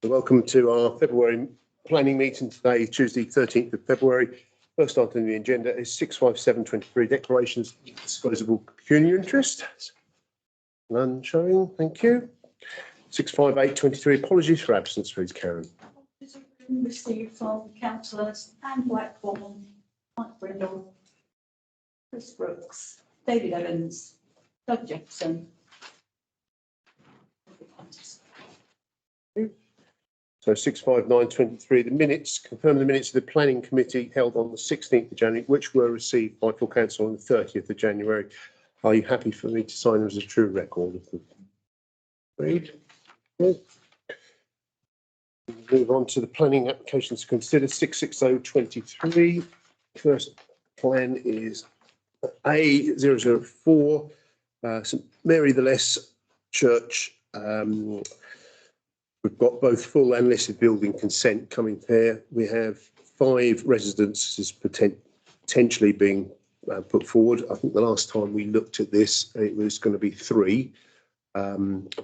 Welcome to our February planning meeting today, Tuesday, 13th of February. First item on the agenda is 65723 declarations of disposable pecuniary interest. None showing, thank you. 65823, apologies for absence, please, Karen. Received from councillors Anne Blackburn, Mike Brindle, Chris Brooks, David Evans, Doug Jefferson. So 65923, the minutes, confirm the minutes of the planning committee held on the 16th of January, which were received by full council on the 30th of January. Are you happy for me to sign them as a true record of them? Read. Good. Move on to the planning applications to consider. 66023. First plan is A004, St Mary the Less Church. We've got both full and listed building consent coming here. We have 5 residences potentially being put forward. I think the last time we looked at this, it was going to be 3.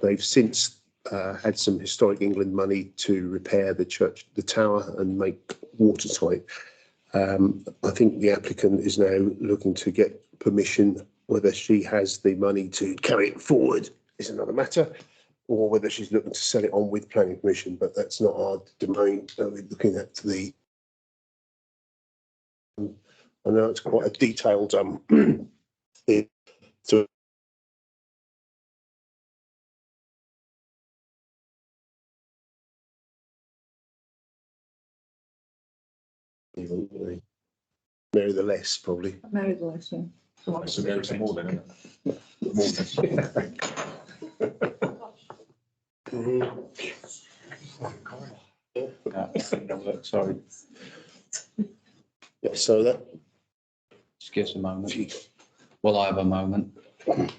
They've since had some historic England money to repair the church, the tower, and make watertight. I think the applicant is now looking to get permission. Whether she has the money to carry it forward is another matter, or whether she's looking to sell it on with planning permission, but that's not our domain. We're looking at the. I know it's quite a detailed so Mary the Less, probably. Mary the Less, yeah. So there is more than Sorry, Yeah, so that just give us a moment. Well, I have a moment. you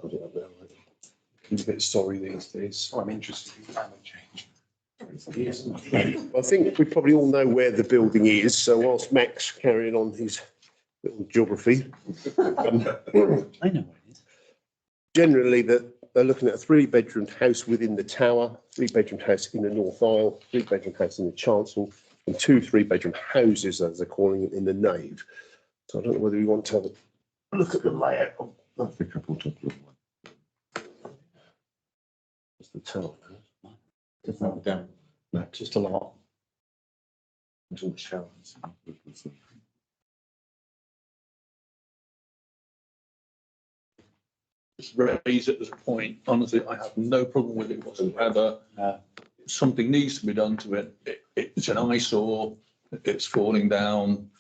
put it up there, right? I'm a bit sorry these days. So I'm interested in climate change. I think we probably all know where the building is. So whilst Max carrying on his little geography, I know where it is. generally they're looking at a 3-bedroom house within the tower, 3-bedroom house in the north aisle, 3-bedroom house in the chancel, and 2 3-bedroom houses, as they're calling it, in the nave. So I don't know whether we want to have a look at the layout of I think I brought up one. the tower. Down. No, just a lot. It's all showers. It's raised at this point. Honestly, I have no problem with it whatsoever. Something needs to be done to it. It's an eyesore. It's falling down.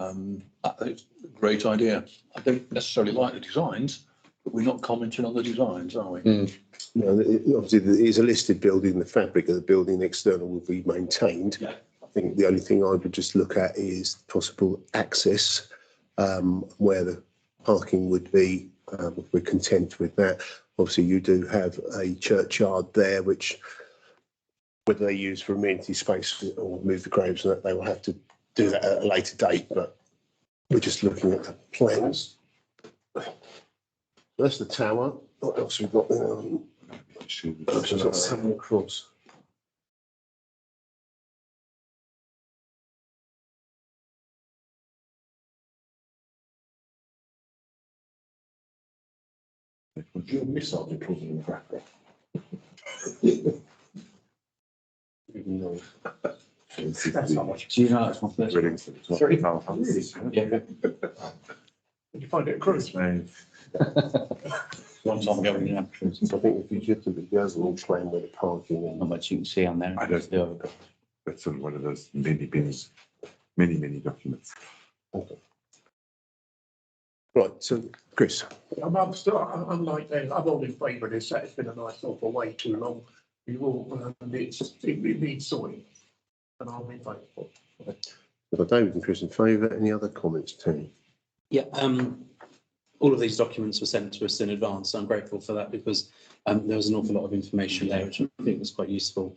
It's a great idea. I don't necessarily like the designs, but we're not commenting on the designs, are we? No, obviously it is a listed building. The fabric of the building, the external, will be maintained. Yeah. I think the only thing I would just look at is possible access, where the parking would be. If we're content with that. Obviously, you do have a churchyard there, which whether they use for amenity space or move the graves, and that they will have to do that at a later date. But we're just looking at the plans. That's the tower. What else we've got there? Coming across. Your missile be causing in the background. That's not much. Do you know that's my first? Sorry. Yeah. Did you find it across? Long time ago, we didn't have cruises. I think if you get to the Gazelle train where the parking Not much you can see on there. I don't know. That's sort of one of those many bins, many documents. Okay. Right, so Chris. I'm like them. I'm all in favour of this. It's been a nice one for way too long. It needs sorting, and I'm in favour. We've got David and Chris in favour. Any other comments, Tim? Yeah, all of these documents were sent to us in advance. So I'm grateful for that because there was an awful lot of information there, which I think was quite useful.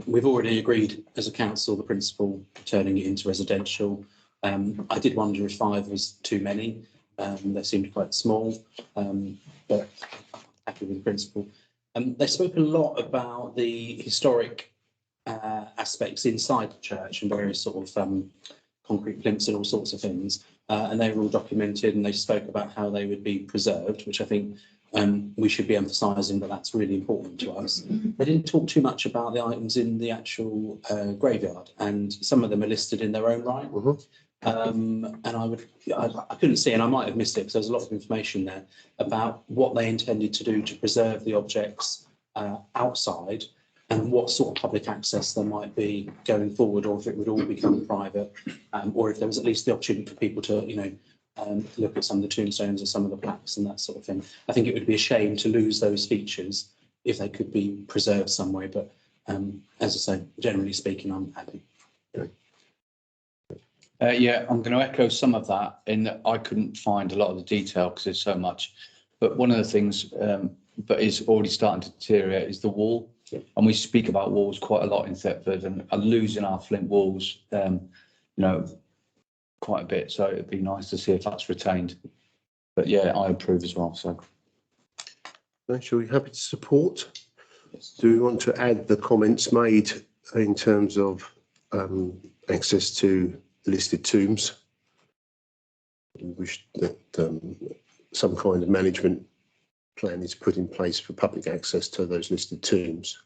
We've already agreed as a council the principle of turning it into residential. I did wonder if 5 was too many. They seemed quite small, but I'm happy with the principle. They spoke a lot about the historic aspects inside the church and various sort of concrete plinths and all sorts of things. And they were all documented, and they spoke about how they would be preserved, which I think we should be emphasising that that's really important to us. They didn't talk too much about the items in the actual graveyard, and some of them are listed in their own right. And I couldn't see, and I might have missed it because there's a lot of information there about what they intended to do to preserve the objects outside, and what sort of public access there might be going forward, or if it would all become private, or if there was at least the opportunity for people to, you know, look at some of the tombstones or some of the plaques and that sort of thing. I think it would be a shame to lose those features if they could be preserved some way. But as I say, generally speaking, I'm happy. Yeah, I'm going to echo some of that in that I couldn't find a lot of the detail because there's so much. But one of the things that is already starting to deteriorate is the wall. And we speak about walls quite a lot in Thetford, and are losing our flint walls, you know, quite a bit. So it'd be nice to see if that's retained. But yeah, I approve as well. So, Shall we happy to support? Do we want to add the comments made in terms of access to listed tombs? We wish that some kind of management plan is put in place for public access to those listed tombs.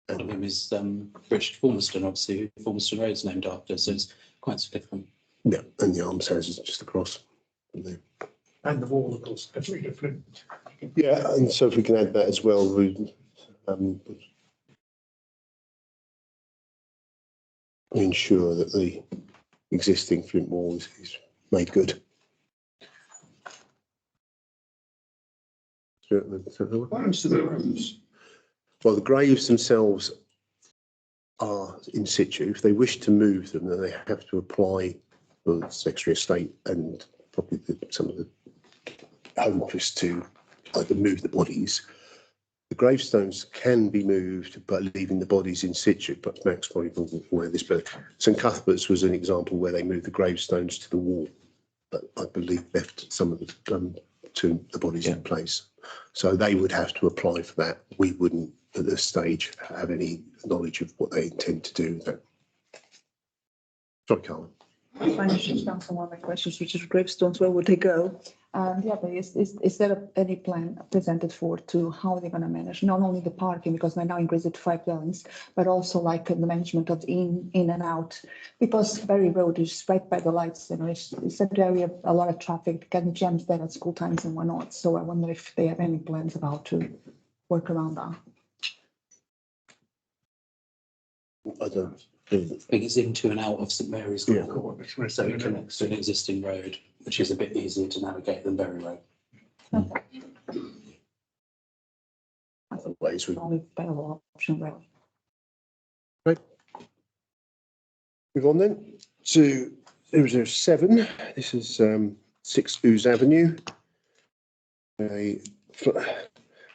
One of them is Richard Formston, obviously, who Formston Road is named after, so it's quite significant. Yeah, and the arms houses just across. And the wall, of course, that's really different. Yeah, and so if we can add that as well, we ensure that the existing flint wall is made good. What happens to the graves? Well, the graves themselves are in situ. If they wish to move them, then they have to apply for the Secretary of State and probably some of the Home Office to either move the bodies. The gravestones can be moved, but leaving the bodies in situ. But Max probably wasn't aware of this, but St Cuthbert's was an example where they moved the gravestones to the wall, but I believe left some of the bodies in place. So they would have to apply for that. We wouldn't at this stage have any knowledge of what they intend to do with that. Sorry, Carl. I just answer one of my questions, which is gravestones, where would they go? Yeah, but is there any plan presented to how they're going to manage not only the parking, because they now increase it to 5 dwellings, but also like the management of in and out, because Berry Road is right by the lights, you know, it's an area of a lot of traffic, getting jams there at school times and whatnot. So I wonder if they have any plans about to work around that. I don't. I think it's into and out of St Mary's Yeah. Court, so it connects to an existing road, which is a bit easier to navigate than Berry Road. Otherwise, we Only better option, really. move on then to 007. This is 6 Ouse Avenue.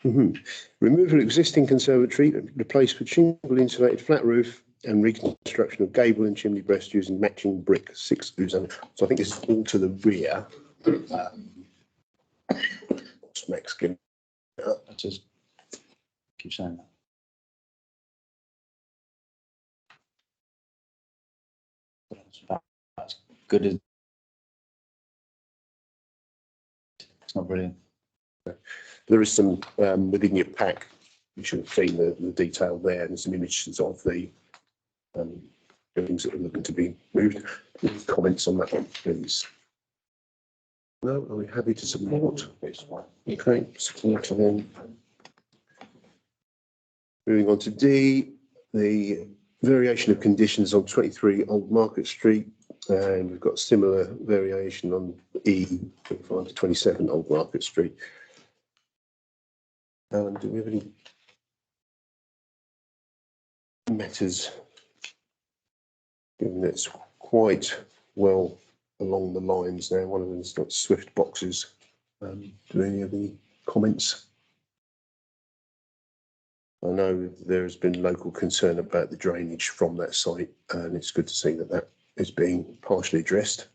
Removal of existing conservatory, replaced with shingle insulated flat roof, and reconstruction of gable and chimney breast using matching brick. 6 Ouse Avenue. So I think this is all to the rear. What's Max giving? I just keep saying that. That's good as it's not brilliant. There is some within your pack. You should have seen the detail there, and some images of the buildings that are looking to be moved. Any comments on that one, please? No, are we happy to support? Okay, support then. Moving on to D, the variation of conditions on 23 Old Market Street, and we've got similar variation on E, 25 to 27 Old Market Street. Alan, do we have any matters? Given that it's quite well along the lines now, one of them's got swift boxes. Do any have any comments? I know there has been local concern about the drainage from that site, and it's good to see that that is being partially addressed.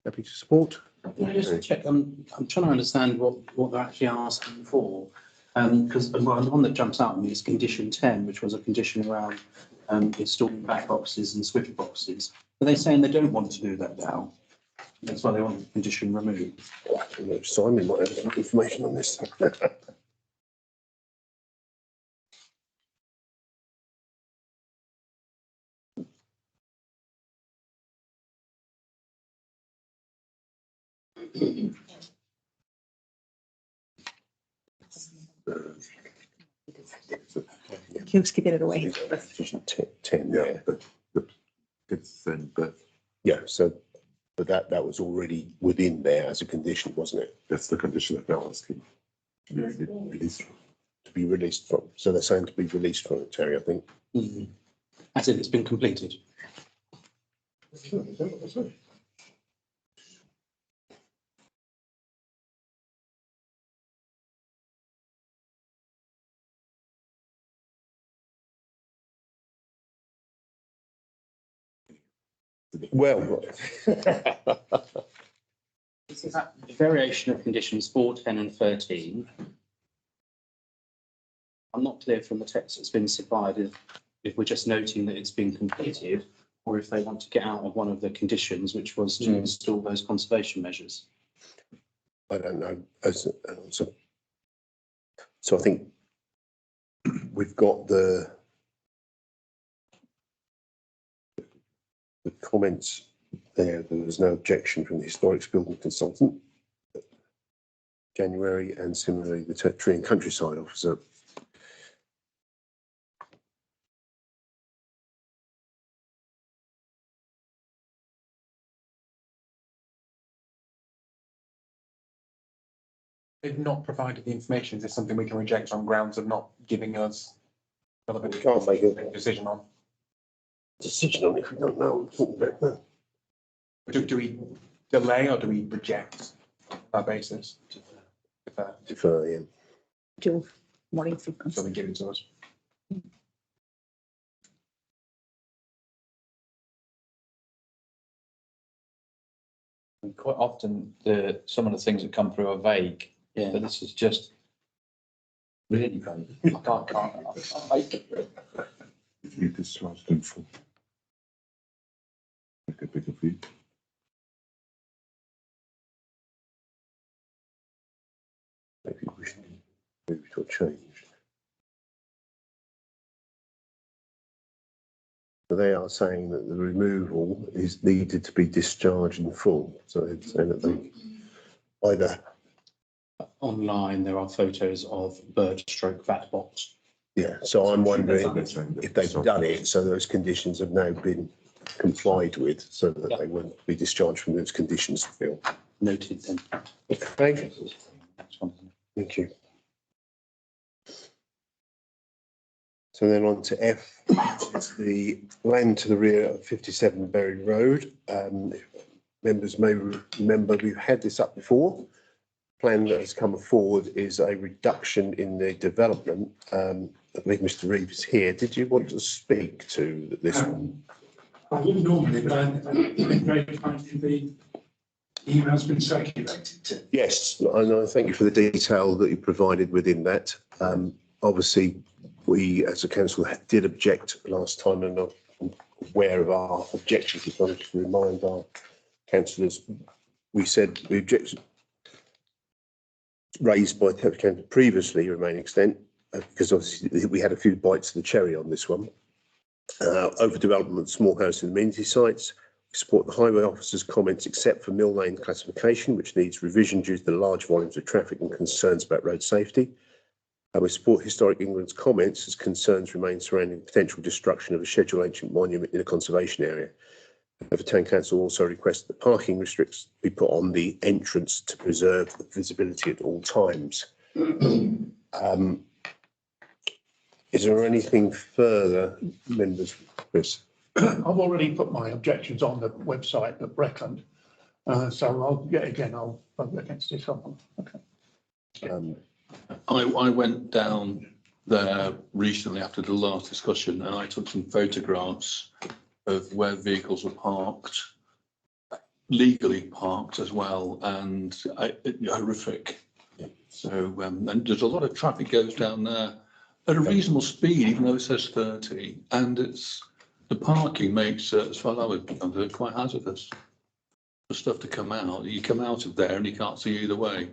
Happy to support? Can I just check? I'm trying to understand what they're actually asking for. Because one that jumps out at me is condition 10, which was a condition around installing back boxes and switch boxes. Are they saying they don't want to do that now? That's why they want the condition removed. Simon might have some information on this. Keeps keeping it away. Condition 10, Yeah, yeah. but it's then, but Yeah, so, but that was already within there as a condition, wasn't it? that's the condition that they're asking. To be released. To be released from. So they're saying to be released from it, Terry, I think. Mm. As if it's been completed. Well, This is a variation of conditions 4, 10 and 13. I'm not clear from the text that's been supplied if we're just noting that it's been completed or if they want to get out of one of the conditions, which was to install those conservation measures. I don't know. So I think we've got the comments there. There was no objection from the historic building consultant. January, and similarly the Tree and Countryside officer. They've not provided the information. Is this something we can reject on grounds of not giving us relevant We can't make a decision on? decision on it if we don't know. Do we delay or do we reject on that basis? Defer, yeah. Till more info. So they give it to us. Quite often, some of the things that come through are vague, Yeah. but this is just really vague. I can't make it. If you discharged in full. Make a bigger fee. Maybe we should move to a change. So they are saying that the removal is needed to be discharged in full. So they're saying that they either, Online, there are photos of bird stroke vat box. yeah. So I'm wondering They're saying that if they've done it, so those conditions have now been complied with, so that they won't be discharged from those conditions, Phil. Noted then. Okay, Next one. thank you. So then on to F, it's the land to the rear of 57 Berry Road. Members may remember we've had this up before. Plan that has come forward is a reduction in the development. I believe Mr. Reeves is here. Did you want to speak to this one? I wouldn't normally, but I've been very kind of the email's been circulated to. Yes, and I thank you for the detail that you provided within that. Obviously, we as a council did object last time, and I'm aware of our objections. If I was to remind our councillors, we said the objection raised by Thetford Council previously remain extent, because obviously we had a few bites of the cherry on this one. Overdevelopment of small house and amenity sites. We support the highway officer's comments except for Mill Lane classification, which needs revision due to the large volumes of traffic and concerns about road safety. We support Historic England's comments as concerns remain surrounding the potential destruction of a scheduled ancient monument in a conservation area. The Town Council also requests that parking restrictions be put on the entrance to preserve the visibility at all times. Is there anything further, members, Chris? I've already put my objections on the website at Breckland. So I'll, yeah, again, I'll vote against this one. Okay. I went down there recently after the last discussion and I took some photographs of where vehicles were parked. legally parked as well, and horrific. So, and there's a lot of traffic goes down there at a reasonable speed, even though it says 30, and the parking makes, as far as I would consider, quite hazardous. The stuff to come out, you come out of there and you can't see either way.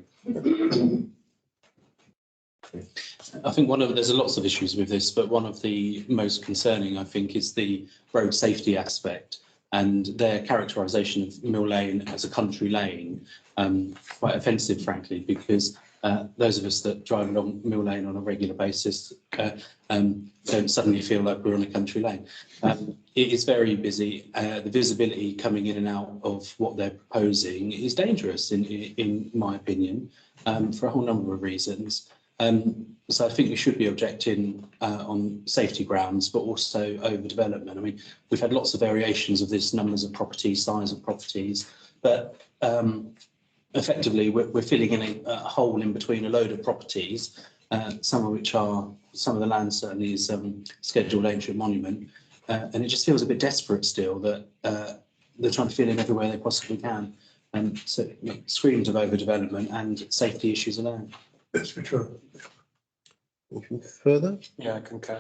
I think there's lots of issues with this, but one of the most concerning, I think, is the road safety aspect and their characterisation of Mill Lane as a country lane, quite offensive, frankly, because those of us that drive along Mill Lane on a regular basis don't suddenly feel like we're on a country lane. It is very busy. The visibility coming in and out of what they're proposing is dangerous, in my opinion, for a whole number of reasons. So I think we should be objecting on safety grounds, but also overdevelopment. I mean, we've had lots of variations of this, numbers of properties, size of properties, but effectively we're filling in a hole in between a load of properties, some of the land certainly is scheduled ancient monument, and it just feels a bit desperate still that they're trying to fill in everywhere they possibly can, and so it screams of overdevelopment and safety issues alone. That's for sure. Anything further? Yeah, I concur.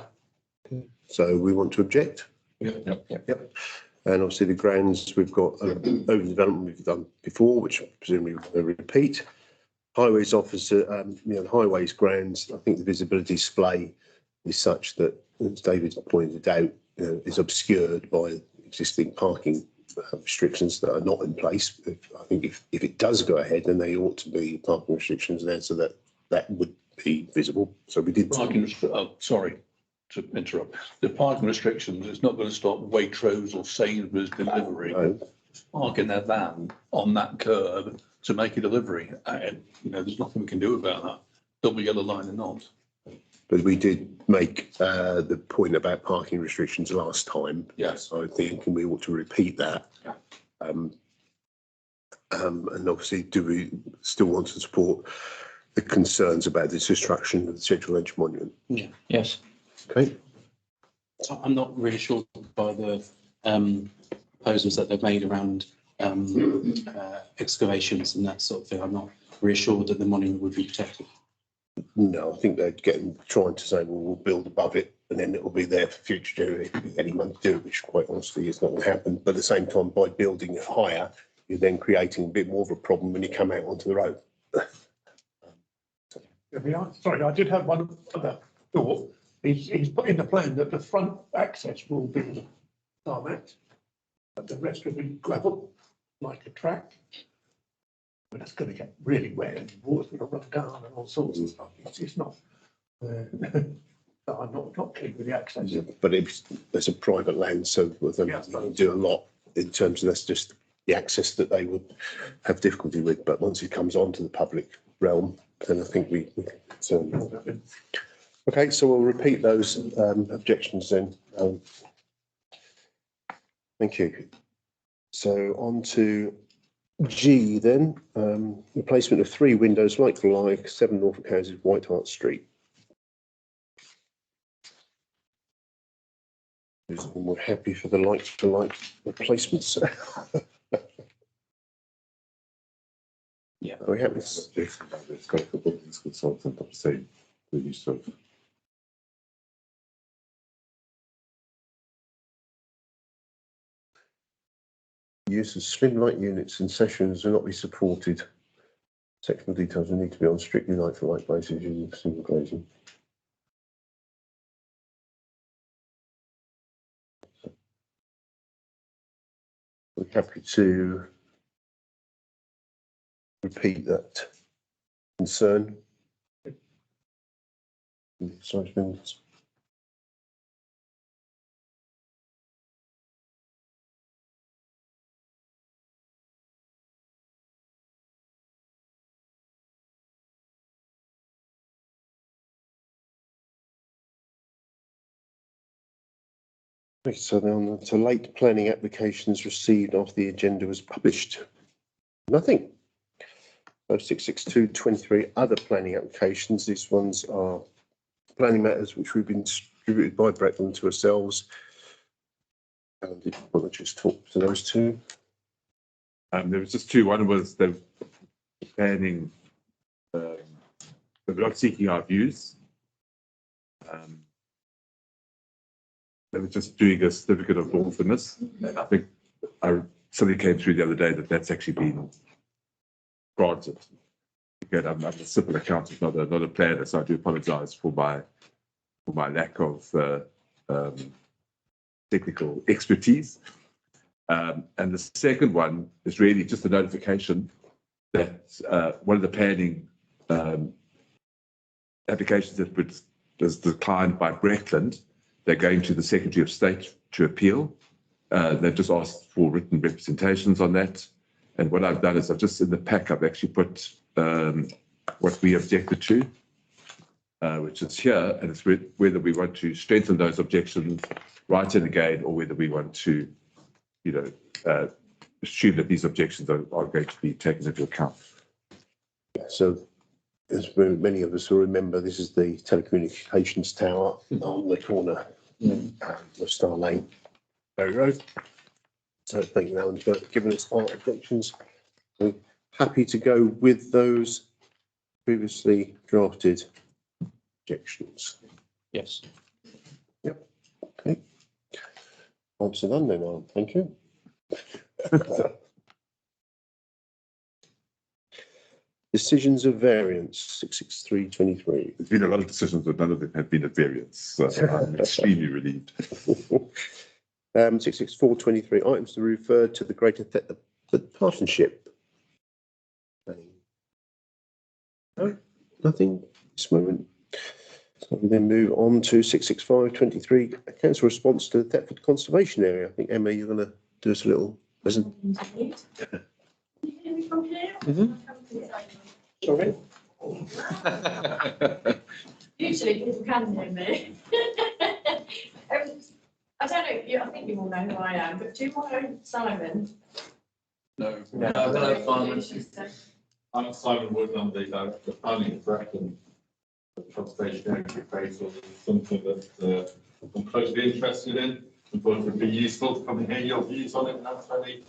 So we want to object? Yep. And obviously the grounds, we've got overdevelopment we've done before, which presumably we're going to repeat. Highways officer, highways grounds, I think the visibility display is such that, as David pointed out, is obscured by existing parking restrictions that are not in place. I think if it does go ahead, then they ought to be parking restrictions there so that would be visible. So we did. Sorry to interrupt. The parking restrictions, it's not going to stop Waitrose or Sainsbury's delivery parking their van on that curb to make a delivery. There's nothing we can do about that. Double yellow line or not. But we did make the point about parking restrictions last time. Yes. So I think we ought to repeat that. Yeah. And obviously, do we still want to support the concerns about the destruction of the Central Edge Monument? Yeah. Yes. Okay. So I'm not really sure by the proposals that they've made around excavations and that sort of thing. I'm not reassured that the monument would be protected. No, I think they're trying to say, well, we'll build above it and then it will be there for future generations, anyone to do it, which quite honestly is not going to happen. But at the same time, by building it higher, you're then creating a bit more of a problem when you come out onto the road. Sorry, I did have one other thought. He's put in the plan that the front access will be tarmac, but the rest will be gravel, like a track. But that's going to get really wet and water's going to run down and all sorts of stuff. It's not. I'm not keen with the access. Yeah, but it's a private land, so they do a lot in terms of that's just the access that they would have difficulty with. But once it comes onto the public realm, then I think we can. Okay, so we'll repeat those objections then. Thank you. So on to G then, replacement of 3 windows like for like, 7 Norfolk houses, White Hart Street. We're happy for the like for like replacements. Yeah. Are we happy? It's got a buildings consultant of saying the use of Use of slim light units and sessions will not be supported. Sectional details will need to be on strictly like for like basis using single glazing. We're happy to repeat that concern. Sorry, so then to late planning applications received after the agenda was published. Nothing. 066223 other planning applications. These ones are planning matters which we've been distributed by Bretland to ourselves. And if you want to just talk to those two. There was just two. One was the planning, they were not seeking our views. They were just doing a certificate of lawfulness. And I think something came through the other day that that's actually been granted. Again, I'm a simple accountant, not a planner, so I do apologise for my lack of technical expertise. And the second one is really just a notification that one of the planning applications that was declined by Breckland, they're going to the Secretary of State to appeal. They've just asked for written representations on that. And what I've done is I've just in the pack, I've actually put what we objected to, which is here, and it's whether we want to strengthen those objections, write it again, or whether we want to, assume that these objections are going to be taken into account. So, as many of us will remember, this is the telecommunications tower on the corner of Star Lane, Berry Road. So thank you, Alan, for giving us our objections. We're happy to go with those previously drafted objections. Yes. Yep. Okay. Answer none then, Alan. Thank you. Decisions of variance, 66323. There's been a lot of decisions, but none of them have been at variance. So I'm extremely relieved. 66423, items to refer to the Greater Thetford Partnership. No, nothing this moment. So we then move on to 66523, council response to the Thetford Conservation Area. I think, Emma, you're going to do us a little presentation. Sorry. Usually people can hear me. I don't know, I think you all know who I am, but do you all know Simon? No. No, Simon. I'm Simon Wood, I'm the planning director and the conservation area appraisal is something that I'm closely interested in. I thought it would be useful to come and hear your views on it and answer any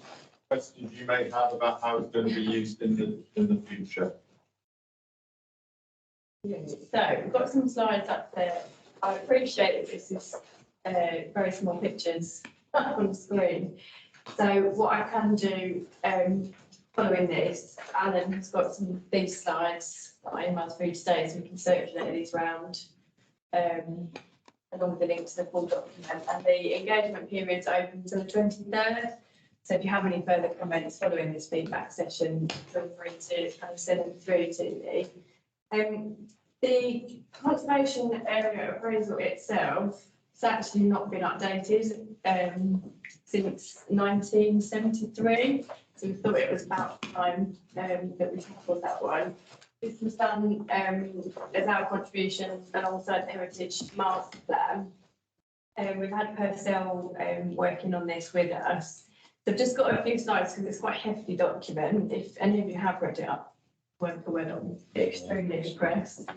questions you may have about how it's going to be used in the future. So we've got some slides up there. I appreciate that this is very small pictures on the screen. So what I can do following this, Alan has got some of these slides that I emailed through today, so we can circulate these around along with the link to the full document. And the engagement period's open until the 23rd. So if you have any further comments following this feedback session, feel free to kind of send them through to me. The conservation area appraisal itself has actually not been updated since 1973. So we thought it was about time that we tackled that one. This was done as our contribution alongside the Heritage Master Plan. We've had Purcell working on this with us. So I've just got a few slides because it's quite a hefty document. If any of you have read it up, word for word, I'm extremely impressed.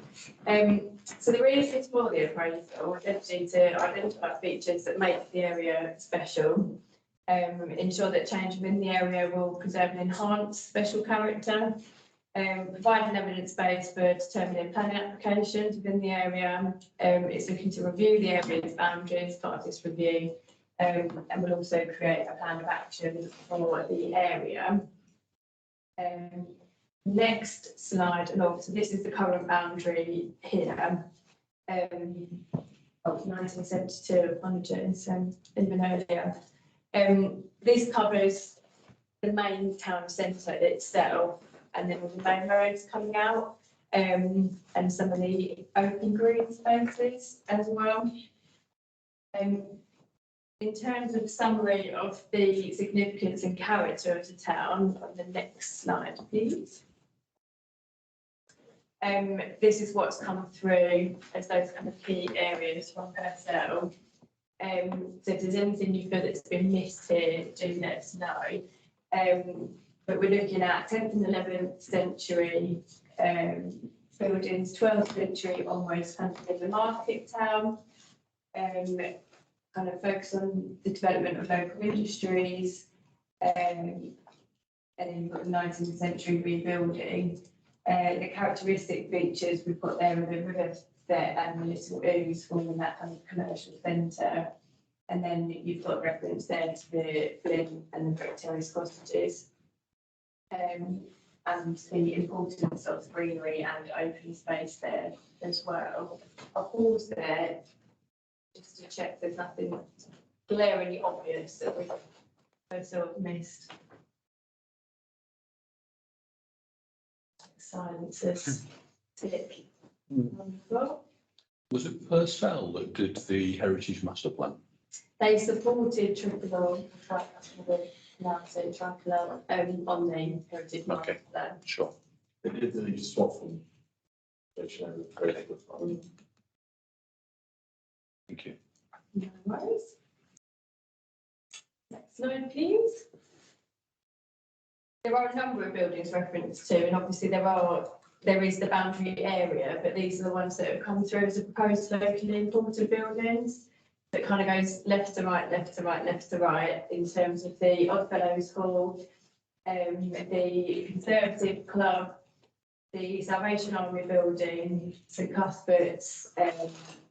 So the reasons for the appraisal is essentially to identify features that make the area special, ensure that change within the area will preserve and enhance special character, provide an evidence base for determining planning applications within the area. It's looking to review the area's boundaries, part of this review, and will also create a plan of action for the area. Next slide along, so this is the current boundary here. 1972, apologies, even earlier. This covers the main town centre itself, and then all the main roads coming out, and some of the open green spaces as well. In terms of summary of the significance and character of the town, on the next slide, please. This is what's come through as those kind of key areas from Purcell. So if there's anything you feel that's been missed here, do let us know. But we're looking at 10th and 11th century buildings, 12th century onwards, kind of in the market town. Kind of focus on the development of local industries, and then you've got the 19th century rebuilding. The characteristic features we've got there are the river there and the little ooze forming that kind of commercial centre. And then you've got reference there to the Flynn and the Brick Terrace cottages. And the importance of greenery and open space there as well. I'll pause there just to check there's nothing glaringly obvious that we've sort of missed. Silences. Tick. Wonderful. Was it Purcell that did the Heritage Master Plan? They supported tricolor, tricolor on the heritage master Okay. plan. Sure. They did the swap from. Which, Thank you. No worries. Next slide, please. There are a number of buildings referenced to, and obviously there is the boundary area, but these are the ones that have come through as a proposed locally important buildings. That kind of goes left to right, left to right, left to right in terms of the Oddfellows Hall, the Conservative Club, the Salvation Army building, St Cuthbert's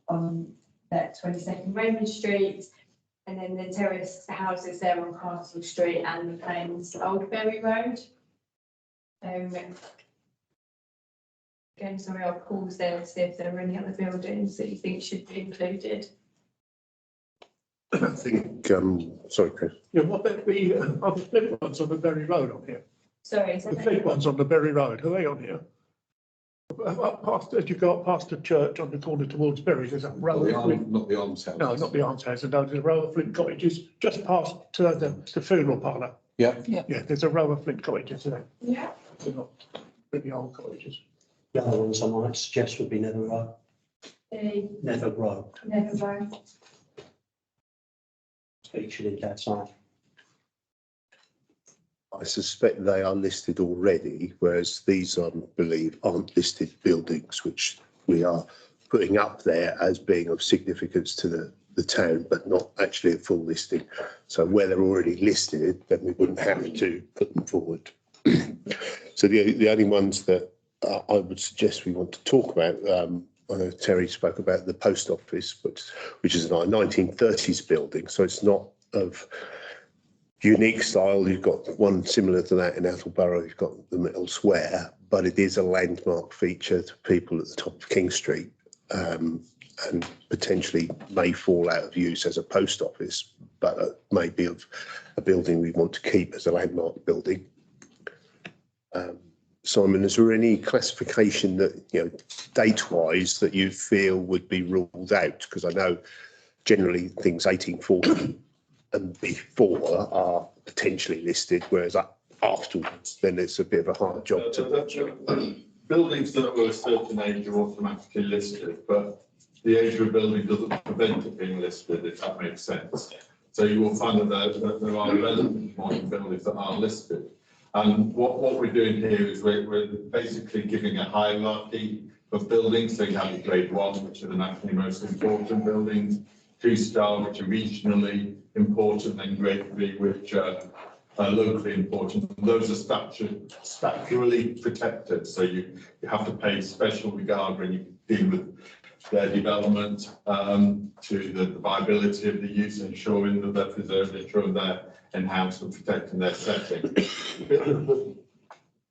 on that 22nd Raymond Street, and then the terraced houses there on Castle Street and the Plains Oldbury Road. Again, sorry, I'll pause there to see if there are any other buildings that you think should be included. I think, sorry, Chris. Yeah, what about the other Flint ones on the Berry Road on here? Sorry, is The that Flint ones on the Berry Road, are they on here? Up past, as you go up past the church on the corner towards Berry, there's a row of Flint. Not the arms house. No, not the Arms House, no, there's a row of Flint cottages just past the funeral parlour. Yeah. Yeah, there's a row of Flint cottages there. Yeah. They're not really old cottages. The other ones I might suggest would be Nether Road. Nether Road, Never mind. featured in that side. I suspect they are listed already, whereas these, I believe, aren't listed buildings, which we are putting up there as being of significance to the town, but not actually a full listing. So where they're already listed, then we wouldn't have to put them forward. So the only ones that I would suggest we want to talk about, I know Terry spoke about the post office, which is a 1930s building, so it's not of unique style. You've got one similar to that in Attleborough, you've got them elsewhere, but it is a landmark feature to people at the top of King Street, and potentially may fall out of use as a post office, but may be of a building we want to keep as a landmark building. Simon, is there any classification that, date-wise, that you feel would be ruled out? Because I know generally things 1840 and before are potentially listed, whereas afterwards, then it's a bit of a hard job to. Buildings that were a certain age are automatically listed, but the age of a building doesn't prevent it being listed, if that makes sense. So you will find that there are relevant modern buildings that are listed. And what we're doing here is we're basically giving a hierarchy of buildings. So you have the grade 1, which are the nationally most important buildings, 2-star, which are regionally important, and grade 3, which are locally important. Those are statutorily protected. So you have to pay special regard when you deal with their development to the viability of the use, ensuring that they're preserved, ensuring they're enhanced and protecting their setting.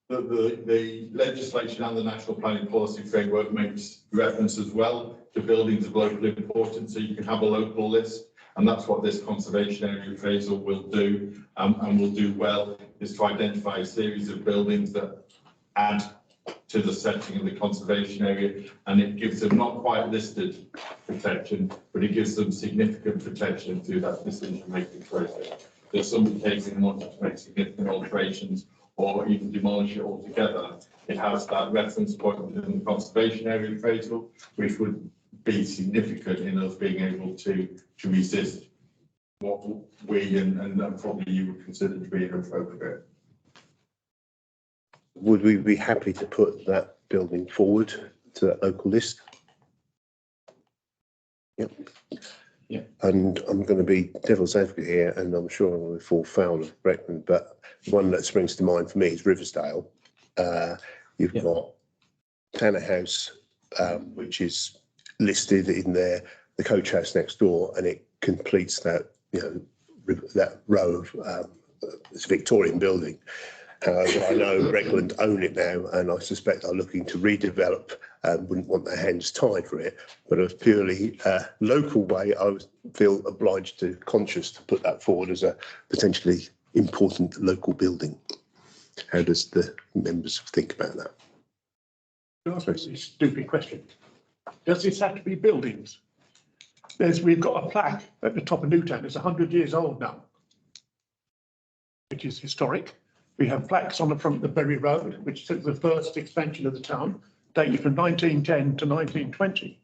The legislation and the national planning policy framework makes reference as well to buildings of local importance, so you can have a local list, and that's what this conservation area appraisal will do, and will do well, is to identify a series of buildings that add to the setting of the conservation area, and it gives them not quite listed protection, but it gives them significant protection through that decision-making process. If somebody takes in wanting to make significant alterations or even demolish it altogether, it has that reference point within the conservation area appraisal, which would be significant in us being able to resist what we and probably you would consider to be inappropriate. Would we be happy to put that building forward to that local list? Yep. Yeah. And I'm going to be devil's advocate here, and I'm sure I'm going to fall foul of Breckland, but one that springs to mind for me is Riversdale. You've Yeah. got Tanner House, which is listed in there, the coach house next door, and it completes that, that row of this Victorian building. However, I know Breckland own it now, and I suspect are looking to redevelop and wouldn't want their hands tied for it. But as purely local way, I would feel conscious to put that forward as a potentially important local building. How does the members think about that? Can I ask a stupid question? Does this have to be buildings? We've got a plaque at the top of Newtown, it's 100 years old now, which is historic. We have plaques on the front of the Bury Road, which took the first expansion of the town, dated from 1910 to 1920.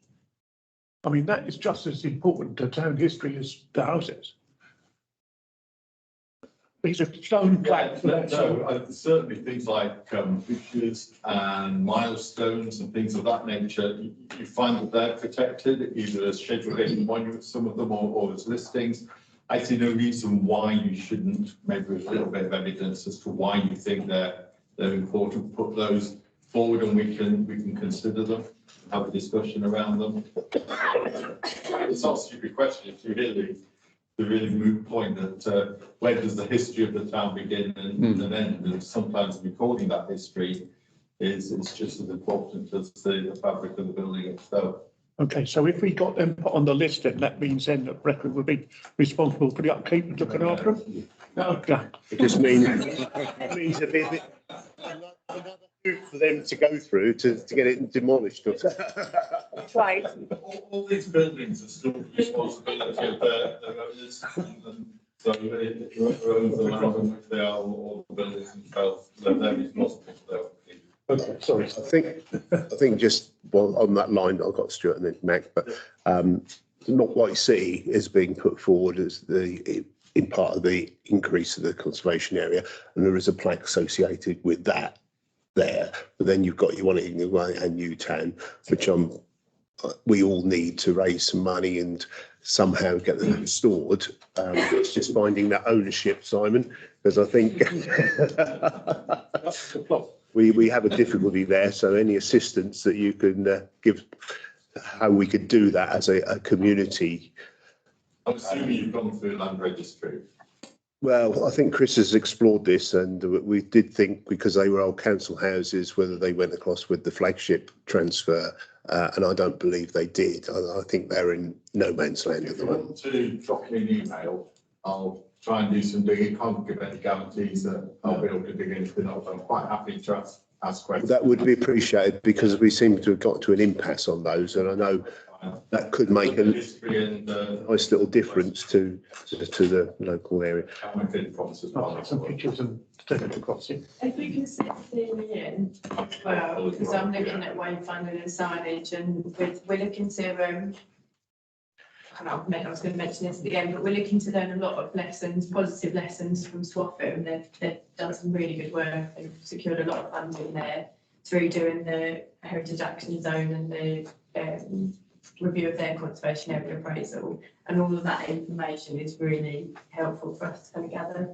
I mean, that is just as important to town history as the houses. These are stone plaques. Certainly things like pictures and milestones and things of that nature, you find that they're protected either as scheduled A monuments, some of them, or as listings. I see no reason why you shouldn't, maybe with a little bit of evidence as to why you think they're important, put those forward, and we can consider them, have a discussion around them. It's not a stupid question. It's really the really moot point that where does the history of the town begin and end? And sometimes recording that history is just as important as the fabric of the building itself. Okay, so if we got them put on the list, then that means then that Breckland would be responsible for the upkeep and looking after them? Okay. It just means a bit another hoop for them to go through to get it demolished. That's right. All these buildings are still the responsibility of their owners. And so it owns the land on which they are, all the buildings themselves, they're responsible for their upkeep. Okay, sorry. I think just on that line, I've got Stuart and then Mac, but not White City is being put forward as in part of the increase of the conservation area, and there is a plaque associated with that there. But then you've got One and Newtown, which we all need to raise some money and somehow get them restored. It's just finding that ownership, Simon, because I think we have a difficulty there. So any assistance that you can give, how we could do that as a community. I'm assuming you've gone through land registry. Well, I think Chris has explored this, and we did think, because they were old council houses, whether they went across with the flagship transfer, and I don't believe they did. I think they're in no man's land at the moment. If you want to drop me an email, I'll try and do some digging. Can't give any guarantees that I'll be able to dig anything up. I'm quite happy to ask questions. That would be appreciated, because we seem to have got to an impasse on those, and I know that could make a nice little difference to the local area. Some pictures and send it across it. If we can see me in, well, because I'm looking at wayfinding and signage, and we're looking to, I was going to mention this again, but we're looking to learn a lot of lessons, positive lessons from Swaffham. They've done some really good work. They've secured a lot of funding there through doing the Heritage Action Zone and the review of their conservation area appraisal, and all of that information is really helpful for us to kind of gather.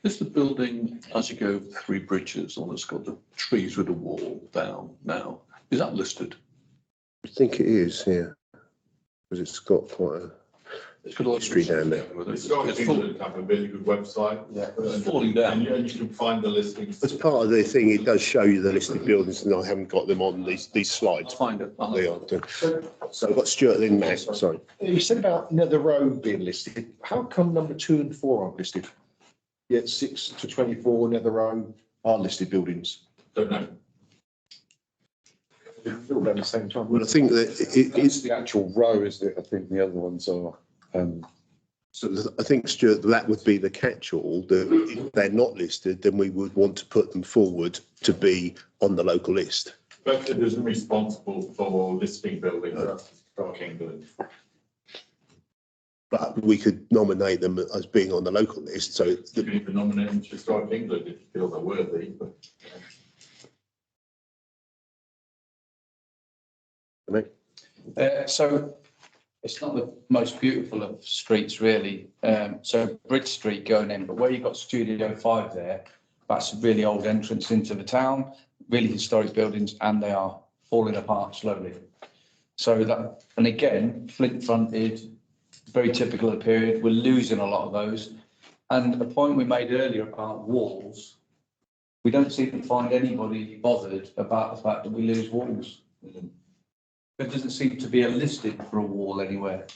Is the building, as you go Three Bridges, the one that's got the trees with a wall down now, is that listed? I think it is, yeah, because it's got quite a history down there. It's got a really good website. Yeah, it's falling down. And you can find the listings. As part of the thing, it does show you the listed buildings, and I haven't got them on these slides. I'll find it. They are. So I've got Stuart then Matt, sorry. You said about Nether Road being listed. How come number 2 and 4 aren't listed? Yet 6 to 24 Nether Road are listed buildings. Don't know. All at the same time. Well, I think that It's the actual row, is it? I think the other ones are. So I think, Stuart, that would be the catch-all, that if they're not listed, then we would want to put them forward to be on the local list. Bedford isn't responsible for listing buildings, that's Historic England. But we could nominate them as being on the local list, so You can even nominate them to Historic England if you feel they're worthy, but. Right. So It's not the most beautiful of streets, really. So Bridge Street going in, but where you've got Studio 5 there, that's a really old entrance into the town, really historic buildings, and they are falling apart slowly. So that, and again, flint fronted, very typical of the period. We're losing a lot of those. And a point we made earlier about walls, we don't seem to find anybody bothered about the fact that we lose walls. There doesn't seem to be a listing for a wall anywhere.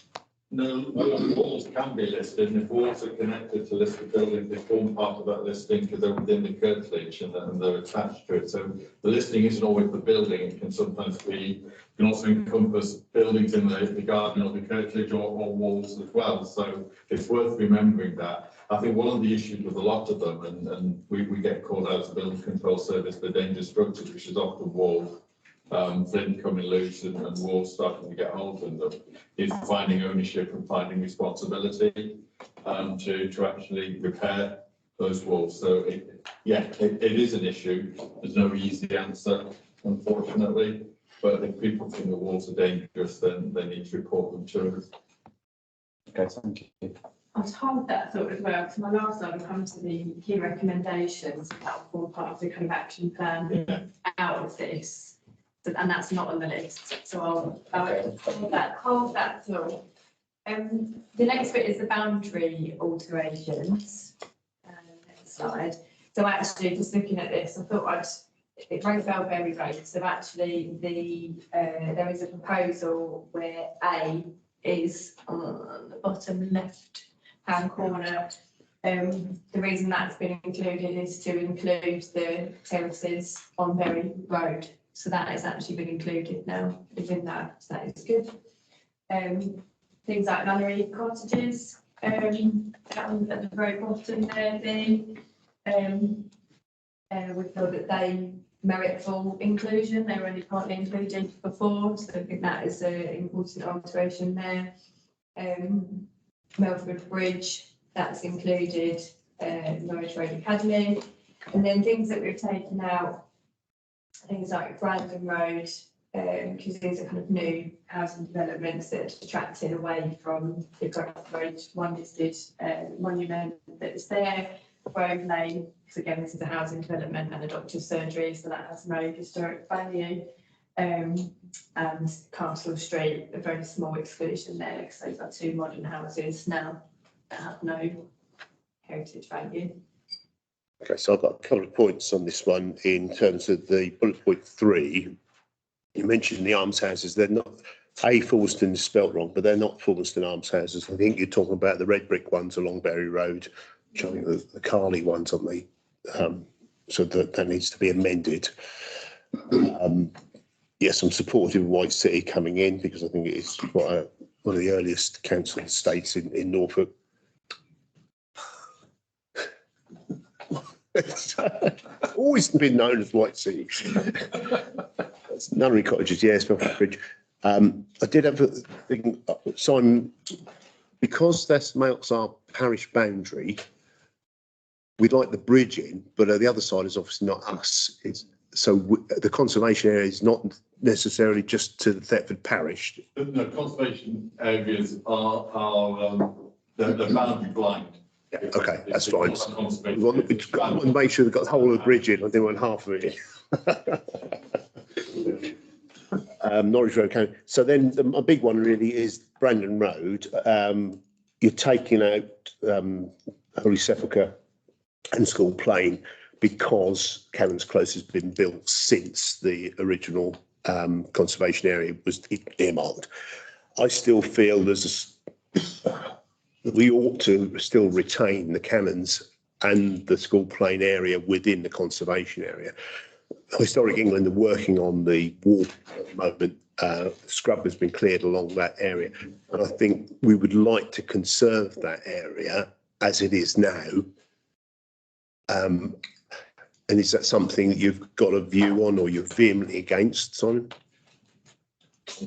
No, walls can be listed, and if walls are connected to listed buildings, they form part of that listing because they're within the curtilage and they're attached to it. So the listing isn't always the building, it can sometimes be, can also encompass buildings in the garden or the curtilage or walls as well. So it's worth remembering that. I think one of the issues with a lot of them, and we get called out as a building control service for dangerous structures, which is often walls. Flint coming loose and walls starting to get holes in them, is finding ownership and finding responsibility to actually repair those walls. So it is an issue. There's no easy answer, unfortunately. But if people think the walls are dangerous, then they need to report them to us. Okay, thank you. I was told that thought as well, because my last slide will come to the key recommendations that will form part of the kind of action plan out of this. And that's not on the list, so I'll hold that thought. The next bit is the boundary alterations. Next slide. So actually, just looking at this, I thought it rang a bell very right. So actually, there is a proposal where A is on the bottom left hand corner. The reason that's been included is to include the terraces on Berry Road. So that has actually been included now within that, so that is good. Things like nunnery cottages, down at the very bottom there, we feel that they merit full inclusion. They were only partly included before, so I think that is an important alteration there. Melford Bridge, that's included, Norwich Road Academy, and then things that we've taken out, things like Brandon Road, because these are kind of new housing developments that are attracting away from the Grove Road one listed monument that's there. Grove Lane, because again this is a housing development and a doctor's surgery, so that has no historic value. And Castle Street, a very small exclusion there, because those are two modern houses now that have no heritage value. Okay, so I've got a couple of points on this one in terms of the bullet point 3. You mentioned the almshouses. They're not, Fulston is spelt wrong, but they're not Fulston almshouses. I think you're talking about the red brick ones along Berry Road, showing the Carley ones on the, so that needs to be amended. Yes, I'm supportive of White City coming in because I think it is quite one of the earliest council estates in Norfolk. It's always been known as White City. Nunnery cottages, yes, Melford Bridge. I did have a thing, Simon, because that's marks our parish boundary, we'd like the bridge in, but the other side is obviously not us. The conservation area is not necessarily just to the Thetford parish. No, conservation areas are the boundary blind. Yeah, okay, that's fine. We want to make sure we've got the whole of the bridge in. I didn't want half of it in. Norwich Road County. So then a big one really is Brandon Road. You're taking out Holy Sepulchre and School Plain because Cannons Close has been built since the original conservation area was earmarked. I still feel we ought to still retain the Cannons and the School Plain area within the conservation area. Historic England are working on the wall at the moment. The scrub has been cleared along that area. And I think we would like to conserve that area as it is now. And is that something that you've got a view on or you're vehemently against, Simon?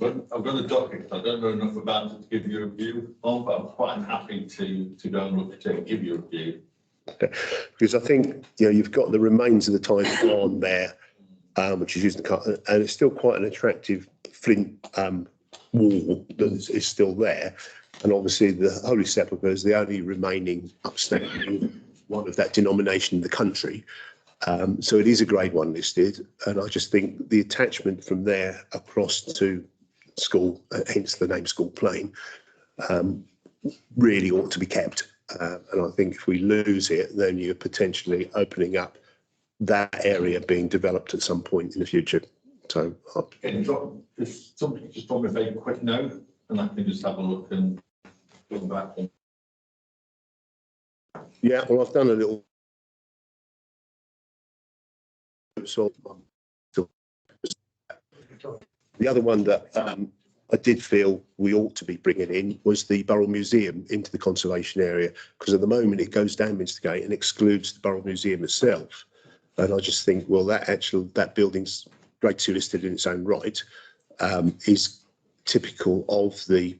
I've got a docket. I don't know enough about it to give you a view on, but I'm quite happy to go and look at it and give you a view. Okay. Because I think you've got the remains of the Tyne on there, which is used in the car, and it's still quite an attractive flint wall that is still there. And obviously the Holy Sepulchre is the only remaining upstanding one of that denomination in the country. So it is a grade 1 listed, and I just think the attachment from there across to school, hence the name School Plain, really ought to be kept. And I think if we lose it, then you're potentially opening up that area being developed at some point in the future. So if somebody just drop me a very quick note, and I can just have a look and go back. yeah, well, I've done a little. So the other one that I did feel we ought to be bringing in was the Borough Museum into the conservation area, because at the moment it goes down Minster Gate and excludes the Borough Museum itself. And I just think, well, that building's grade 2 listed in its own right, is typical of the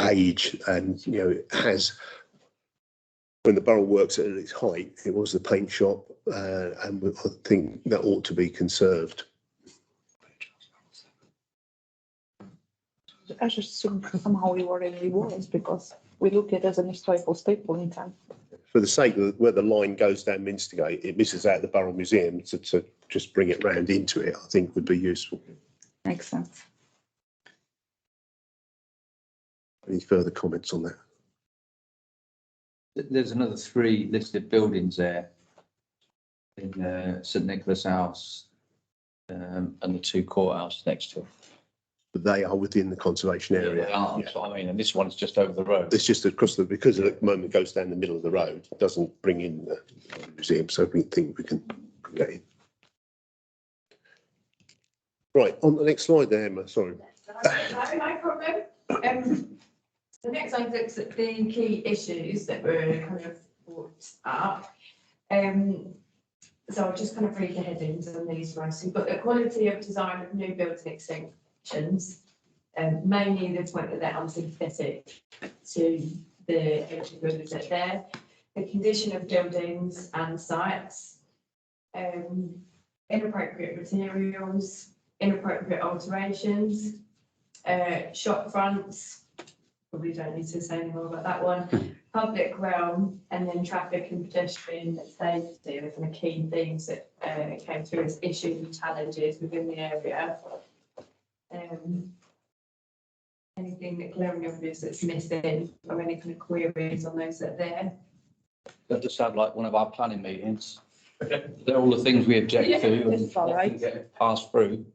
age, and it has. When the borough works at its height, it was the paint shop, and I think that ought to be conserved. I just assume somehow it already was, because we look at it as an historical staple in town. For the sake of where the line goes down Minster Gate, it misses out the Borough Museum, to just bring it round into it, I think would be useful. Makes sense. Any further comments on that? There's another 3 listed buildings there in St Nicholas House and the 2 courthouses next to it. But they are within the conservation area. They are, that's what I mean, and this one's just over the road. It's just across because at the moment it goes down the middle of the road, it doesn't bring in the museum, so we think we can bring that in. Right, on the next slide there, Emma, sorry. No problem. The next one looks at the key issues that were kind of brought up. So I'll just kind of read the headings on these ones. So you've got the quality of design of new building extensions, mainly the point that they're unsympathetic to the buildings that are there, the condition of buildings and sites, inappropriate materials, inappropriate alterations, shop fronts. Probably don't need to say any more about that one. Public realm, and then traffic and pedestrian safety are the kind of key things that came through as issues and challenges within the area. Anything that glaringly obvious that's missing, or any kind of queries on those that are there? That just sounds like one of our planning meetings. They're all the things we object to and all right. get passed through.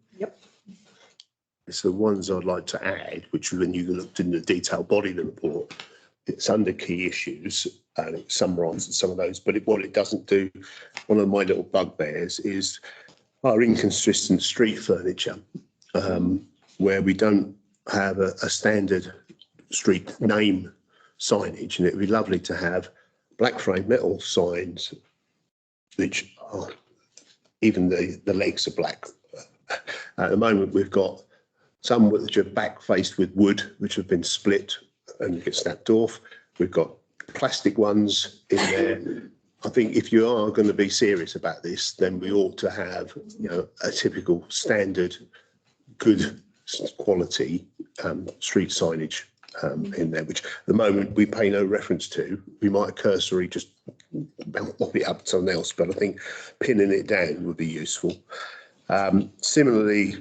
It's the ones I'd like to add, which when you looked in the detailed body of the report, it's under key issues and it summarises some of those. But what it doesn't do, one of my little bugbears is our inconsistent street furniture, where we don't have a standard street name signage, and it'd be lovely to have black frame metal signs, which are even the legs are black. At the moment, we've got some which are back faced with wood, which have been split and get snapped off. We've got plastic ones in there. I think if you are going to be serious about this, then we ought to have, a typical standard, good quality street signage in there, which at the moment we pay no reference to. We might cursory just pop it up to something else, but I think pinning it down would be useful. Similarly,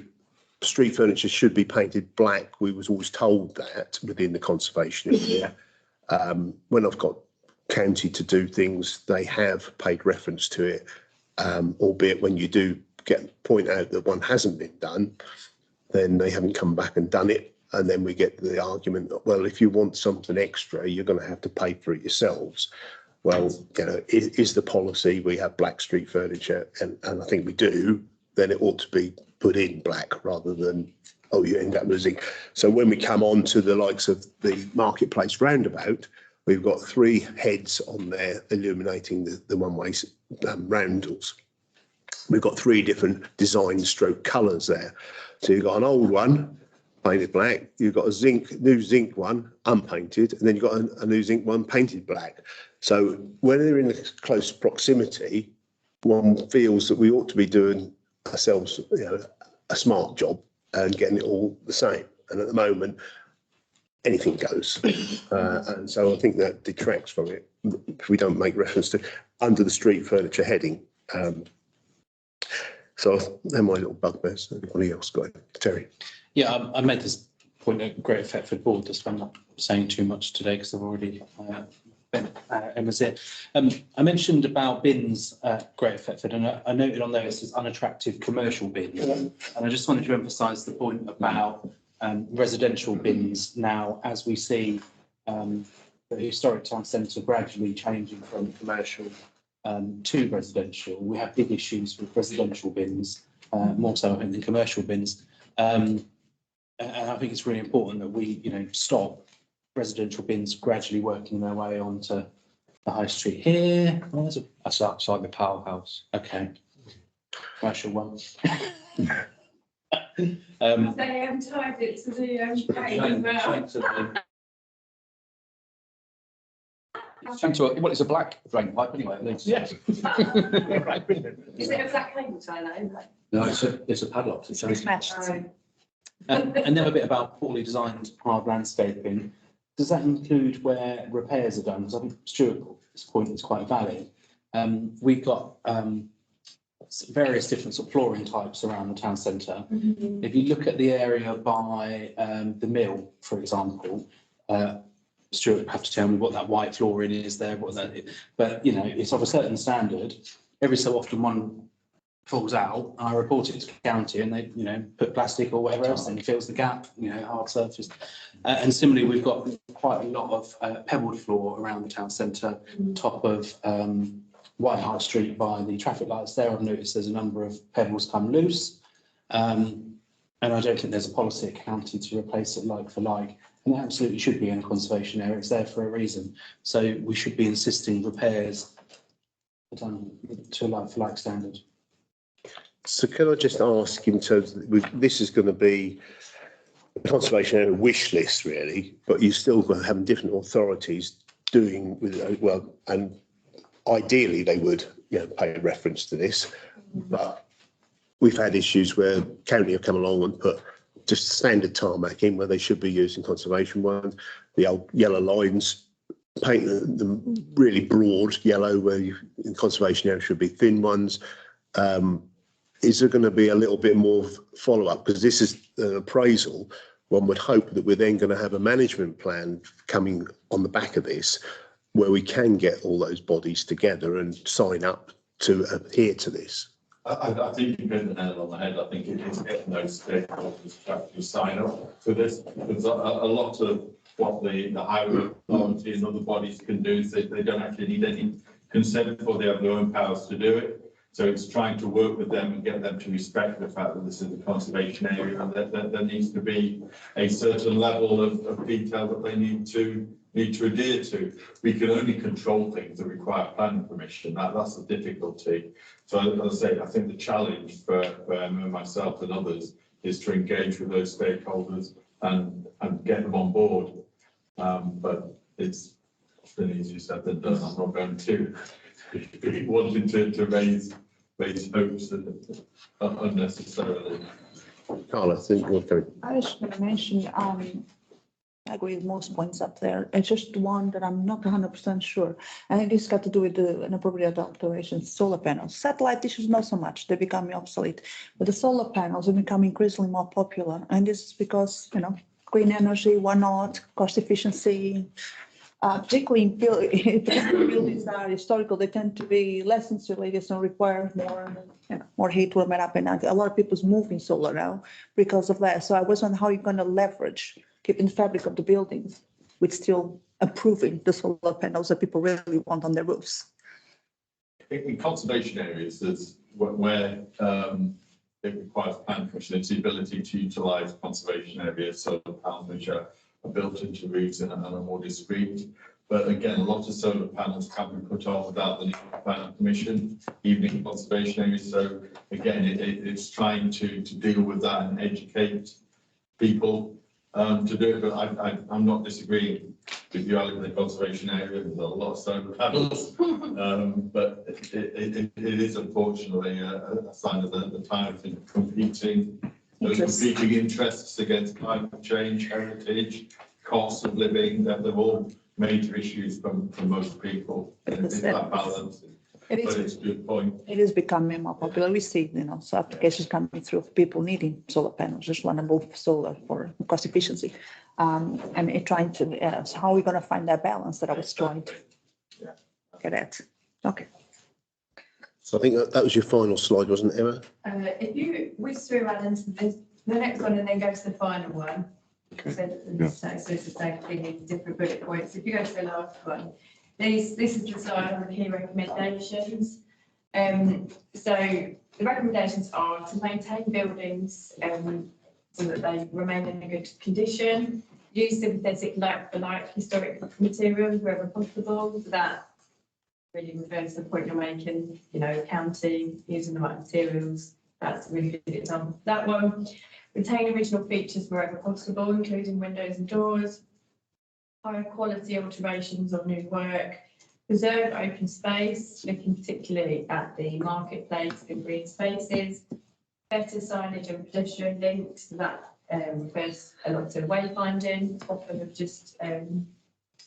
street furniture should be painted black. We was always told that within the conservation area. When I've got county to do things, they have paid reference to it, albeit when you do point out that one hasn't been done, then they haven't come back and done it. And then we get the argument that, well, if you want something extra, you're going to have to pay for it yourselves. Well, is the policy we have black street furniture, and I think we do, then it ought to be put in black rather than, you end up losing. So when we come on to the likes of the marketplace roundabout, we've got 3 heads on there illuminating the one-way roundels. We've got 3 different design stroke colours there. So you've got an old one painted black, you've got a new zinc one unpainted, and then you've got a new zinc one painted black. So when they're in close proximity, one feels that we ought to be doing ourselves, a smart job and getting it all the same. And at the moment, anything goes. And so I think that detracts from it if we don't make reference to under the street furniture heading. So they're my little bugbears. Anybody else got it? Terry? Yeah, I made this point at Greater Thetford Board, just I'm not saying too much today because I've already been Emma's here. I mentioned about bins at Greater Thetford, and I noted on there it says unattractive commercial bins. And I just wanted to emphasise the point about residential bins now, as we see the historic town centre gradually changing from commercial to residential. We have big issues with residential bins, more so I think than commercial bins. And I think it's really important that we, stop residential bins gradually working their way onto the high street here. Oh, that's outside the powerhouse. Okay. Commercial one. They tied it to the gate as well. Well, it's a black drain pipe anyway, at least. Yes. Is it a black cable tie though? No, it's a padlock. It's matched. And then a bit about poorly designed hard landscaping. Does that include where repairs are done? Because I think Stuart's point is quite valid. We've got various different sort of flooring types around the town centre. If you look at the area by the mill, for example, Stuart would have to tell me what that white flooring is there, what that is. But, it's of a certain standard. Every so often one falls out, I report it to county and they, put plastic or whatever else and fills the gap, hard surface. And similarly, we've got quite a lot of pebbled floor around the town centre, top of White Hart Street by the traffic lights there. I've noticed there's a number of pebbles come loose. And I don't think there's a policy at county to replace it like for like. And it absolutely should be in a conservation area. It's there for a reason. So we should be insisting repairs are done to a like for like standard. So can I just ask, in terms of this is going to be a conservation area wish list really, but you're still going to have different authorities doing with, well, and ideally they would pay reference to this, but we've had issues where county have come along and put just standard tarmac in where they should be using conservation ones. The old yellow lines, paint them really broad yellow where in conservation area should be thin ones. Is there going to be a little bit more follow-up? Because this is an appraisal. One would hope that we're then going to have a management plan coming on the back of this where we can get all those bodies together and sign up to adhere to this. I think you've hit the nail on the head. I think it is getting those stakeholders to actually sign up to this. Because a lot of what the highway authority and other bodies can do is they don't actually need any consent before they have their own powers to do it. So it's trying to work with them and get them to respect the fact that this is a conservation area and that there needs to be a certain level of detail that they need to adhere to. We can only control things that require planning permission. That's the difficulty. So as I say, I think the challenge for Emma and myself and others is to engage with those stakeholders and get them on board. But it's often easier said than done. I'm not going to be wanting to raise hopes unnecessarily. Carla, I think we're going. I was going to mention, I agree with most points up there. It's just one that I'm not 100% sure. I think this got to do with the inappropriate alteration, solar panels. Satellite dishes, not so much. They're becoming obsolete. But the solar panels are becoming increasingly more popular. And this is because, green energy, why not? Cost efficiency. Particularly in buildings that are historical, they tend to be less insulated and require more heat to warm it up. And a lot of people's moving solar now because of that. So I was wondering how you're going to leverage keeping the fabric of the buildings with still improving the solar panels that people really want on their roofs. In conservation areas, there's where it requires planning permission, it's the ability to utilise conservation areas, solar panels which are built into roofs and are more discreet. But again, a lot of solar panels can be put on without the need for planning permission, even in conservation areas. So again, it's trying to deal with that and educate people to do it. But I'm not disagreeing with you. I live in a conservation area. There's a lot of solar panels, but it is unfortunately a sign of the times in competing Those Interesting. competing interests against climate change, heritage, cost of living, that they're all major issues from most people. And it's that balance. It But is, it's a good point. it is becoming more popular. We see, so applications coming through of people needing solar panels, just want to move solar for cost efficiency. And it trying to, so how are we going to find that balance that I was trying to get at? Okay. So I think that was your final slide, wasn't it, Emma? If you whiz through Alan to the next one and then go to the final one. So it's the same thing in different bullet points. If you go to the last one, this is the slide on the key recommendations. So the recommendations are to maintain buildings so that they remain in a good condition, use synthetic like historic materials wherever possible. So that really refers to the point you're making, counting, using the right materials. That's a really good example. That one, retain original features wherever possible, including windows and doors, high quality alterations or new work, preserve open space, looking particularly at the marketplace and green spaces, better signage and pedestrian links. That refers a lot to wayfinding. Often have just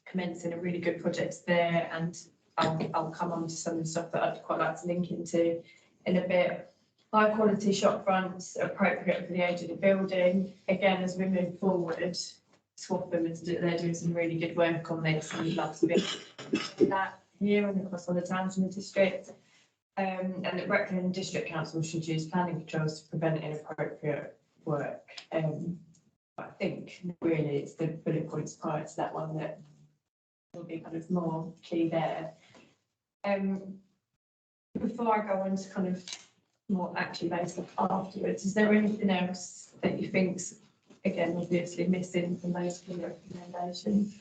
commencing a really good project there, and I'll come on to some of the stuff that I'd quite like to link into in a bit. High quality shop fronts appropriate for the age of the building. Again, as we move forward, Swaffham they're doing some really good work on this, and we'd love to be that here and across all the towns in the district. And the Brecon District Council should use planning controls to prevent inappropriate work. I think really it's the bullet points prior to that one that will be kind of more key there. Before I go on to kind of more actually based afterwards, is there anything else that you think's, again, obviously missing from those key recommendations?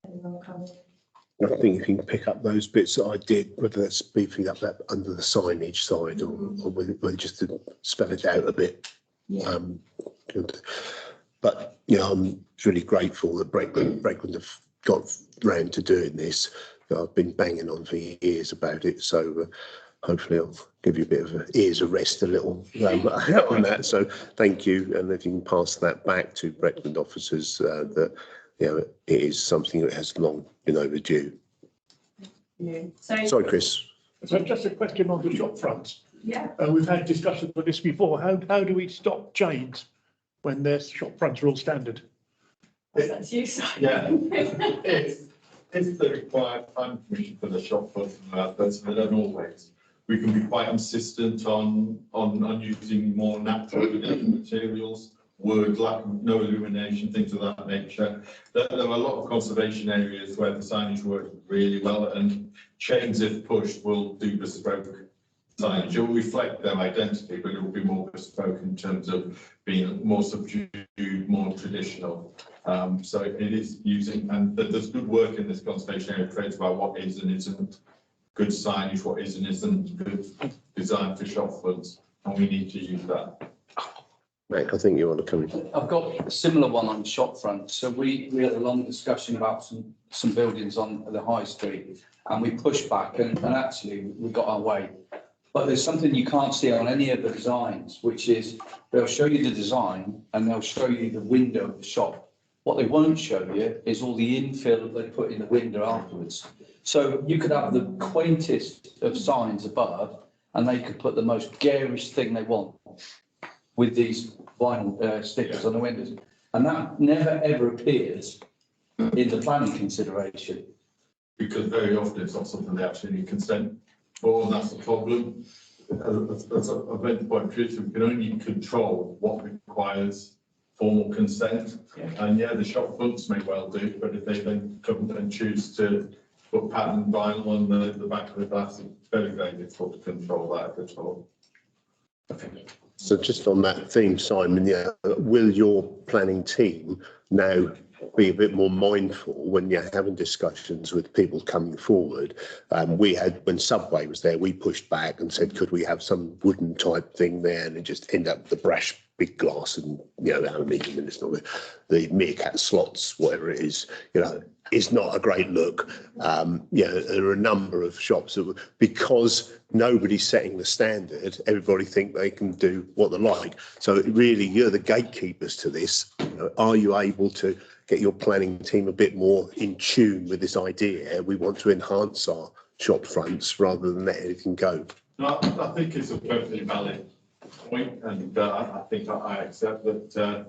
I think if you can pick up those bits that I did, whether that's beefing up that under the signage side or whether just to spell it out a bit. Yeah. But I'm really grateful that Brecon have got round to doing this. I've been banging on for years about it, so hopefully I'll give you a bit of ears of rest a little on that. So thank you, and if you can pass that back to Brecon officers, that it is something that has long been overdue. Yeah. Sorry, Chris. So just a question on the shop fronts. Yeah. We've had discussions on this before. How do we stop chains when their shop fronts are all standard? That's you, Simon. Yeah. If they require planning permission for the shop front and that, but they don't always. We can be quite insistent on using more natural materials, wood, no illumination, things of that nature. There are a lot of conservation areas where the signage works really well, and chains, if pushed, will do bespoke signage. It will reflect their identity, but it will be more bespoke in terms of being more subdued, more traditional. So it is using, and there's good work in this conservation area trades about what is and isn't good signage, what is and isn't good design for shop fronts, and we need to use that. Mac, I think you want to come in. I've got a similar one on shop front. So we had a long discussion about some buildings on the high street, and we pushed back and actually we got our way. But there's something you can't see on any of the designs, which is they'll show you the design and they'll show you the window of the shop. What they won't show you is all the infill that they put in the window afterwards. So you could have the quaintest of signs above, and they could put the most garish thing they want with these vinyl stickers on the windows. And that never ever appears in the planning consideration. Because very often it's not something they actually need consent for, and that's the problem. As I've made the point previously, we can only control what requires formal consent. And yeah, the shop fronts may well do, but if they then come and choose to put pattern vinyl on the back of the glass, it's very, very difficult to control that at all. So just on that theme, Simon, will your planning team now be a bit more mindful when you're having discussions with people coming forward? We had, when Subway was there, we pushed back and said, could we have some wooden type thing there, and it just end up the brash big glass and, you know, aluminium, and it's not the meerkat slots, whatever it is, you know, is not a great look. You know, there are a number of shops that, because nobody's setting the standard, everybody think they can do what they like. So really, you're the gatekeepers to this. You know, are you able to get your planning team a bit more in tune with this idea? We want to enhance our shop fronts rather than let anything go. No, I think it's a perfectly valid point, and I think I accept that,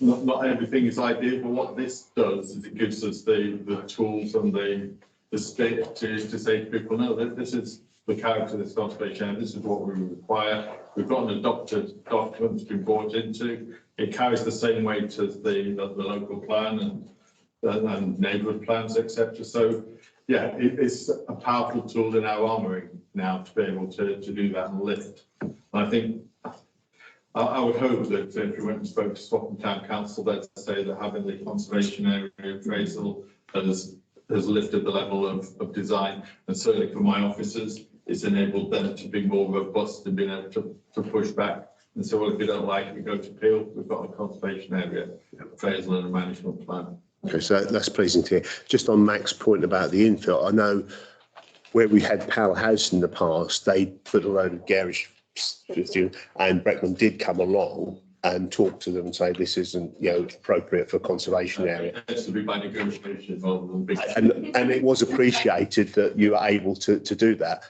not everything is ideal, but what this does is it gives us the tools and the stick to say to people, no, this is the character of this conservation area, this is what we require. We've got an adopted document that's been brought into. It carries the same weight as the local plan and neighbourhood plans, etc. So, yeah, it's a powerful tool in our armoury now to be able to do that and lift. And I think I would hope that if we went and spoke to Swaffham Town Council, they'd say that having the conservation area appraisal has lifted the level of design, and certainly for my officers, it's enabled them to be more robust and being able to push back and say, well, if you don't like it, we go to appeal. We've got a conservation area appraisal and a management plan. Okay, so that's pleasing to hear. Just on Mac's point about the infill, I know where we had Pal House in the past, they put a load of garish, and Breckland did come along and talk to them and say this isn't, you know, appropriate for conservation area. It has to be by negotiation rather than big. And it was appreciated that you were able to do that.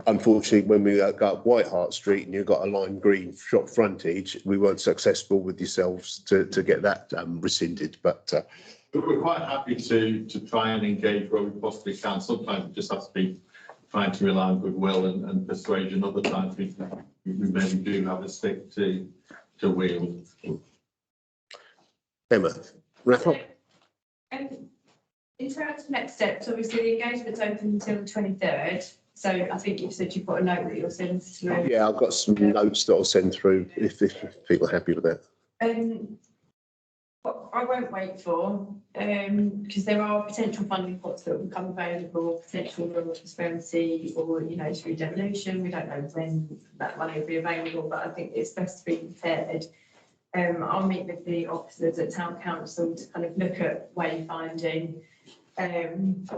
Unfortunately, when we got up White Hart Street and you've got a lime green shop frontage, we weren't successful with yourselves to get that rescinded. But we're quite happy to try and engage where we possibly can. Sometimes it just has to be trying to rely on goodwill and persuasion. Other times we maybe do have a stick to wield. Emma, wrap up. In terms of next steps, obviously the engagement's open until the 23rd. So I think you've said you've got a note that you'll send through. Yeah, I've got some notes that I'll send through if people are happy with that. What I won't wait for, because there are potential funding pots that will become available, potential rural prosperity or, you know, through devolution. We don't know when that money will be available, but I think it's best to be prepared. I'll meet with the officers at Town Council to kind of look at wayfinding, and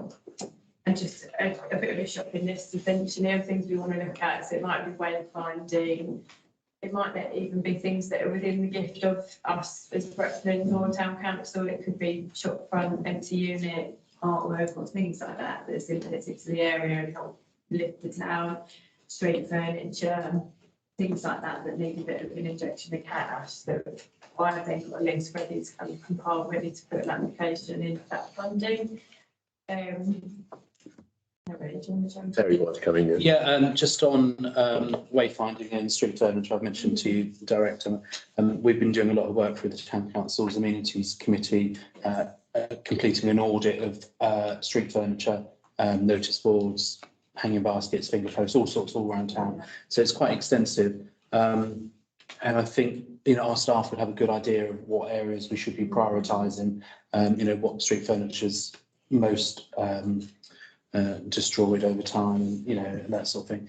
just a bit of a shopping list essentially of things we want to look at. So it might be wayfinding. It might not even be things that are within the gift of us as Breckland or Town Council. It could be shopfront, empty unit, artwork or things like that that's sympathetic to the area and help lift the town, street furniture, things like that that need a bit of an injection of cash. So I think got a list ready to kind of compile, ready to put an application in for that funding. Terry wants to come in. Yeah, just on wayfinding and street furniture, I've mentioned to you, Director, we've been doing a lot of work through the Town Council's Amenities Committee, completing an audit of street furniture, notice boards, hanging baskets, finger posts, all sorts all around town. So it's quite extensive. And I think, you know, our staff would have a good idea of what areas we should be prioritising, you know, what street furniture's most destroyed over time, you know, that sort of thing.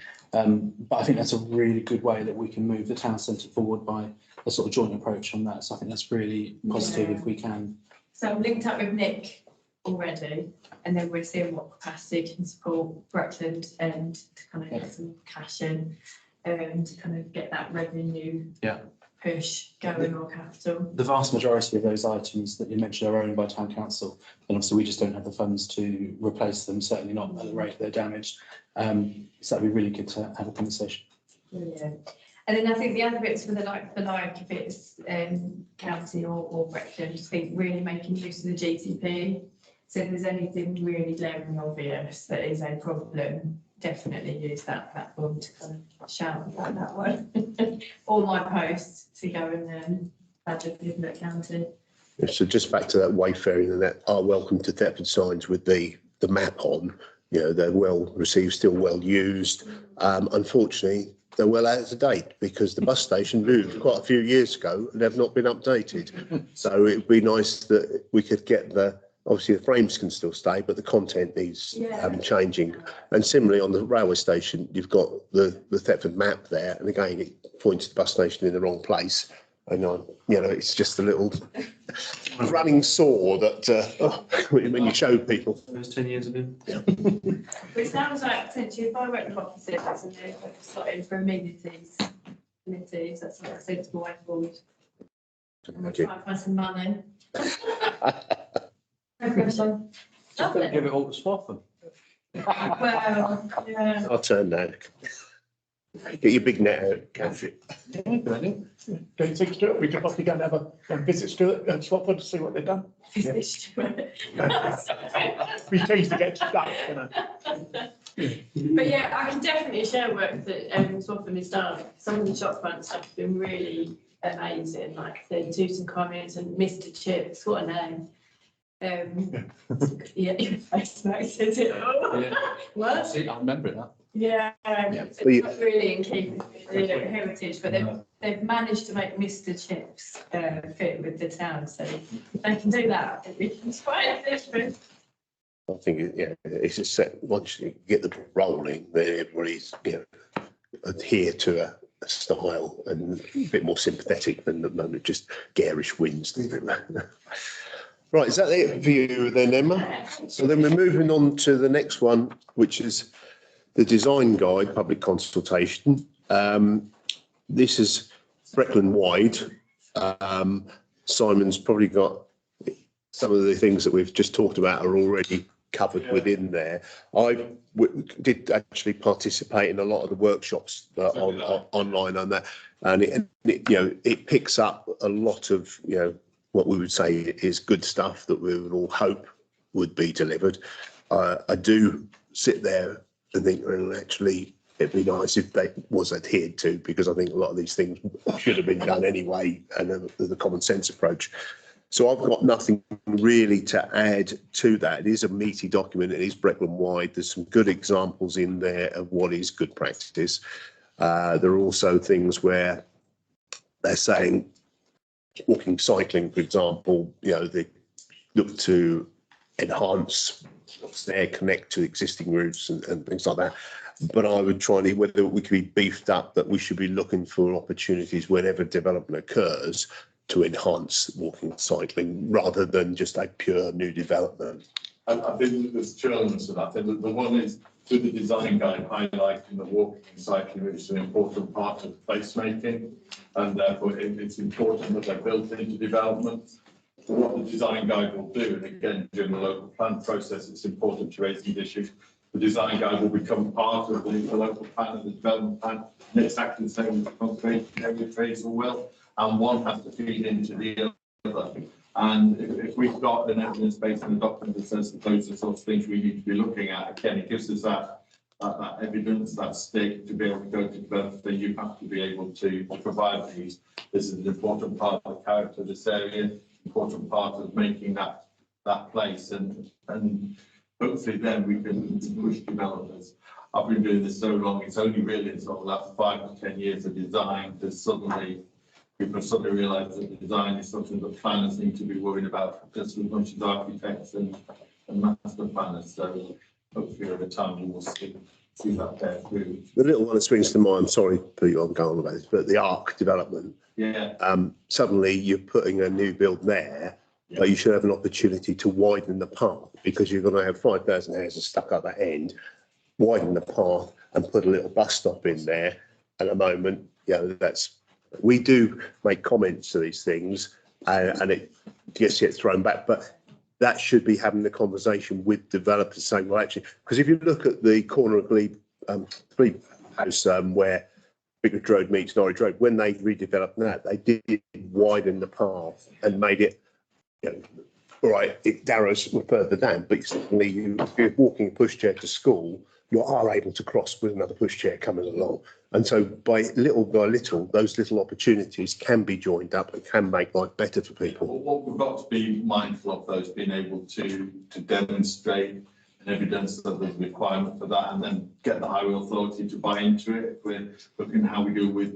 But I think that's a really good way that we can move the town centre forward by a sort of joint approach on that. So I think that's really positive if we can. So I'm linked up with Nick already, and then we're seeing what capacity can support Breckland and to kind of get some cash in and to kind of get that revenue push going or capital. The vast majority of those items that you mentioned are owned by Town Council, and obviously we just don't have the funds to replace them, certainly not at the rate they're damaged. So that'd be really good to have a conversation. Yeah. And then I think the other bits for the like, if it's county or Breckland, just think really making use of the GTP. So if there's anything really glaring obvious that is a problem, definitely use that platform to kind of shout about that one. All my posts to go and badger people at county. So just back to that wayfaring and that are welcome to Thetford signs with the map on, you know, they're well received, still well used. Unfortunately, they're well out of date because the bus station moved quite a few years ago and they've not been updated. So it'd be nice that we could get the obviously the frames can still stay, but the content needs changing. And similarly on the railway station, you've got the Thetford map there, and again, it points the bus station in the wrong place. And it's just a little running saw that when you show people. Those 10 years ago. Which sounds like potentially if I work with officers and they're starting for amenities, that's like a sensible way forward. And we'll try and find some money. Progression. Lovely. Give it all to Swaffham. Well, yeah. I'll turn now. Get your big net out, Cathy. Don't you think, Stuart, we could possibly go and have a visit Stuart and Swaffham to see what they've done? Be pleased to get stuck, But yeah, I can definitely share work that Swaffham has done. Some of the shop front stuff has been really amazing, like the Tutankhamun and Mr. Chips, what a name. Your face makes it all. What? See, I remember it now. Yeah, it's not really in keeping with the heritage, but they've managed to make Mr. Chips fit with the town, so they can do that. It's quite different. I think, it's a set, once you get the ball rolling, then everybody's, adhere to a style and a bit more sympathetic than the moment just garish wins. Right, is that it for you then, Emma? So then we're moving on to the next one, which is the design guide, public consultation. This is Breckland wide. Simon's probably got some of the things that we've just talked about are already covered within there. I did actually participate in a lot of the workshops online on that, and it picks up a lot of what we would say is good stuff that we would all hope would be delivered. I do sit there and think, well, actually, it'd be nice if they was adhered to, because I think a lot of these things should have been done anyway, and the common sense approach. So I've got nothing really to add to that. It is a meaty document. It is Breckland wide. There's some good examples in there of what is good practice. There are also things where they're saying walking, cycling, for example, they look to enhance what's there, connect to existing routes and things like that. But I would try to, whether we could be beefed up, that we should be looking for opportunities whenever development occurs to enhance walking and cycling rather than just a pure new development. I think there's two elements to that. The one is through the design guide highlighting that walking and cycling is an important part of placemaking, and therefore it's important that they're built into development. So what the design guide will do, and again during the local plan process, it's important to raise these issues. The design guide will become part of the local plan and the development plan, and it's exactly the same with the conservation area appraisal will, and one has to feed into the other. And if we've got an evidence based on a document that says that those are the sorts of things we need to be looking at, again, it gives us that evidence, that stake to be able to go to develop, that you have to be able to provide these. This is an important part of the character of this area, important part of making that place, and hopefully then we can push developers. I've been doing this so long, it's only really in sort of the last 5 to 10 years of design that people suddenly realise that the design is something that planners need to be worried about just as much as architects and master planners. So hopefully over time we will see that bear through. The little one that springs to mind, sorry, Pete, I'm going on about this, but the ARC development. Yeah. Suddenly you're putting a new build there, but you should have an opportunity to widen the path, because you're going to have 5,000 houses stuck at that end. Widen the path and put a little bus stop in there. At the moment, we do make comments to these things, and it gets thrown back, but that should be having the conversation with developers saying, well, actually, because if you look at the corner of Glebe House where Vicarage Road meets Norwich Road, when they redeveloped that, they did widen the path and made it, all right, Darrow's were further down, but suddenly if you're walking a pushchair to school, you are able to cross with another pushchair coming along. And so by little, those little opportunities can be joined up and can make life better for people. Well, what we've got to be mindful of, though, is being able to demonstrate and evidence that there's a requirement for that, and then get the highway authority to buy into it. If we're looking at how we deal with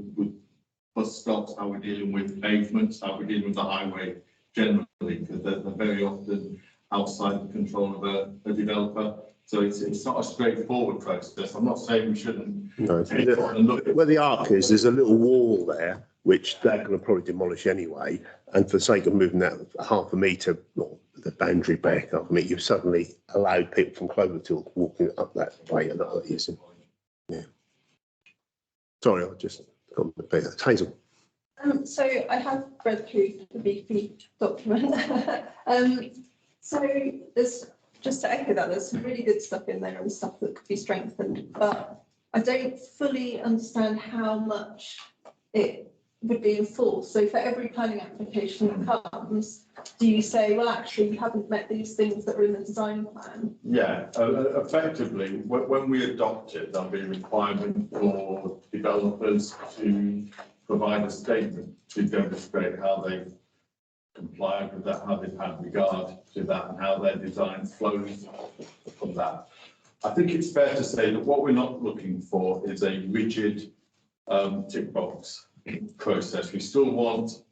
bus stops, how we're dealing with pavements, how we're dealing with the highway generally, because they're very often outside the control of a developer. So it's not a straightforward process. I'm not saying we shouldn't No, take it on and look at. where the arc is, there's a little wall there, which they're going to probably demolish anyway. And for the sake of moving that half a metre, or the boundary back half a metre, you've suddenly allowed people from Cloverfield walking up that way and not using. Yeah. Sorry, I just got the bit. Hazel. So I have read through the BP document. So there's, just to echo that, there's some really good stuff in there and stuff that could be strengthened, but I don't fully understand how much it would be enforced. So for every planning application that comes, do you say, well, actually, you haven't met these things that are in the design plan? Yeah, effectively, when we adopt it, there'll be a requirement for developers to provide a statement to demonstrate how they've complied with that, how they've had regard to that, and how their design flows from that. I think it's fair to say that what we're not looking for is a rigid tick box process. We still want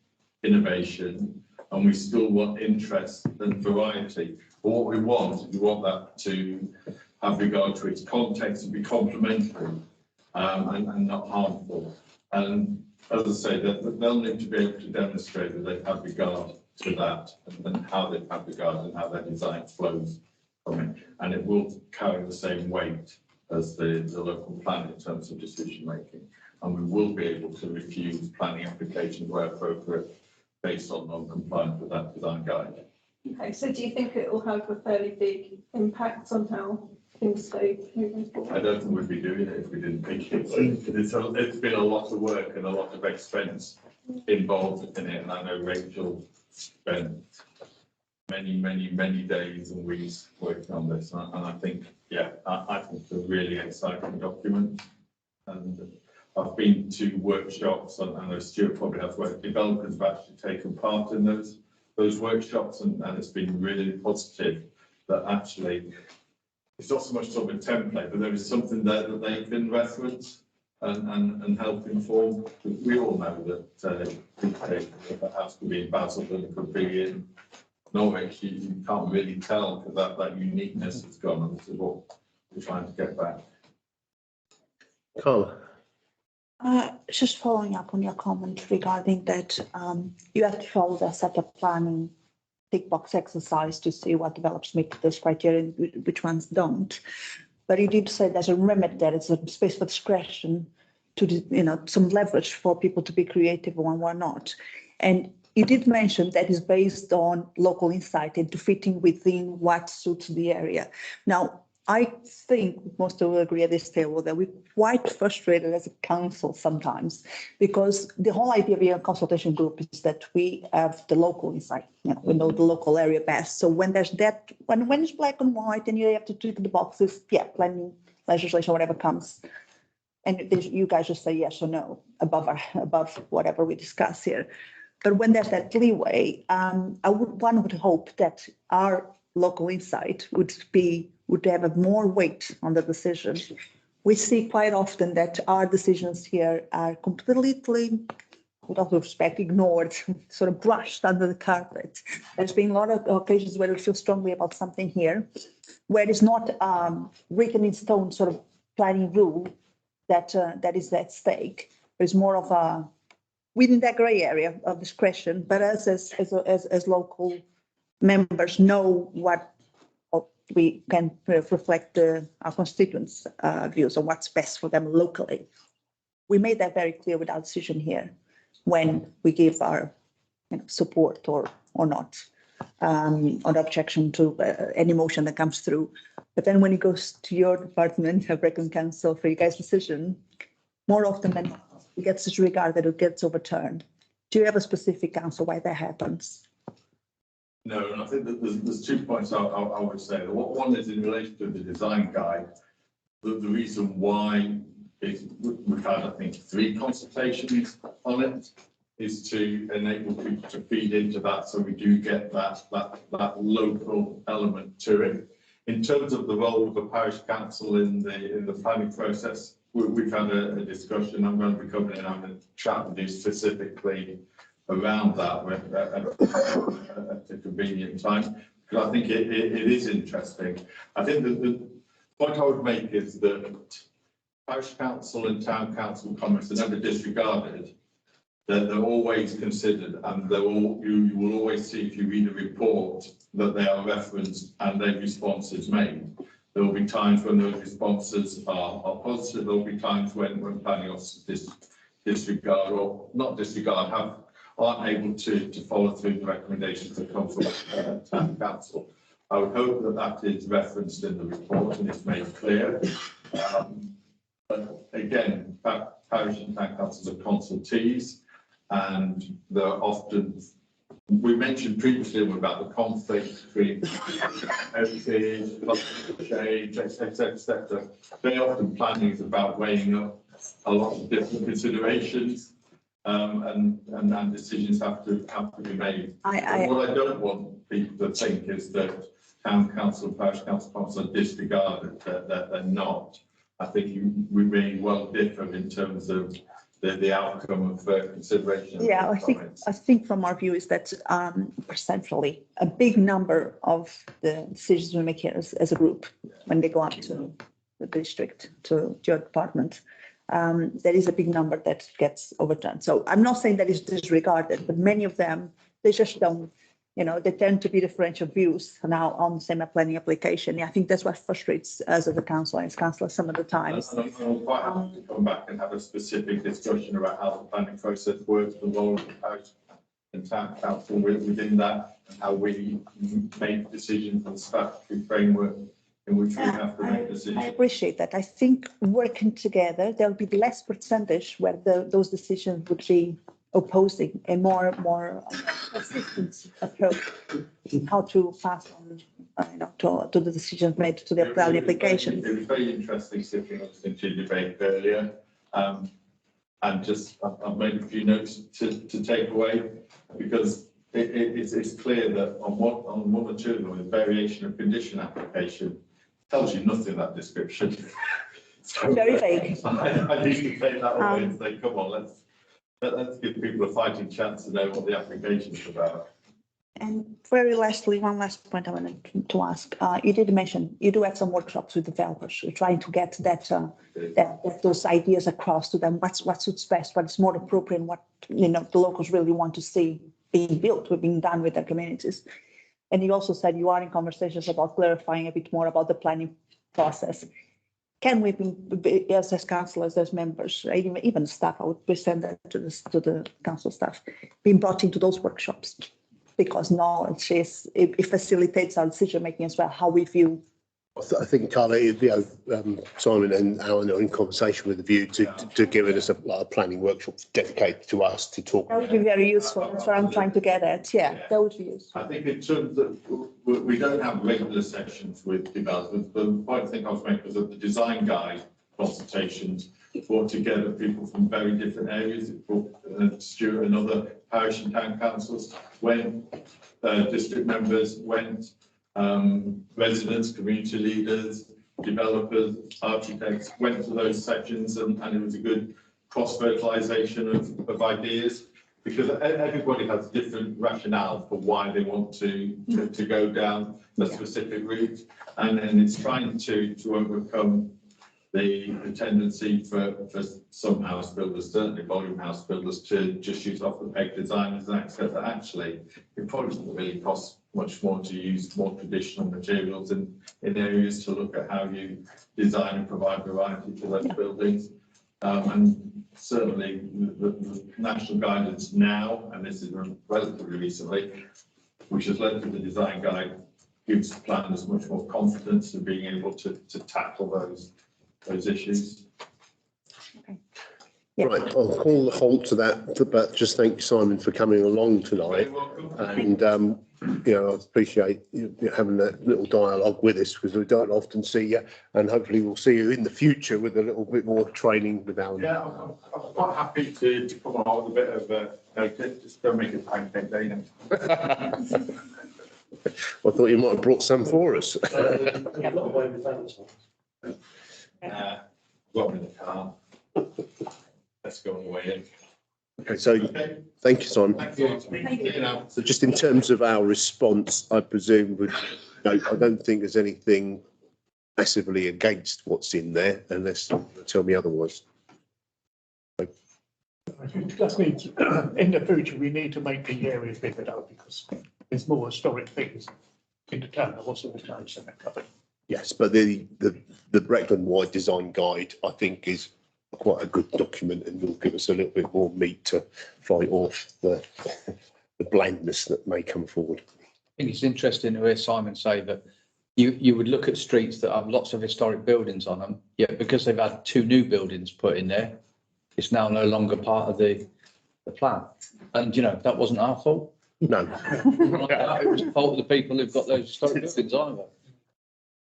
innovation and we still want interest and variety. But what we want that to have regard to its context and be complementary and not harmful. And as I say, they'll need to be able to demonstrate that they've had regard to that and how they've had regard and how their design flows from it. And it will carry the same weight as the local plan in terms of decision making. And we will be able to refuse planning applications where appropriate based on non-compliance with that design guide. Okay, so do you think it will have a fairly big impact on how things go moving forward? I don't think we'd be doing it if we didn't think it would. It's been a lot of work and a lot of expense involved in it. And I know Rachel spent many days and weeks working on this. And I think, yeah, I think it's a really exciting document. And I've been to workshops, and I know Stuart probably has, where developers have actually taken part in those workshops, and it's been really positive that actually it's not so much sort of a template, but there is something there that they can reference and help inform. We all know that if it has to be in Basildon, it could be in Norwich, you can't really tell because that uniqueness has gone, and this is what we're trying to get back. Carla. Just following up on your comment regarding that, you have to follow the set of planning tick box exercise to see what develops meet those criteria and which ones don't. But you did say there's a remit there, it's a space for discretion to, some leverage for people to be creative and why not. And you did mention that is based on local insight and to fitting within what suits the area. Now, I think most of us agree at this table that we're quite frustrated as a council sometimes, because the whole idea of a consultation group is that we have the local insight. We know the local area best. So when there's that, when it's black and white and you have to tick the boxes, yeah, planning, legislation, whatever comes, and you guys just say yes or no above whatever we discuss here. But when there's that leeway, one would hope that our local insight would have more weight on the decision. We see quite often that our decisions here are completely, with all due respect, ignored, sort of brushed under the carpet. There's been a lot of occasions where we feel strongly about something here, where it's not written in stone sort of planning rule that is at stake. There's more of a within that grey area of discretion, but us as local members know what we can reflect our constituents' views on what's best for them locally. We made that very clear with our decision here when we give our support or not on objection to any motion that comes through. But then when it goes to your department, African Council, for you guys' decision, more often than not, it gets disregarded or gets overturned. Do you have a specific answer why that happens? No, and I think that there's 2 points I would say. One is in relation to the design guide. The reason why we've had, I think, 3 consultations on it is to enable people to feed into that, so we do get that local element to it. In terms of the role of the parish council in the planning process, we've had a discussion. I'm going to be coming in and chat with you specifically around that at a convenient time. because I think it is interesting. I think that the point I would make is that parish council and town council comments are never disregarded. They're always considered, and you will always see, if you read a report, that they are referenced and their responses made. There will be times when those responses are positive. There will be times when planning officers disregard or not disregard, aren't able to follow through the recommendations that come from town council. I would hope that is referenced in the report and it's made clear. But again, parish and town councils are consultees, and they're often, we mentioned previously about the conflict between heritage, shade, etc. Very often planning is about weighing up a lot of different considerations, and decisions have to be made. What I don't want people to think is that town council and parish council are disregarded, that they're not. I think we may well differ in terms of the outcome of consideration. Yeah, I think from our view is that percentually a big number of the decisions we make here as a group, when they go up to the district, to your department, there is a big number that gets overturned. So I'm not saying that it's disregarded, but many of them, they just don't, they tend to be differential views now on the same planning application. Yeah, I think that's what frustrates us as a council and as councillors some of the times. I'm quite happy to come back and have a specific discussion about how the planning process works, the role of the parish and town council within that, and how we make decisions and statutory framework in which we have to make decisions. I appreciate that. I think working together, there'll be less percentage where those decisions would be opposing a more consistent approach how to pass on to the decisions made to the planning application. It was very interesting sitting on the debate earlier, and I've made a few notes to take away, because it's clear that on one or two of them, the variation of condition application tells you nothing, that description. So very vague. I need to take that away and say, come on, let's give people a fighting chance to know what the application is about. And very lastly, one last point I wanted to ask. You did mention you do have some workshops with developers. You're trying to get those ideas across to them. What suits best, what's more appropriate, and what the locals really want to see being built or being done with their communities. And you also said you are in conversations about clarifying a bit more about the planning process. Can we, as councillors, as members, even staff, I would present that to the council staff, being brought into those workshops, because knowledge it facilitates our decision making as well, how we view. I think, Carla, Simon and Alan are in conversation with the view to giving us a planning workshop dedicated to us to talk. That would be very useful. That's what I'm trying to get at. Yeah, that would be useful. I think in terms of, we don't have regular sessions with developers, but the point I think I was making was that the design guide consultations brought together people from very different areas. It brought Stuart and other parish and town councils, when district members went, residents, community leaders, developers, architects went to those sections, and it was a good cross-fertilisation of ideas, because everybody has different rationale for why they want to go down a specific route, and it's trying to overcome the tendency for some house builders, certainly volume house builders, to just use off-the-peg designers and accept that actually it probably doesn't really cost much more to use more traditional materials in areas, to look at how you design and provide variety to those buildings. And certainly the national guidance now, and this is relatively recently, which has led to the design guide, gives planners much more confidence in being able to tackle those issues. Okay. Yeah. Right, I'll call the halt to that, but just thank you, Simon, for coming along tonight. And I appreciate you having that little dialogue with us, because we don't often see you, and hopefully we'll see you in the future with a little bit more training with Alan. Yeah, I'm quite happy to come on with a bit of just don't make it pancake day then. I thought you might have brought some for us. Got them in the car. Let's go on the way in. Okay, so thank you, Simon. So just in terms of our response, I presume I don't think there's anything massively against what's in there unless you tell me otherwise. I think just need, in the future, we need to make the area bigger though, because there's more historic things in the town. There wasn't a town centre covered. Yes, but the Breckland Wide Design Guide, I think, is quite a good document and will give us a little bit more meat to fight off the blandness that may come forward. I think it's interesting to hear Simon say that you would look at streets that have lots of historic buildings on them, yet because they've had 2 new buildings put in there, it's now no longer part of the plan. And, that wasn't our fault. No. It was the fault of the people who've got those historic buildings either.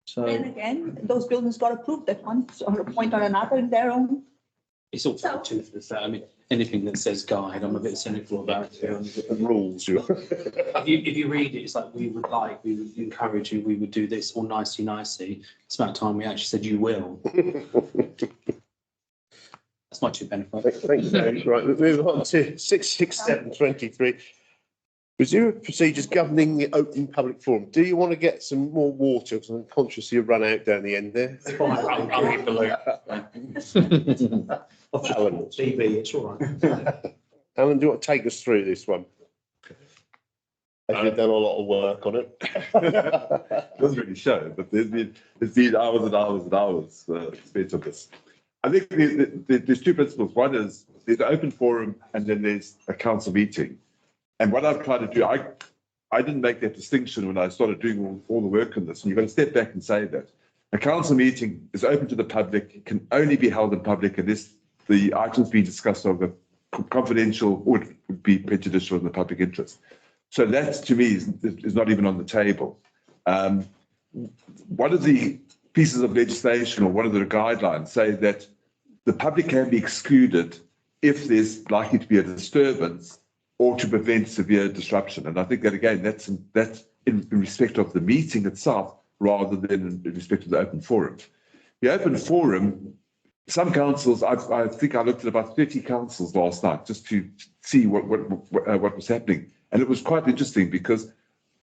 So. Then again, those buildings got approved at one point or another in their own. It's all fortuitous for that. I mean, anything that says guide, I'm a bit cynical about it. The rules. If you read it, it's like we would encourage you, we would do this all nicey. It's about time we actually said you will. That's my 2 benefit. Thanks, Dave. Right, we'll move on to 66723. Review of procedures governing the open public forum. Do you want to get some more water? Because I'm conscious you've run out down the end there. I'll leave the loop. Alan. TV, it's all right. Alan, do you want to take us through this one? You've done a lot of work on it. Doesn't really show, but it's been hours and hours and hours spent on this. I think there's 2 principles. One is there's an open forum and then there's a council meeting. And what I've tried to do, I didn't make that distinction when I started doing all the work on this. And you've got to step back and say that a council meeting is open to the public, can only be held in public unless the items being discussed are confidential or would be prejudicial in the public interest. So that, to me, is not even on the table. One of the pieces of legislation or one of the guidelines say that the public can be excluded if there's likely to be a disturbance or to prevent severe disruption. And I think that, again, that's in respect of the meeting itself rather than in respect of the open forum. The open forum, some councils, I think I looked at about 30 councils last night just to see what was happening. And it was quite interesting because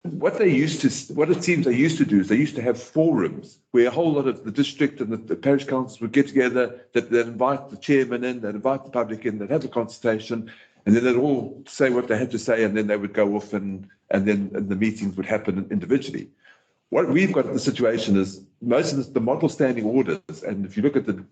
what it seems they used to do is they used to have forums where a whole lot of the district and the parish councils would get together, that they'd invite the chairman in, they'd invite the public in, they'd have a consultation, and then they'd all say what they had to say, and then they would go off and then the meetings would happen individually. What we've got in the situation is most of the model standing orders, and if you look at the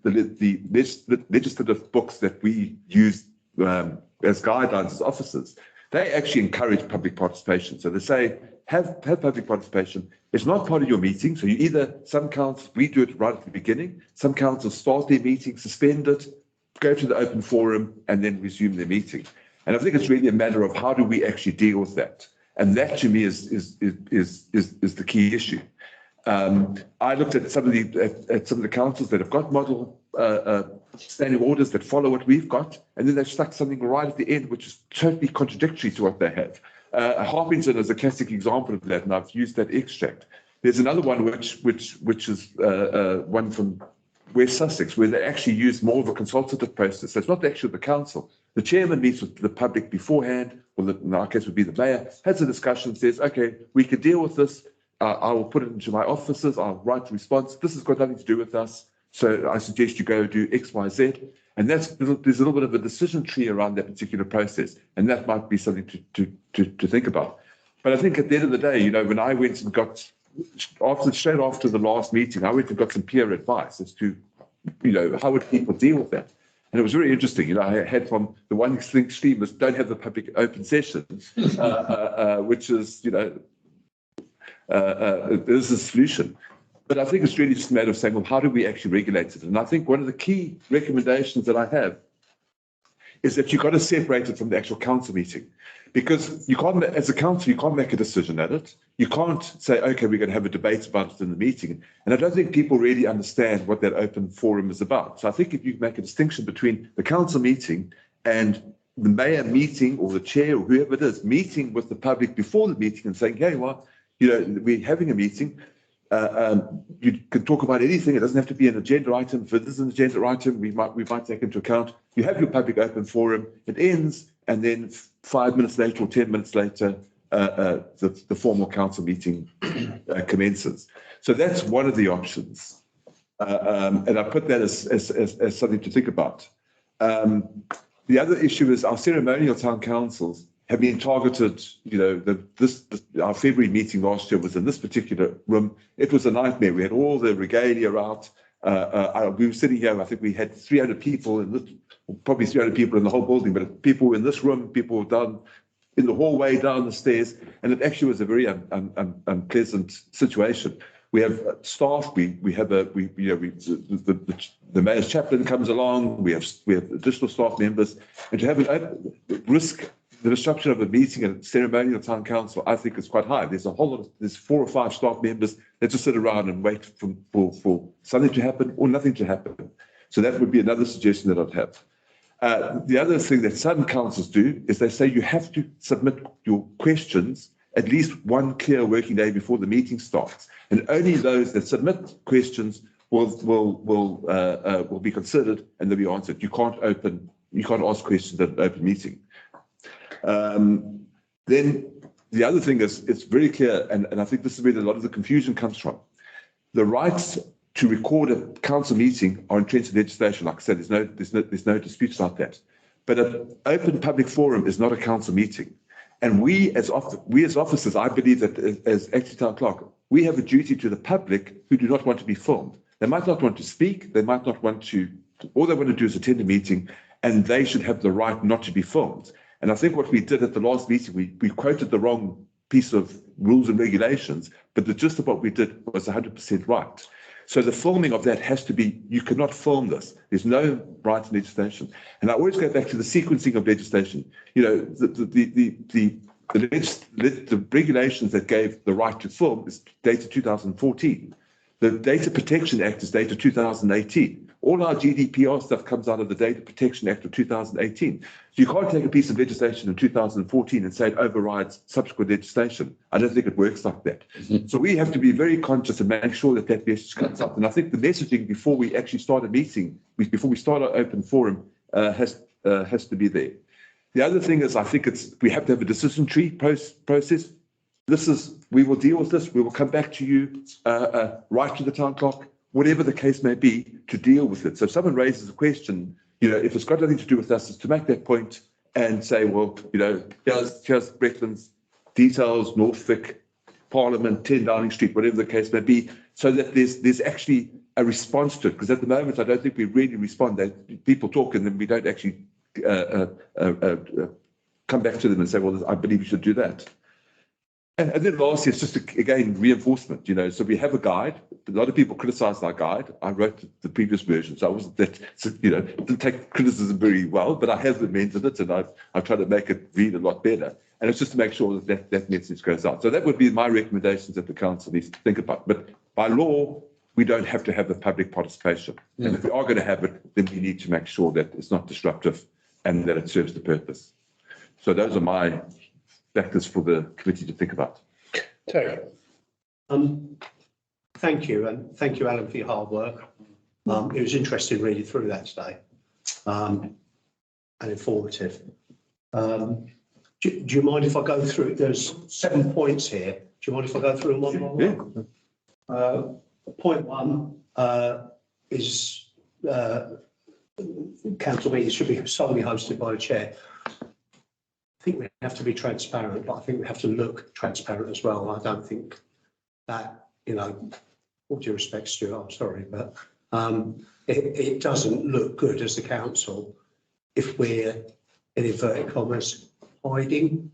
legislative books that we use as guidelines as officers, they actually encourage public participation. So they say, have public participation. It's not part of your meeting. So some councils, we do it right at the beginning. Some councils start their meeting, suspend it, go to the open forum, and then resume their meeting. And I think it's really a matter of how do we actually deal with that? And that, to me, is the key issue. I looked at some of the councils that have got model standing orders that follow what we've got, and then they've stuck something right at the end, which is totally contradictory to what they have. Harpington is a classic example of that, and I've used that extract. There's another one which is one from West Sussex, where they actually use more of a consultative process. So it's not actually the council. The chairman meets with the public beforehand, or in our case would be the mayor, has a discussion, says, okay, we can deal with this. I will put it into my offices. I'll write a response. This has got nothing to do with us. So I suggest you go do X, Y, Z. And there's a little bit of a decision tree around that particular process. And that might be something to think about. But I think at the end of the day, when I went and got, straight after the last meeting, I went and got some peer advice as to, how would people deal with that? And it was very interesting. I had from the one extreme is don't have the public open sessions, which is, there's a solution. But I think it's really just a matter of saying, well, how do we actually regulate it? And I think one of the key recommendations that I have is that you've got to separate it from the actual council meeting. Because you can't, as a council, you can't make a decision at it. You can't say, okay, we're going to have a debate about it in the meeting. And I don't think people really understand what that open forum is about. So I think if you make a distinction between the council meeting and the mayor meeting, or the chair, or whoever it is, meeting with the public before the meeting and saying, hey, well, we're having a meeting. You can talk about anything. It doesn't have to be an agenda item. If it is an agenda item, we might take into account. You have your public open forum. It ends, and then 5 minutes later or 10 minutes later, the formal council meeting commences. So that's one of the options, and I put that as something to think about. The other issue is our ceremonial town councils have been targeted. You know, our February meeting last year was in this particular room. It was a nightmare. We had all the regalia out. We were sitting here. I think we had 300 people in this, probably 300 people in the whole building, but people were in this room, people were down in the hallway, down the stairs, and it actually was a very unpleasant situation. We have staff. We have the mayor's chaplain comes along. We have additional staff members, and to have risk the disruption of a meeting and ceremonial town council, I think is quite high. There's a whole lot of, there's 4 or 5 staff members that just sit around and wait for something to happen or nothing to happen. So that would be another suggestion that I'd have. The other thing that some councils do is they say you have to submit your questions at least 1 clear working day before the meeting starts, and only those that submit questions will be considered and they'll be answered. You can't ask questions at an open meeting. Then the other thing is, it's very clear, and I think this is where a lot of the confusion comes from. The rights to record a council meeting are entrenched in legislation. Like I said, there's no dispute about that. But an open public forum is not a council meeting. And we as officers, I believe that as acting town clerk, we have a duty to the public who do not want to be filmed. They might not want to speak, they might not want to, all they want to do is attend a meeting, and they should have the right not to be filmed. And I think what we did at the last meeting, we quoted the wrong piece of rules and regulations, but the gist of what we did was 100% right. So the filming of that has to be, you cannot film this. There's no right in legislation. And I always go back to the sequencing of legislation. You know, the regulations that gave the right to film is dated 2014. The Data Protection Act is dated 2018. All our GDPR stuff comes out of the Data Protection Act of 2018. So you can't take a piece of legislation in 2014 and say it overrides subsequent legislation. I don't think it works like that. So we have to be very conscious and make sure that that message comes up. And I think the messaging before we actually start a meeting, before we start our open forum, has to be there. The other thing is, I think we have to have a decision tree process. We will deal with this. We will come back to you, right to the town clerk, whatever the case may be, to deal with it. So if someone raises a question, you know, if it's got nothing to do with us, is to make that point and say, well, you know, here's Breckland's details, Norfolk, Parliament, 10 Downing Street, whatever the case may be, so that there's actually a response to it. Because at the moment, I don't think we really respond. People talk and then we don't actually come back to them and say, well, I believe you should do that. And then lastly, it's just, again, reinforcement, you know. So we have a guide. A lot of people criticized our guide. I wrote the previous version, so I wasn't that, you know, didn't take criticism very well, but I have amended it and I've tried to make it read a lot better. And it's just to make sure that message goes out. So that would be my recommendations that the council needs to think about. But by law, we don't have to have the public participation. Mm. And if we are going to have it, then we need to make sure that it's not disruptive and that it serves the purpose. So those are my factors for the committee to think about. Terry. Thank you, and thank you, Alan, for your hard work. It was interesting reading through that today, and informative. Do you mind if I go through? There's 7 points here. Do you mind if I go through them one by one? Yeah. Point 1 is council meetings should be solely hosted by the chair. I think we have to be transparent, but I think we have to look transparent as well. I don't think that, you know, all due respect, Stuart, I'm sorry, but it doesn't look good as the council if we're, in inverted commas, hiding.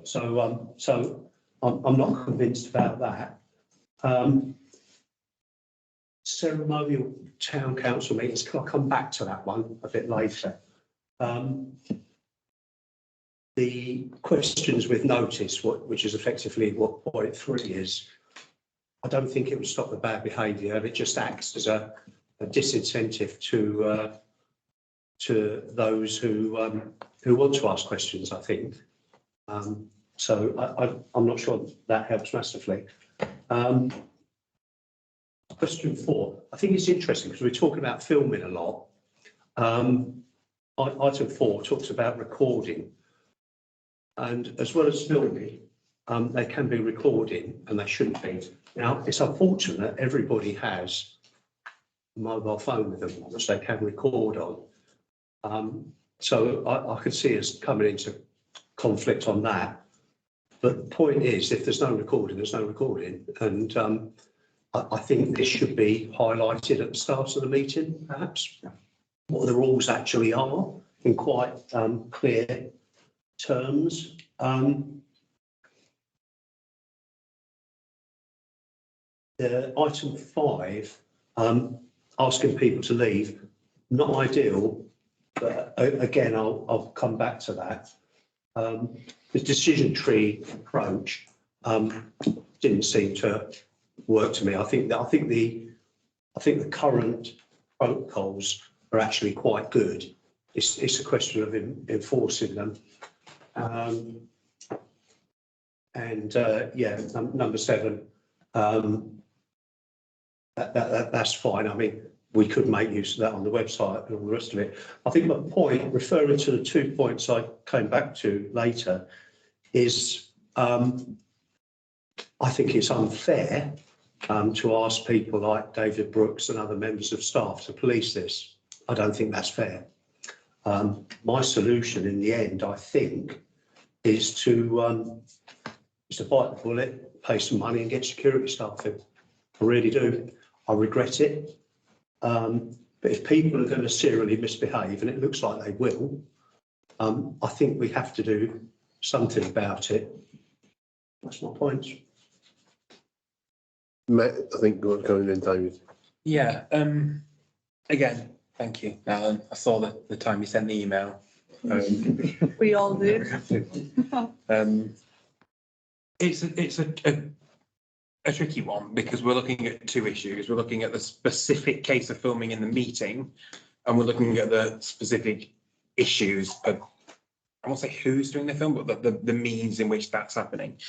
So I'm not convinced about that. Ceremonial town council meetings, can I come back to that one a bit later? The questions with notice, which is effectively what point 3 is, I don't think it would stop the bad behaviour. It just acts as a disincentive to those who want to ask questions, I think. So I'm not sure that helps massively. Question 4, I think it's interesting because we're talking about filming a lot. Item 4 talks about recording. And as well as filming, they can be recording and they shouldn't be. Now, it's unfortunate everybody has a mobile phone with them, which they can record on. So I could see us coming into conflict on that. But the point is, if there's no recording, there's no recording. And I think this should be highlighted at the start of the meeting, perhaps, what the rules actually are in quite clear terms. Item 5, asking people to leave, not ideal, but again, I'll come back to that. The decision tree approach didn't seem to work to me. I think the current protocols are actually quite good. It's a question of enforcing them. Number 7, that's fine. I mean, we could make use of that on the website and all the rest of it. I think my point, referring to the 2 points I came back to later, is I think it's unfair to ask people like David Brooks and other members of staff to police this. I don't think that's fair. My solution in the end, I think, is to bite the bullet, pay some money and get security staff in. I really do. I regret it. But if people are going to serially misbehave, and it looks like they will, I think we have to do something about it. That's my point. Matt, I think you want to go in then, David. Yeah, again, thank you, Alan. I saw the time you sent the email. We all do. It's a tricky one because we're looking at 2 issues. We're looking at the specific case of filming in the meeting, and we're looking at the specific issues of, I won't say who's doing the film, but the means in which that's happening.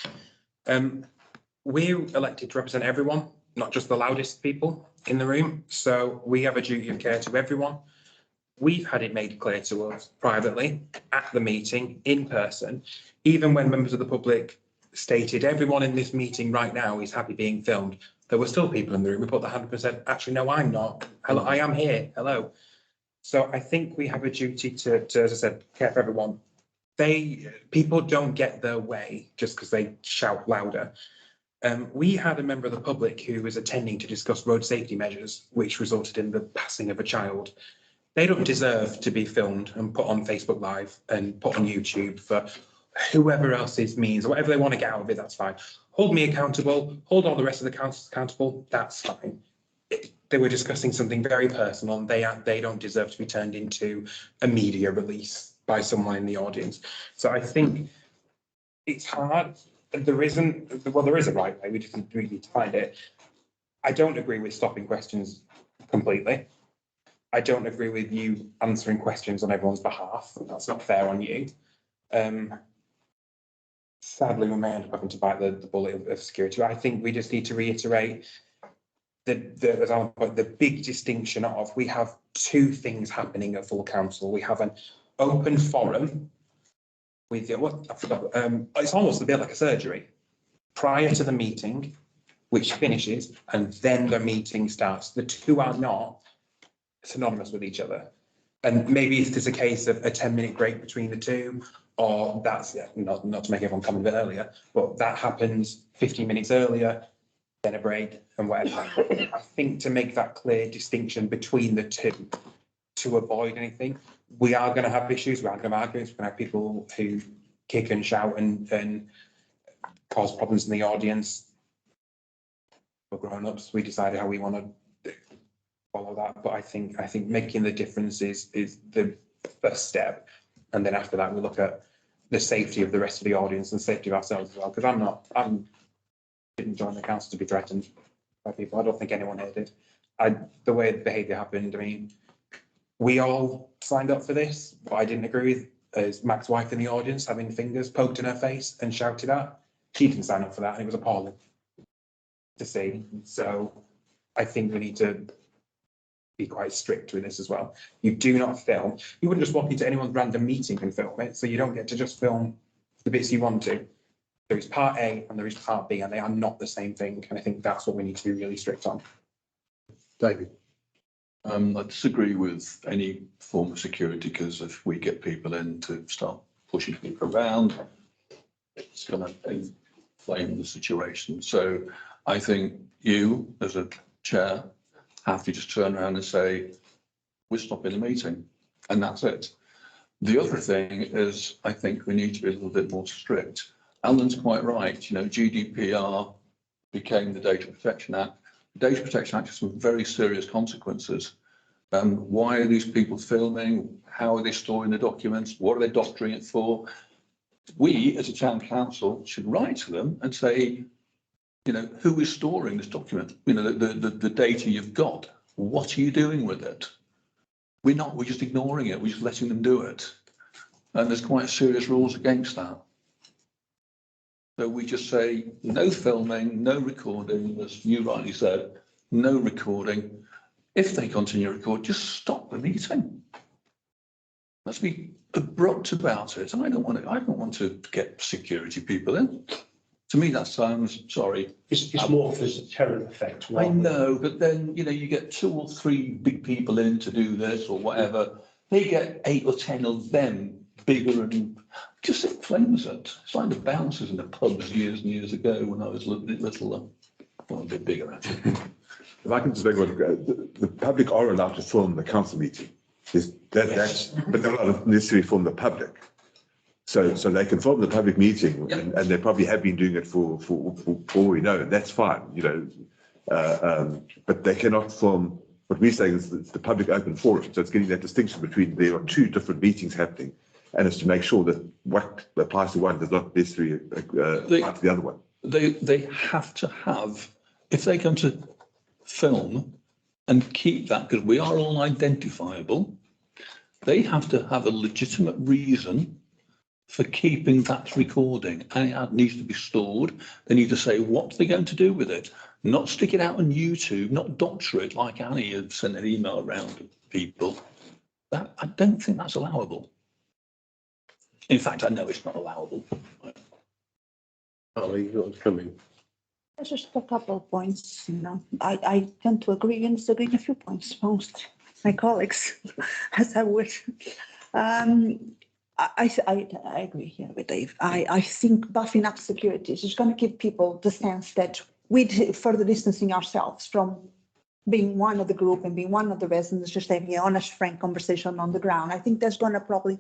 We're elected to represent everyone, not just the loudest people in the room. So we have a duty of care to everyone. We've had it made clear to us privately, at the meeting, in person, even when members of the public stated everyone in this meeting right now is happy being filmed. There were still people in the room who put the 100%, actually, no, I'm not. Hello, I am here. Hello. So I think we have a duty to, as I said, care for everyone. People don't get their way just because they shout louder. We had a member of the public who was attending to discuss road safety measures, which resulted in the passing of a child. They don't deserve to be filmed and put on Facebook Live and put on YouTube for whoever else's means, whatever they want to get out of it, that's fine. Hold me accountable, hold all the rest of the councils accountable, that's fine. They were discussing something very personal, and they don't deserve to be turned into a media release by someone in the audience. So I think it's hard. There is a right way, we just need to find it. I don't agree with stopping questions completely. I don't agree with you answering questions on everyone's behalf. That's not fair on you. Sadly, we may end up having to bite the bullet of security. I think we just need to reiterate the big distinction of, we have 2 things happening at full council. We have an open forum with it's almost a bit like a surgery prior to the meeting, which finishes, and then the meeting starts. The 2 are not synonymous with each other. And maybe if there's a case of a 10-minute break between the 2, or that's not to make everyone come a bit earlier, but that happens 15 minutes earlier, then a break and whatever. I think to make that clear distinction between the 2, to avoid anything, we are going to have issues, we are going to have arguments, we're going to have people who kick and shout and cause problems in the audience. We're grown-ups, we decided how we want to follow that, but I think making the difference is the first step, and then after that we look at the safety of the rest of the audience and safety of ourselves as well, because I didn't join the council to be threatened by people. I don't think anyone here did. The way the behaviour happened, I mean, we all signed up for this. What I didn't agree with is Mac's wife in the audience having fingers poked in her face and shouted at. She didn't sign up for that, and it was appalling. to see. So I think we need to be quite strict with this as well. You do not film. You wouldn't just walk into anyone's random meeting and film it. So you don't get to just film the bits you want to. There is part A and there is part B, and they are not the same thing. And I think that's what we need to be really strict on. David. I disagree with any form of security, because if we get people in to start pushing people around, it's going to inflame the situation. So I think you, as a chair, have to just turn around and say, we're stopping the meeting, and that's it. The other thing is, I think we need to be a little bit more strict. Alan's quite right. You know, GDPR became the Data Protection Act. The Data Protection Act has some very serious consequences. Why are these people filming? How are they storing the documents? What are they doctoring it for? We, as a town council, should write to them and say, you know, who is storing this document? You know, the data you've got, what are you doing with it? We're just ignoring it. We're just letting them do it. And there's quite serious rules against that. So we just say, no filming, no recording, as you rightly said, no recording. If they continue to record, just stop the meeting. Let's be abrupt about it. I don't want to get security people in. To me, that sounds, sorry. It's more for the deterrent effect. I know, but then, you know, you get 2 or 3 big people in to do this or whatever. They get 8 or 10 of them bigger and just inflames it. It's like the bouncers in the pubs years and years ago when I was a little, well, a bit bigger actually. If I can just make one, the public are allowed to film the council meeting. That's, but they're not necessarily film the public. So they can film the public meeting, and they probably have been doing it for all we know, and that's fine, you know. But they cannot film. What we're saying is it's the public open forum. So it's getting that distinction between there are 2 different meetings happening, and it's to make sure that what applies to one does not necessarily apply to the other one. They have to have, if they come to film and keep that, because we are all identifiable, they have to have a legitimate reason for keeping that recording, and it needs to be stored. They need to say what they're going to do with it, not stick it out on YouTube, not doctor it like Annie had sent an email around to people. That, I don't think that's allowable. In fact, I know it's not allowable. Oh, you've got to come in. There's just a couple of points, you know. I tend to agree and disagree in a few points, most my colleagues, as I would. I agree here with Dave. I think buffing up security is just going to give people the sense that we're further distancing ourselves from being one of the group and being one of the residents, just having an honest, frank conversation on the ground. I think that's going to probably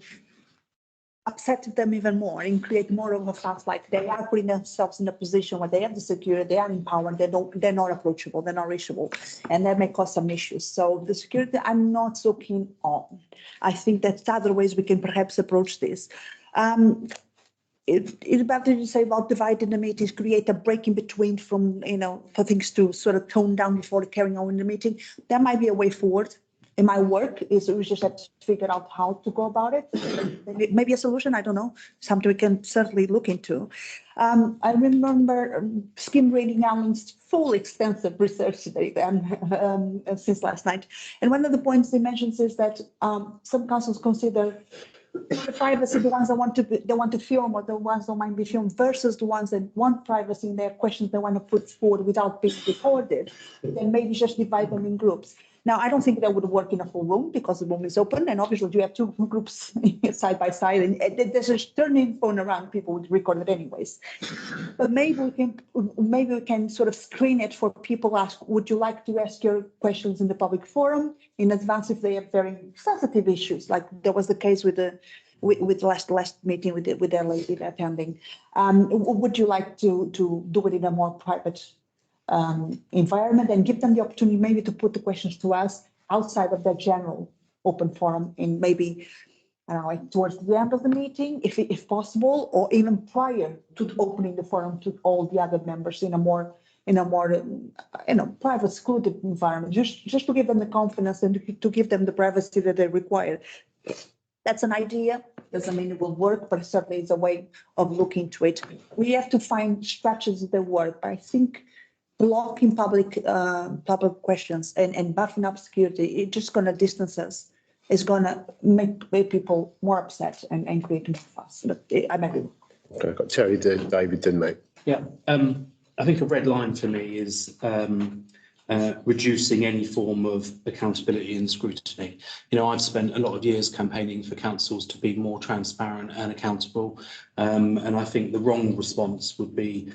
upset them even more and create more of a fuss, like they are putting themselves in a position where they have the security, they are empowered, they're not approachable, they're not reachable, and that may cause some issues. So the security, I'm not so keen on. I think that's other ways we can perhaps approach this. It's better to say about dividing the meetings, create a break in between from, you know, for things to sort of tone down before carrying on in the meeting. That might be a way forward. In my work, we just have to figure out how to go about it. Maybe a solution, I don't know, something we can certainly look into. I remember skim reading Alan's full extensive research today since last night. And one of the points he mentions is that some councils consider the privacy, the ones that want to film, or the ones that might be filmed, versus the ones that want privacy in their questions they want to put forward without being recorded. Then maybe just divide them in groups. Now, I don't think that would work in a full room because the room is open, and obviously you have 2 groups side by side, and there's a turning phone around, people would record it anyways. But maybe we can sort of screen it for people ask, would you like to ask your questions in the public forum in advance if they have very sensitive issues, like there was the case with the last meeting with their lady attending. Would you like to do it in a more private environment and give them the opportunity maybe to put the questions to us outside of the general open forum in maybe, I don't know, like towards the end of the meeting, if possible, or even prior to opening the forum to all the other members in a more private, secluded environment, just to give them the confidence and to give them the privacy that they require. That's an idea. Doesn't mean it will work, but certainly it's a way of looking to it. We have to find structures that work. I think blocking public questions and buffing up security, it's just gonna distance us. It's gonna make people more upset and create more fuss. But I'm agree. Okay, I've got Terry, David, then mate. Yeah, I think a red line for me is reducing any form of accountability and scrutiny. You know, I've spent a lot of years campaigning for councils to be more transparent and accountable. And I think the wrong response would be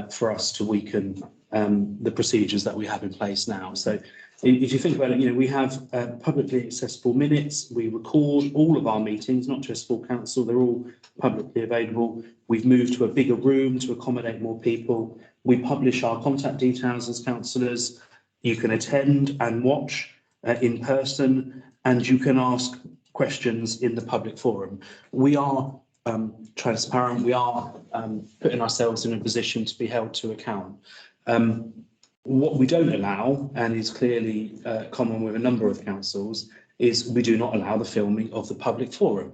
for us to weaken the procedures that we have in place now. So if you think about it, you know, we have publicly accessible minutes. We record all of our meetings, not just full council, they're all publicly available. We've moved to a bigger room to accommodate more people. We publish our contact details as councillors. You can attend and watch in person, and you can ask questions in the public forum. We are transparent. We are putting ourselves in a position to be held to account. What we don't allow, and is clearly common with a number of councils, is we do not allow the filming of the public forum,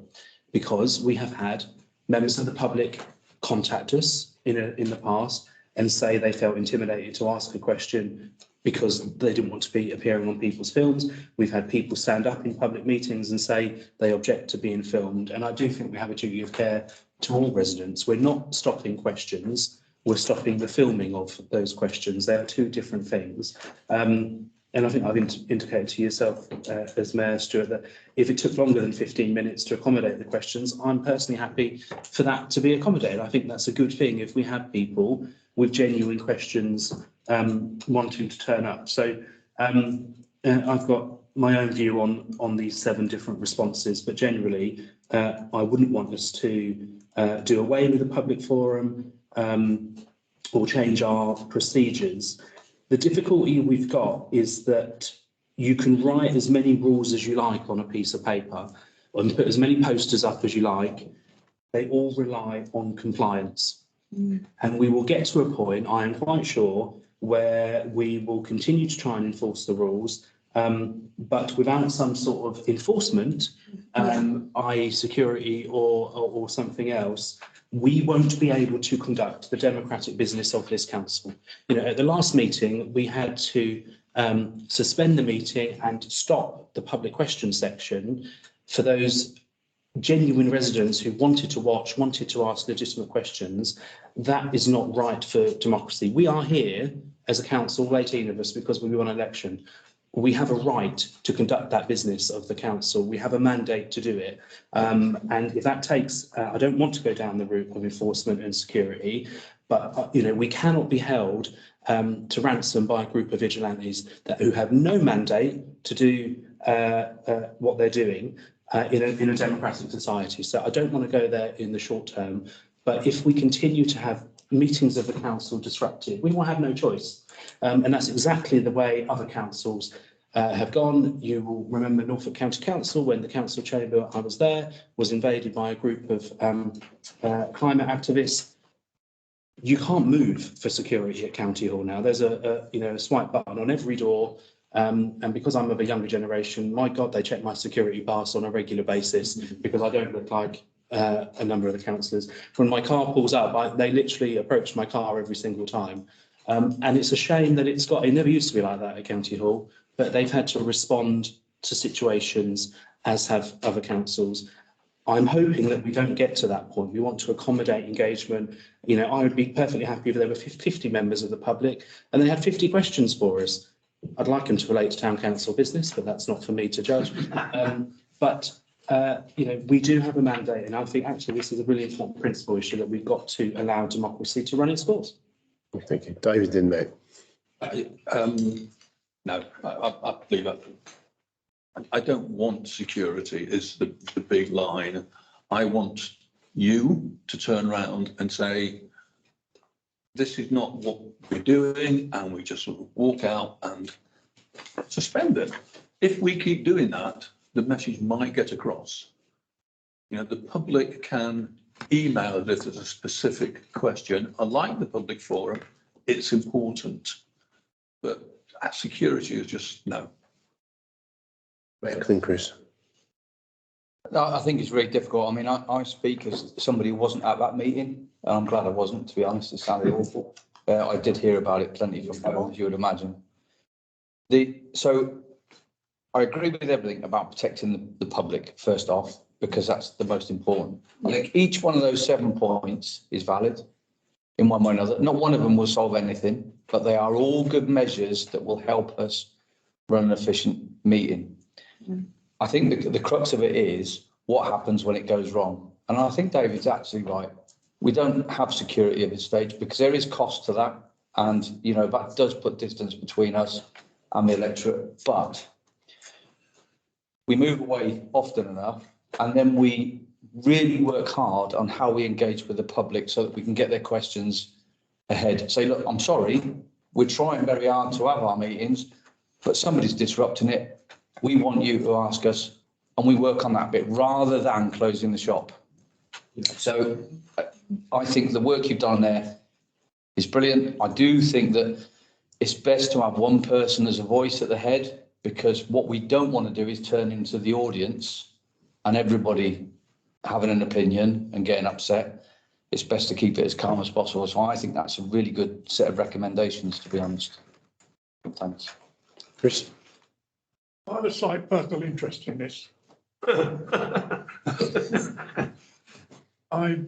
because we have had members of the public contact us in the past and say they felt intimidated to ask a question because they didn't want to be appearing on people's films. We've had people stand up in public meetings and say they object to being filmed. And I do think we have a duty of care to all residents. We're not stopping questions, we're stopping the filming of those questions. They are two different things. And I think I've indicated to yourself as Mayor, Stuart, that if it took longer than 15 minutes to accommodate the questions, I'm personally happy for that to be accommodated. I think that's a good thing if we have people with genuine questions wanting to turn up. So I've got my own view on these 7 different responses, but generally I wouldn't want us to do away with the public forum or change our procedures. The difficulty we've got is that you can write as many rules as you like on a piece of paper and put as many posters up as you like. They all rely on compliance. And we will get to a point, I am quite sure, where we will continue to try and enforce the rules, but without some sort of enforcement, i.e. security or something else, we won't be able to conduct the democratic business of this council. You know, at the last meeting, we had to suspend the meeting and stop the public question section for those genuine residents who wanted to watch, wanted to ask legitimate questions. That is not right for democracy. We are here as a council, 18 of us, because we won an election. We have a right to conduct that business of the council. We have a mandate to do it. And if that takes, I don't want to go down the route of enforcement and security, but you know, we cannot be held to ransom by a group of vigilantes who have no mandate to do what they're doing in a democratic society. So I don't want to go there in the short term, but if we continue to have meetings of the council disrupted, we will have no choice. And that's exactly the way other councils have gone. You will remember Norfolk County Council, when the council chamber, I was there, was invaded by a group of climate activists. You can't move for security at County Hall now. There's a swipe button on every door. And because I'm of a younger generation, my God, they check my security pass on a regular basis because I don't look like a number of the councillors. When my car pulls up, they literally approach my car every single time. And it's a shame that it never used to be like that at County Hall, but they've had to respond to situations, as have other councils. I'm hoping that we don't get to that point. We want to accommodate engagement. You know, I would be perfectly happy if there were 50 members of the public and they had 50 questions for us. I'd like them to relate to town council business, but that's not for me to judge. You know, we do have a mandate, and I think actually this is a really important principle issue that we've got to allow democracy to run its course. Thank you. David, then mate. No, I believe that. I don't want security is the big line. I want you to turn around and say, this is not what we're doing, and we just sort of walk out and suspend it. If we keep doing that, the message might get across. You know, the public can email us if there's a specific question. Unlike the public forum, it's important, but security is just no. Excellent, Chris. No, I think it's really difficult. I mean, I speak as somebody who wasn't at that meeting, and I'm glad I wasn't, to be honest. It sounded awful. I did hear about it plenty from home, as you would imagine. So I agree with everything about protecting the public, first off, because that's the most important. I think each one of those 7 points is valid in one way or another. Not one of them will solve anything, but they are all good measures that will help us run an efficient meeting. I think the crux of it is what happens when it goes wrong. And I think David's absolutely right. We don't have security at this stage because there is cost to that. And, you know, that does put distance between us and the electorate. But we move away often enough, and then we really work hard on how we engage with the public so that we can get their questions ahead. Say, look, I'm sorry, we're trying very hard to have our meetings, but somebody's disrupting it. We want you to ask us, and we work on that bit rather than closing the shop. So I think the work you've done there is brilliant. I do think that it's best to have one person as a voice at the head, because what we don't want to do is turn into the audience and everybody having an opinion and getting upset. It's best to keep it as calm as possible. So I think that's a really good set of recommendations, to be honest. Thanks. Chris? I have a slight personal interest in this. I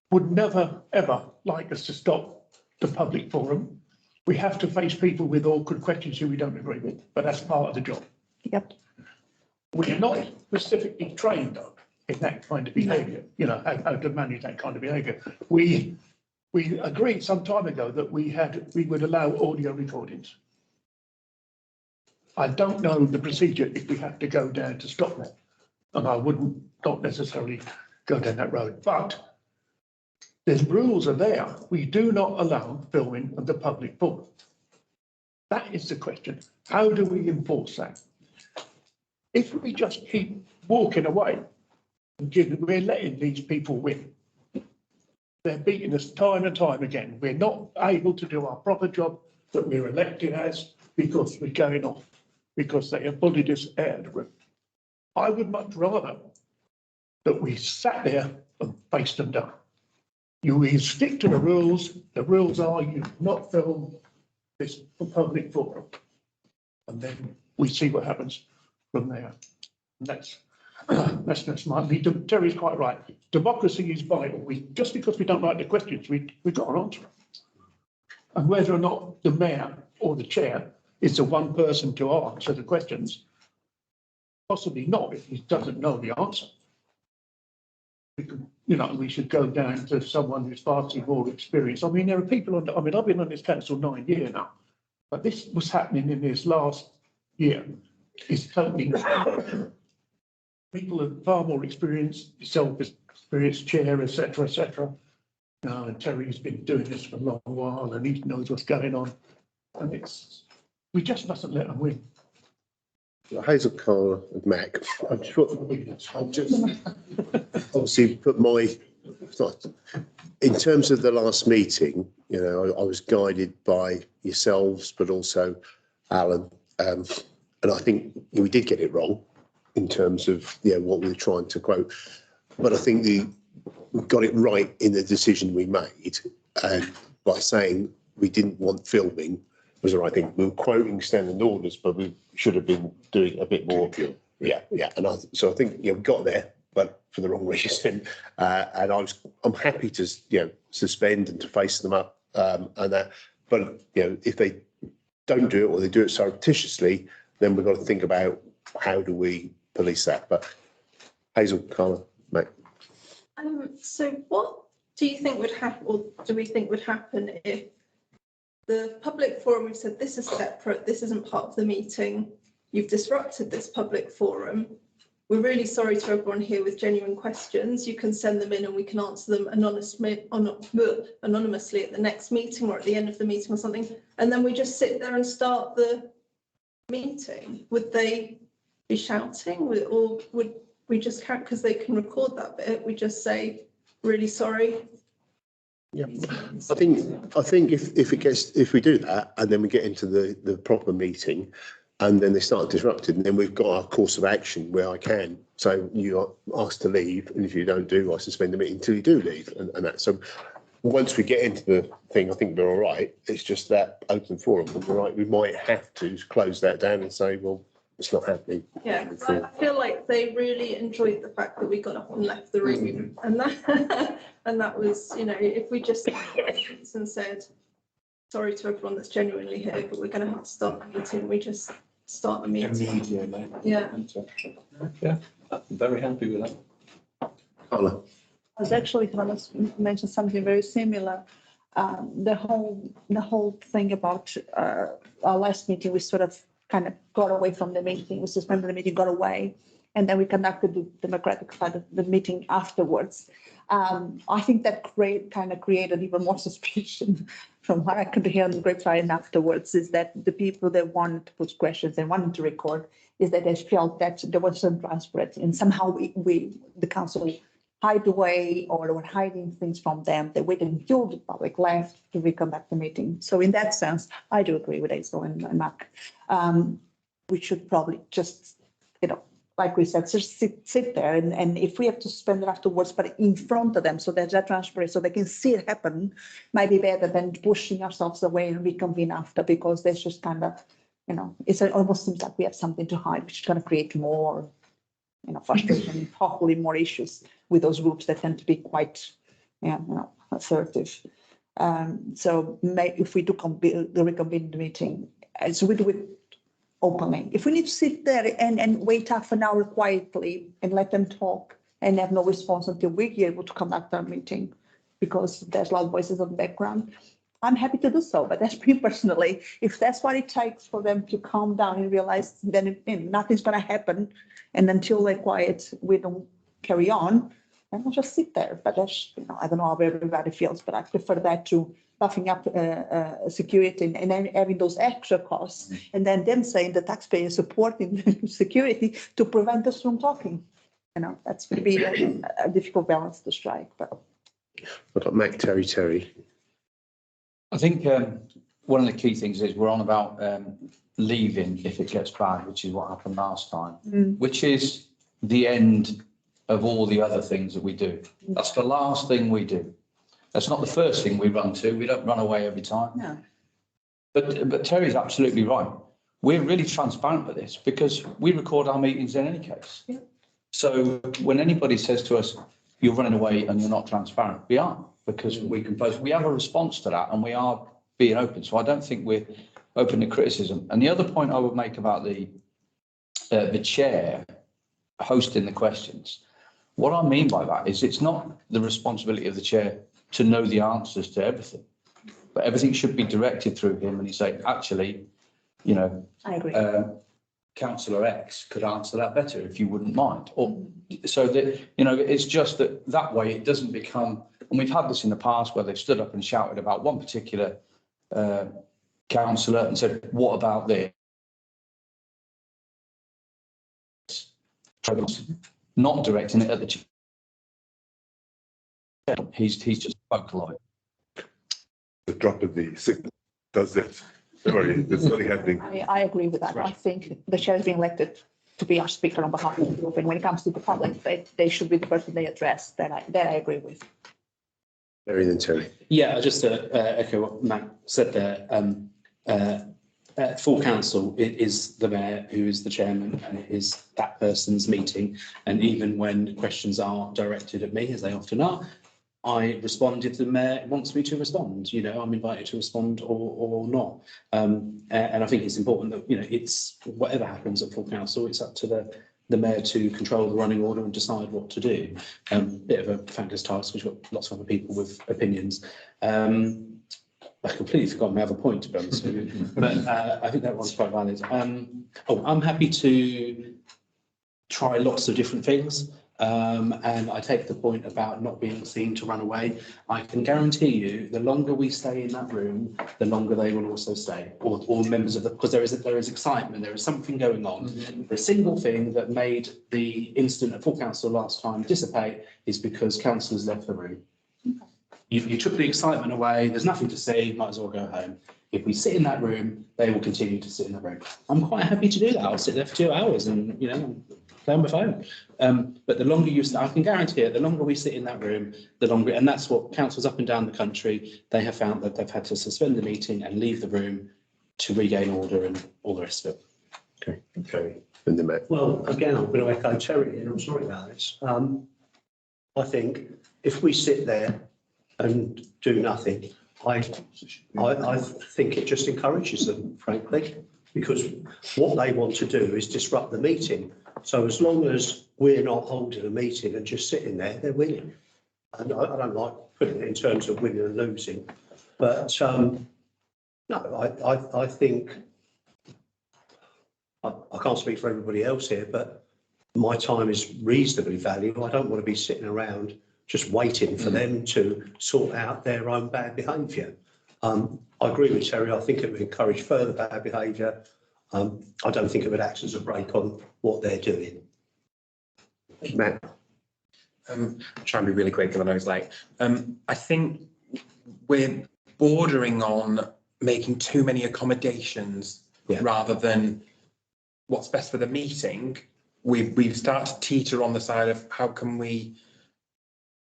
would never, ever like us to stop the public forum. We have to face people with awkward questions who we don't agree with, but that's part of the job. Yep. We are not specifically trained up in that kind of behaviour, you know, how to manage that kind of behaviour. We agreed some time ago that we would allow audio recordings. I don't know the procedure if we have to go down to stop that, and I wouldn't not necessarily go down that road, but there's rules are there. We do not allow filming of the public forum. That is the question. How do we enforce that? If we just keep walking away, we're letting these people win. They're beating us time and time again. We're not able to do our proper job that we're elected as because we're going off, because they have bullied us out of the room. I would much rather that we sat there and faced them down. You stick to the rules. The rules are you not film this public forum. And then we see what happens from there. And that's my view. Terry's quite right. Democracy is vital. Just because we don't like the questions, we've got an answer. And whether or not the mayor or the chair is the one person to answer the questions, possibly not if he doesn't know the answer. We should go down to someone who's far too more experienced. I mean, there are people I've been on this council 9 years now, but this was happening in this last year. It's totally people are far more experienced, self-experienced chair, etc., etc. And Terry's been doing this for a long while, and he knows what's going on. And we just mustn't let them win. Hazel, Carla and Mac, I've just obviously put in terms of the last meeting, you know, I was guided by yourselves, but also Alan, and I think we did get it wrong in terms of, you know, what we were trying to quote, but I think we got it right in the decision we made, and by saying we didn't want filming was the right thing. We were quoting standing orders, but we should have been doing a bit more. Yeah. And so I think, you know, we got there, but for the wrong reason. And I'm happy to, you know, suspend and to face them up and that. But, you know, if they don't do it or they do it surreptitiously, then we've got to think about how do we police that. But Hazel, Carla, Mac. So what do you think would happen, or do we think would happen if the public forum, we've said this is separate, this isn't part of the meeting, you've disrupted this public forum, we're really sorry to everyone here with genuine questions, you can send them in and we can answer them anonymously at the next meeting or at the end of the meeting or something, and then we just sit there and start the meeting? Would they be shouting, or would we just count, because they can record that bit, we just say really sorry? Yeah, I think if we do that and then we get into the proper meeting and then they start disrupting, and then we've got our course of action where I can say you are asked to leave, and if you don't do, I suspend the meeting until you do leave, and that. So once we get into the thing, I think we're all right. It's just that open forum. We're right. We might have to close that down and say, well, it's not happening. Yeah, 'cause I feel like they really enjoyed the fact that we got up and left the room, and that and that was, you know, if we just and said, sorry to everyone that's genuinely here, but we're going to have to start the meeting. We just start the meeting. Immediately. Yeah. Yeah, I'm very happy with that. Carla. I was actually going to mention something very similar. The whole thing about our last meeting, we sort of kind of got away from the meeting. We suspended the meeting, got away, and then we conducted the democratic side of the meeting afterwards. I think that kind of created even more suspicion from what I could hear on the grapevine afterwards, is that the people that wanted to put questions and wanted to record, is that they felt that there was some transparency, and somehow the council hide away or were hiding things from them. They waited until the public left to reconduct the meeting. So in that sense, I do agree with Hazel and Mark. We should probably just, you know, like we said, just sit there, and if we have to suspend it afterwards, but in front of them, so there's that transparency, so they can see it happen, might be better than pushing ourselves away and reconvene after, because there's just kind of, you know, it almost seems like we have something to hide, which is going to create more, you know, frustration, hopefully more issues with those groups that tend to be quite, you know, assertive. So if we do reconvene the meeting, so we do it openly. If we need to sit there and wait half an hour quietly and let them talk and have no response until we're able to conduct our meeting, because there's loud voices in the background, I'm happy to do so. But that's me personally. If that's what it takes for them to calm down and realize then nothing's going to happen, and until they're quiet, we don't carry on, and we'll just sit there. But that's, you know, I don't know how everybody feels, but I prefer that to buffing up security and then having those extra costs, and then them saying the taxpayer supporting security to prevent us from talking. You know, that's going to be a difficult balance to strike. But I've got Mac Terry. I think one of the key things is we're on about leaving if it gets bad, which is what happened last time, which is the end of all the other things that we do. That's the last thing we do. That's not the first thing we run to. We don't run away every time. No. But Terry's absolutely right. We're really transparent with this because we record our meetings in any case. Yeah. So when anybody says to us, you're running away and you're not transparent, we aren't, because we can post. We have a response to that and we are being open. So I don't think we're open to criticism. And the other point I would make about the chair hosting the questions, what I mean by that is it's not the responsibility of the chair to know the answers to everything, but everything should be directed through him. And he say, actually, you know, I agree. Councillor X could answer that better if you wouldn't mind. Or so that, you know, it's just that way it doesn't become, and we've had this in the past where they've stood up and shouted about one particular councillor and said, what about this? Not directing it at the chair. He's just vocalised. The drop of the signal does that. Sorry, there's nothing happening. I agree with that. I think the chair is being elected to be our speaker on behalf of the group, and when it comes to the public, they should be the person they address. That I agree with. Very then Terry. Yeah, just to echo what Matt said there. Full council, it is the mayor who is the chairman, and it is that person's meeting. And even when questions are directed at me, as they often are, I respond if the mayor wants me to respond. You know, I'm invited to respond or not. And I think it's important that, you know, it's whatever happens at full council, it's up to the mayor to control the running order and decide what to do. Bit of a thankless task, we've got lots of other people with opinions. I completely forgot my other point, to be honest with you, but I think that one's quite valid. I'm happy to try lots of different things. And I take the point about not being seen to run away. I can guarantee you, the longer we stay in that room, the longer they will also stay. All members of because there is excitement, there is something going on. Mm-hmm. The single thing that made the incident at full council last time dissipate is because councillors left the room. You took the excitement away. There's nothing to see. Might as well go home. If we sit in that room, they will continue to sit in the room. I'm quite happy to do that. I'll sit there for 2 hours, and you know, play on my phone. But the longer I can guarantee it, the longer we sit in that room, the longer, and that's what councils up and down the country, they have found that they've had to suspend the meeting and leave the room to regain order and all the rest of it. Okay. And the Matt. Well, again, I'm going to echo Terry, and I'm sorry about this. I think if we sit there and do nothing, I think it just encourages them, frankly, because what they want to do is disrupt the meeting. So as long as we're not holding a meeting and just sitting there, they're winning. And I don't like putting it in terms of winning and losing, but no, I think I can't speak for everybody else here, but my time is reasonably valuable. I don't want to be sitting around just waiting for them to sort out their own bad behaviour. I agree with Terry. I think it would encourage further bad behaviour. I don't think it would act as a brake on what they're doing. Matt. Try and be really quick because I know it's late. I think we're bordering on making too many accommodations rather than what's best for the meeting. We've started to teeter on the side of how can we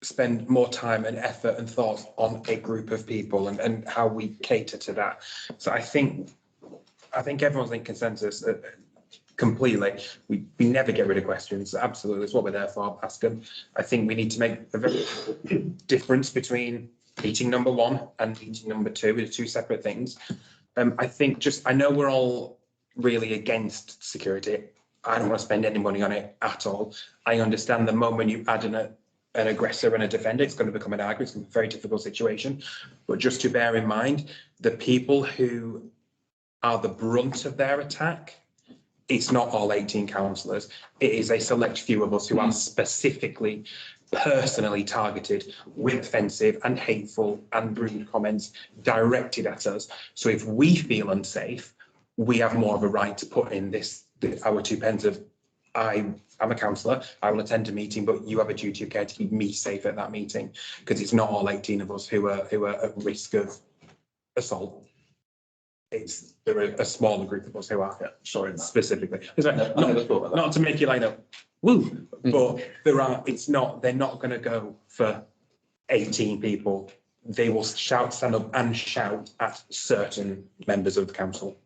spend more time and effort and thought on a group of people and how we cater to that. So I think everyone's in consensus completely. We never get rid of questions. Absolutely, that's what we're there for. Ask them. I think we need to make a very difference between meeting number 1 and meeting number 2. They're two separate things. I know we're all really against security. I don't want to spend any money on it at all. I understand the moment you add an aggressor and a defender, it's going to become an argument. It's going to be a very difficult situation. But just to bear in mind, the people who are the brunt of their attack, it's not all 18 councillors. It is a select few of us who are specifically, personally targeted with offensive and hateful and rude comments directed at us. So if we feel unsafe, we have more of a right to put in our 2 pence of, I'm a councillor, I will attend a meeting, but you have a duty of care to keep me safe at that meeting, because it's not all 18 of us who are at risk of assault. There are a smaller group of us who are, sorry, specifically. Not to make you line up, woo, but they're not going to go for 18 people. They will stand up and shout at certain members of the council.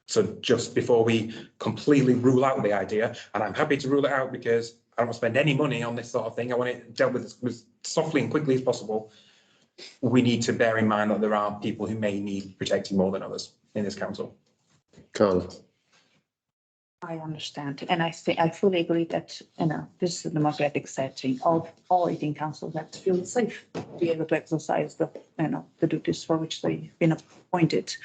So just before we completely rule out the idea, and I'm happy to rule it out because I don't want to spend any money on this sort of thing. I want it dealt with as softly and quickly as possible. We need to bear in mind that there are people who may need protecting more than others in this council. Carla. I understand, and I fully agree that this is a democratic setting of all 18 councils that feel safe to be able to exercise the duties for which they've been appointed,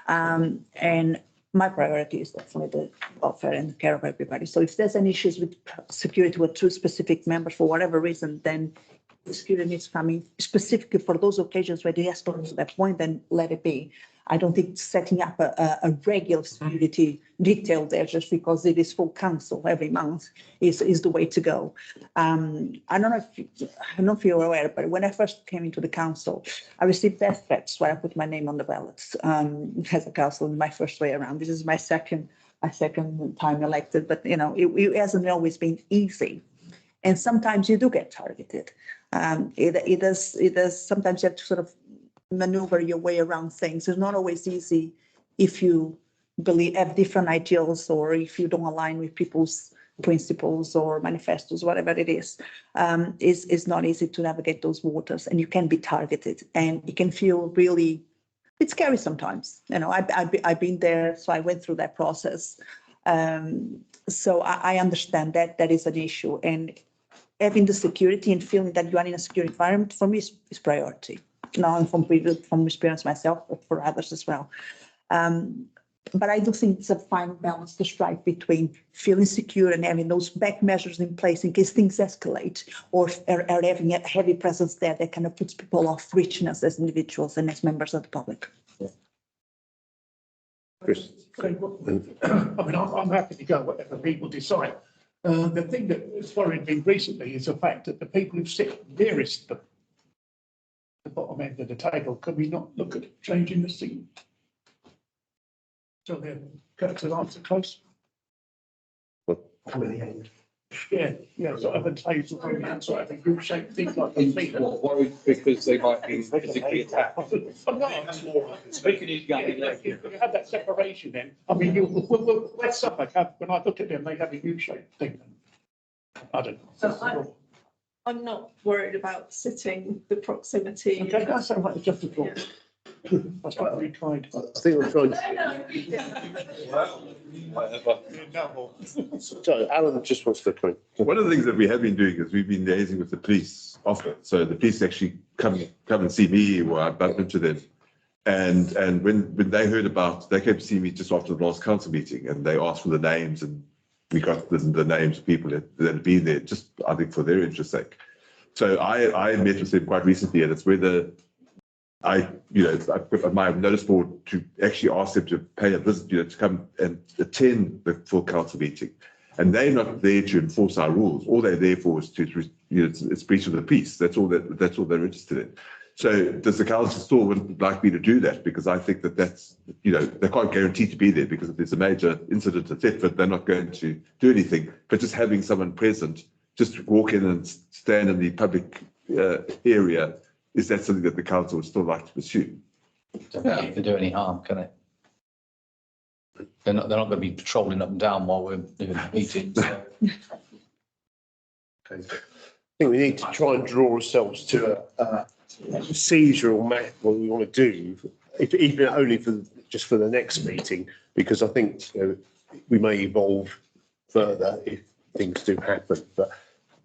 and my priority is definitely the welfare and care of everybody. So if there's any issues with security with 2 specific members for whatever reason, then the security needs coming specifically for those occasions where it has gotten to that point, then let it be. I don't think setting up a regular security detail there just because it is full council every month is the way to go. I don't know if you're aware, but when I first came into the council, I received death threats where I put my name on the ballots as a council in my first way around. This is my second time elected, but it hasn't always been easy. And sometimes you do get targeted. It does. Sometimes you have to sort of maneuver your way around things. It's not always easy if you have different ideals or if you don't align with people's principles or manifestos, whatever it is. It's not easy to navigate those waters, and you can be targeted, and it can feel really, it's scary sometimes. I've been there, so I went through that process. So I understand that is an issue, and having the security and feeling that you are in a secure environment for me is priority. Now, from experience myself, but for others as well. But I do think it's a fine balance to strike between feeling secure and having those back measures in place in case things escalate, or having a heavy presence there that kind of puts people off reaching us as individuals and as members of the public. Chris. I mean, I'm happy to go whatever people decide. The thing that has worried me recently is the fact that the people who sit nearest the bottom end of the table, can we not look at changing the seat? So they're nice and close. What? I'm at the end. Yeah, sort of a table on the outside, of a U-shaped thing like a feeder. Worried because they might be physically attacked. I'm not. You have that separation then. I mean, West Suffolk have, when I look at them, they have a U-shaped thing. I don't know. So I'm not worried about sitting the proximity. Okay, that's all right, it's just a thought. That's what we tried. I think we're trying. So Alan just wants to comment. One of the things that we have been doing is we've been liaising with the police often. So the police actually come and see me, or I bump into them. And when they heard about, they came to see me just after the last council meeting, and they asked for the names, and we got the names of people that had been there, just I think for their interest sake. So I met with them quite recently, and it's whether I've got my notice board to actually ask them to pay a visit, to come and attend the full council meeting. And they're not there to enforce our rules. All they're there for is it's breach of the peace. That's all they're interested in. So does the council still would like me to do that? Because I think that's, they can't guarantee to be there, because if there's a major incident at Thetford, they're not going to do anything. But just having someone present, just walk in and stand in the public area, is that something that the council would still like to pursue? Don't think you can do any harm, can it? They're not going to be patrolling up and down while we're doing meetings. So. I think we need to try and draw ourselves to a procedural map, what we want to do, even only for the next meeting, because I think we may evolve further if things do happen. But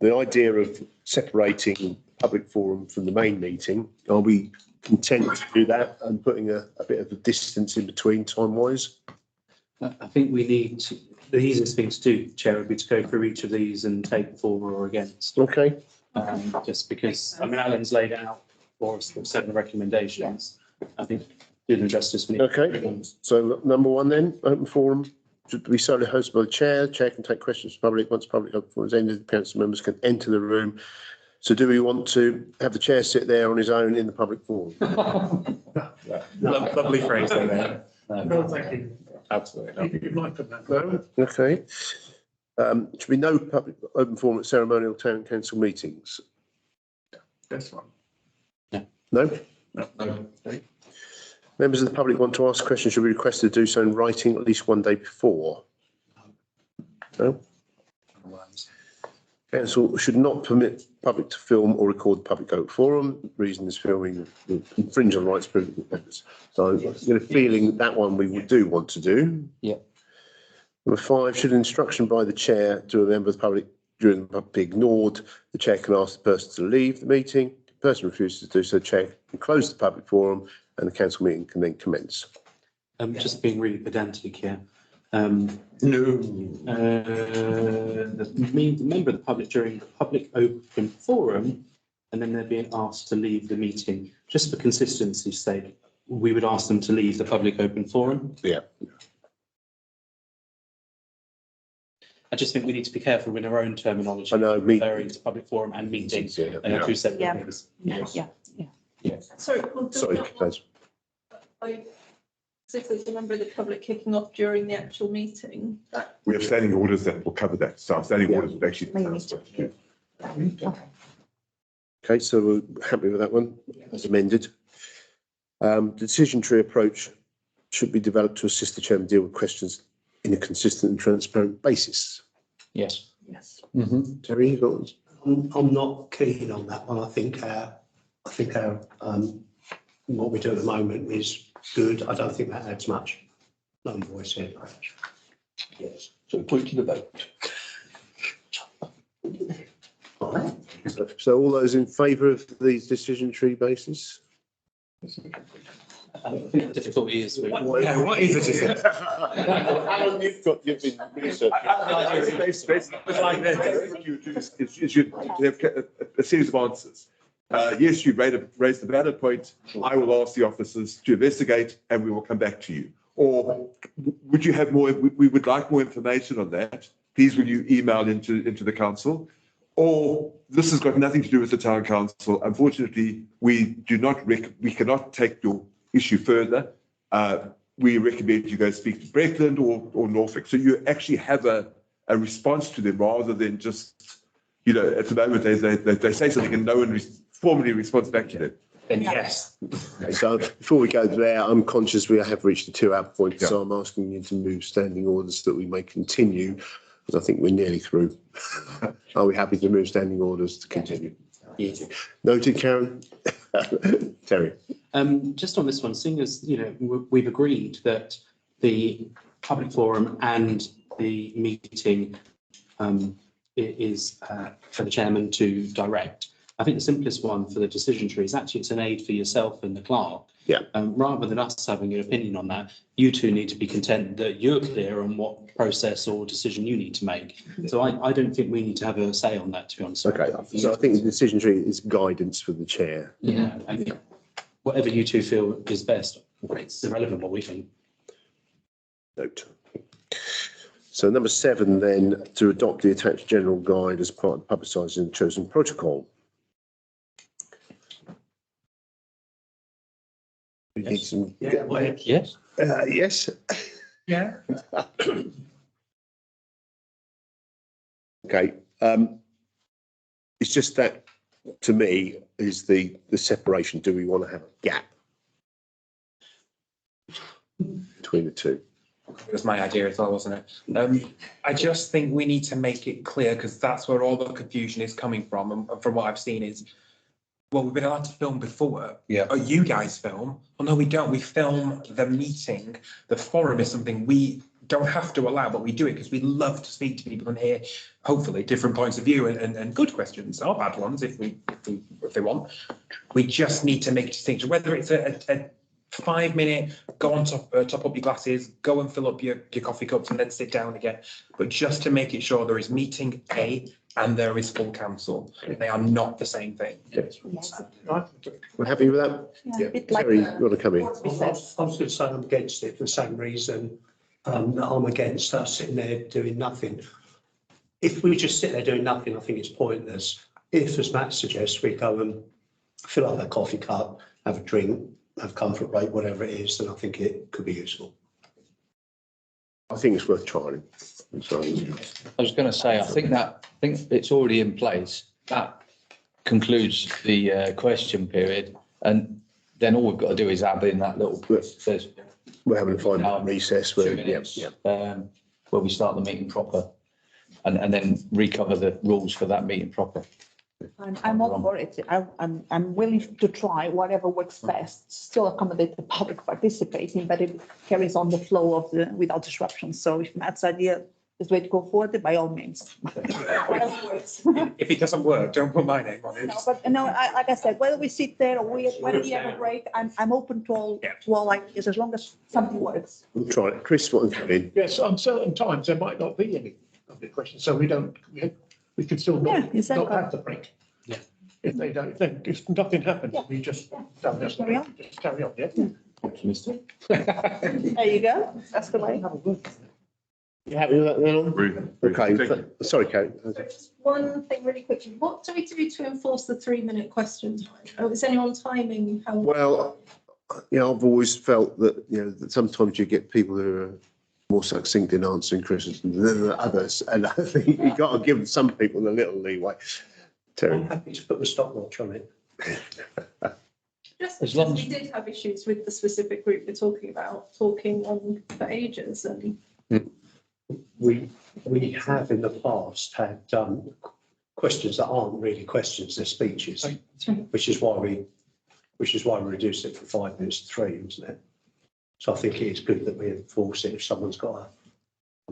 the idea of separating public forum from the main meeting, are we content to do that and putting a bit of a distance in between time-wise? I think we need to, the easiest thing to do, Chair, would be to go through each of these and take for or against. Okay. Just because, I mean, Alan's laid out for us the 7 recommendations. I think do them justice. Okay, so number 1 then, open forum should be solely hosted by the chair. Chair can take questions from the public. Once public open forum is ended, the council members can enter the room. So do we want to have the chair sit there on his own in the public forum? Lovely phrase there. No, thank you. Absolutely. You'd like them that. No? Okay. Should be no public open forum at ceremonial town council meetings? This one. No? No. Okay. Members of the public want to ask questions should be requested to do so in writing at least 1 day before. No? Council should not permit public to film or record the public open forum. Reason is filming will infringe on rights of privileged members. So I've got a feeling that one we would do want to do. Yeah. Number 5, should instruction by the chair to a member of the public during the be ignored, the chair can ask the person to leave the meeting. If the person refuses to do so, the chair can close the public forum and the council meeting can then commence. Just being really pedantic here. The member of the public during the public open forum, and then they're being asked to leave the meeting. Just for consistency's sake, we would ask them to leave the public open forum. Yeah. I just think we need to be careful with our own terminology. I know, referring to public forum and meetings. Yeah. They are two separate things. Sorry, well, does Sorry, that Claes. as if there's a member of the public kicking off during the actual meeting, that We have standing orders that will cover that. So our standing orders would actually. Okay, so we're happy with that one as amended. The decision tree approach should be developed to assist the chairman deal with questions in a consistent and transparent basis. Yes. yes. Terry, you got one? I'm not keen on that one. I think our what we do at the moment is good. I don't think that adds much. No voice here. Yes. So point to the vote. So all those in favour of these decision tree basis? I think the difficulty is with. What is it? Alan, you've been researching. You have a series of answers. Yes, you raised a valid point. I will ask the officers to investigate and we will come back to you. Or would you have more, we would like more information on that. Please will you email into the council? Or this has got nothing to do with the town council. Unfortunately, we cannot take your issue further. We recommend you go speak to Breckland or Norfolk. So you actually have a a response to them rather than just, you know, at the moment they say something and no one formally responds back to them. Then yes. Okay, so before we go there, I'm conscious we have reached the 2 hour point, Yeah. so I'm asking you to move standing orders that we may continue, because I think we're nearly through. Are we happy to move standing orders to continue? Easy. Noted, Karen? Terry? Just on this one, seeing as, you know, we've agreed that the public forum and the meeting is for the chairman to direct. I think the simplest one for the decision tree is actually it's an aid for yourself and the clerk. Yeah. Rather than us having an opinion on that, you two need to be content that you're clear on what process or decision you need to make. So I don't think we need to have a say on that, to be honest. Okay, so I think the decision tree is guidance for the chair. Yeah, and whatever you two feel is best, it's irrelevant what we think. Note. So number 7 then, to adopt the attached general guide as part of publicising the chosen protocol. We need some. Yes. Yes. Yeah. Okay. It's just that, to me, is the separation. Do we want to have a gap between the two? It was my idea as well, wasn't it? I just think we need to make it clear, because that's where all the confusion is coming from. And from what I've seen is, well, we've been allowed to film before. Yeah. Oh, you guys film? Well, no, we don't. We film the meeting. The forum is something we don't have to allow, but we do it because we love to speak to people and hear, hopefully, different points of view and good questions or bad ones if they want. We just need to make a distinction, whether it's a 5-minute, go on top up your glasses, go and fill up your coffee cups and then sit down again. But just to make it sure there is meeting A and there is full council. They are not the same thing. Yes. We're happy with that? Yeah, a bit like Terry, you want to come in? I was going to say I'm against it for the same reason that I'm against us sitting there doing nothing. If we just sit there doing nothing, I think it's pointless. If, as Matt suggests, we go and fill up that coffee cup, have a drink, have comfort break, whatever it is, then I think it could be useful. I think it's worth trying. So, I was going to say, I think it's already in place. That concludes the question period, and then all we've got to do is add in that little bit. Says we're having a 5-minute recess. 2 Where, minutes, yeah. where we start the meeting proper, and then recover the rules for that meeting proper. I'm all for it. I'm willing to try whatever works best, still accommodate the public participating, but it carries on the flow of without disruption. So if Matt's idea is way to go forward, by all means. Whatever works. If it doesn't work, don't put my name on it. No, but no, like I said, whether we sit there or whether we have a break, I'm open to all ideas as long as something works. We'll try it. Chris, what have you been? Yes, on certain times, there might not be any of the questions, so we can still Yeah, not exactly. have the break. Yeah. If they don't, then if nothing happens, we just don't Just carry on. Just carry on, yeah. There you go. That's the way. You happy with that then? Okay, sorry, Kate. Just one thing really quickly. What do we do to enforce the 3-minute question time? Oh, is anyone timing how? Well, I've always felt that, that sometimes you get people who are more succinct in answering questions than others, and I think you've got to give some people a little leeway. Terry. I'm happy to put the stopwatch on it. Just As long because we did have issues with the specific group we're talking about, talking on for ages and. We have in the past had questions that aren't really questions, they're speeches, which is why we reduced it from 5 minutes to 3, wasn't it? So I think it is good that we enforce it if someone's got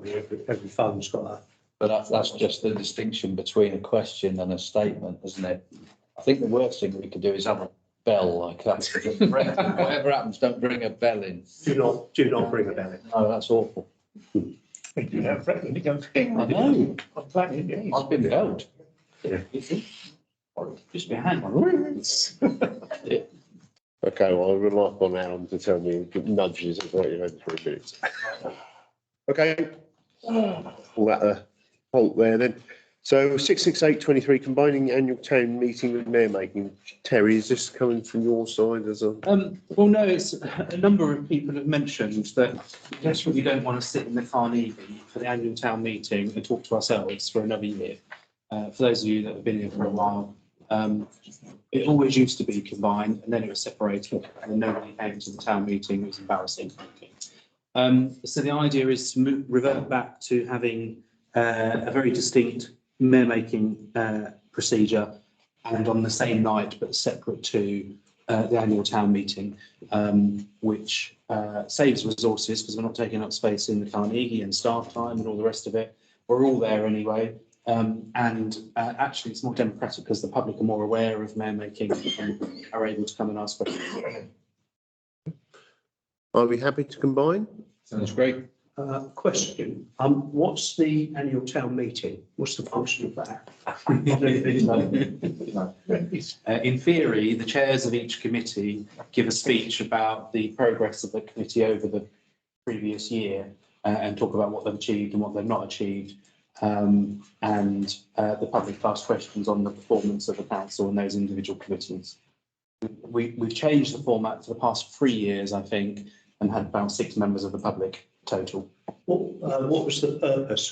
every phone's got a. But that's just the distinction between a question and a statement, isn't it? I think the worst thing we could do is have a bell like that. Whatever happens, don't bring a bell in. Do not bring a bell in. No, that's awful. We do have threatening, it goes ding. I know. I'm planning, yeah. I've been held. Yeah. Just behind my Okay, well, I'll rely on Alan to tell me nudges of what you've had 3 minutes. Okay. All that halt there then. So 66823, combining annual town meeting with mayor making. Terry, is this coming from your side as a? Well, no, it's a number of people have mentioned that desperately don't want to sit in the Carnegie for the annual town meeting and talk to ourselves for another year. For those of you that have been here for a while, it always used to be combined and then it was separated and then nobody came to the town meeting. It was embarrassing. So the idea is to revert back to having a very distinct mayor making procedure and on the same night but separate to the annual town meeting, which saves resources because we're not taking up space in the Carnegie and staff time and all the rest of it. We're all there anyway. Actually, it's more democratic because the public are more aware of mayor making and are able to come and ask questions. Are we happy to combine? Sounds great. Question, what's the annual town meeting? What's the function of that? In theory, the chairs of each committee give a speech about the progress of the committee over the previous year and talk about what they've achieved and what they've not achieved. The public ask questions on the performance of the council and those individual committees. We've changed the format for the past 3 years, I think, and had about 6 members of the public total. What was the purpose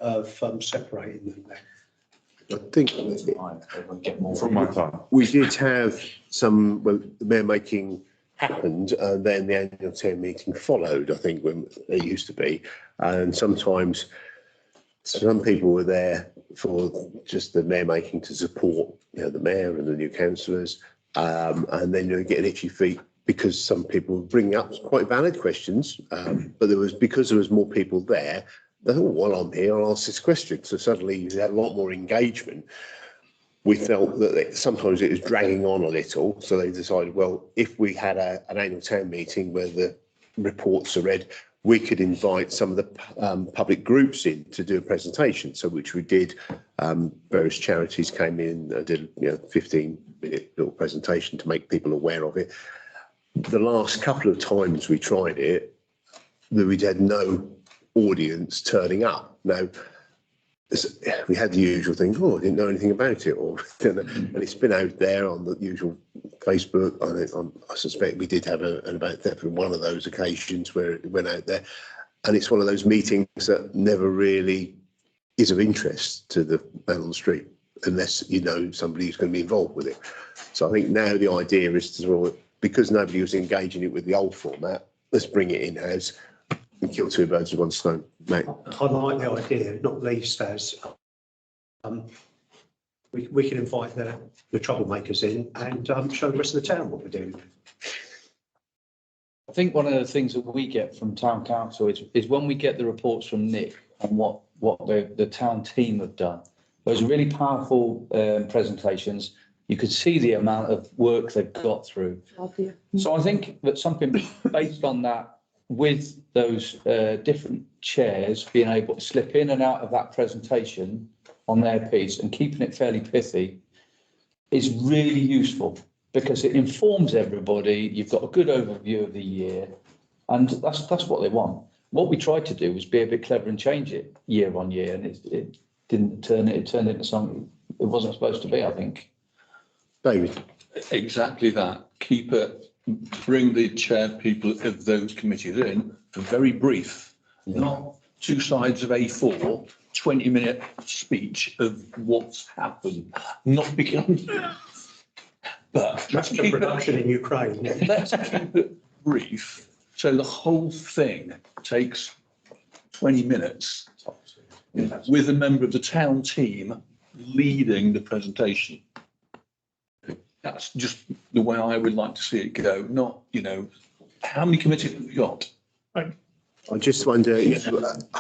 of separating them then? I think From my time. we did have some, well, the mayor making happened and then the annual town meeting followed, I think, when it used to be. And sometimes some people were there for just the mayor making to support, you know, the mayor and the new councillors. And then you get an itchy feet because some people were bringing up quite valid questions. But because there was more people there, they thought, well, I'm here, I'll ask this question. So suddenly you had a lot more engagement. We felt that sometimes it was dragging on a little. So they decided, well, if we had an annual town meeting where the reports are read, we could invite some of the public groups in to do a presentation. So which we did. Various charities came in and did 15-minute little presentation to make people aware of it. The last couple of times we tried it, we had no audience turning up. Now, we had the usual thing, I didn't know anything about it, and it's been out there on the usual Facebook. I suspect we did have an About Thetford one of those occasions where it went out there, and it's one of those meetings that never really is of interest to the man on the street unless you know somebody who's going to be involved with it. So I think now the idea is to, because nobody was engaging it with the old format, let's bring it in-house and kill 2 birds with 1 stone, mate. I like the idea, not least as we can invite the troublemakers in and show the rest of the town what we're doing. I think one of the things that we get from town council is when we get the reports from Nick on what the town team have done. Those are really powerful presentations. You could see the amount of work they've got through. So I think that something based on that, with those different chairs being able to slip in and out of that presentation on their piece and keeping it fairly pithy is really useful because it informs everybody. You've got a good overview of the year, and that's what they want. What we tried to do was be a bit clever and change it year on year, and it didn't turn it. It turned into something it wasn't supposed to be, I think. David. Exactly that. Keep it. Bring the chair people of those committees in for very brief, not 2 sides of A4, 20-minute speech of what's happened. Not because, but That's the production in Ukraine. let's keep it brief. So the whole thing takes 20 minutes with a member of the town team leading the presentation. That's just the way I would like to see it go, not, how many committees have we got? I just wonder,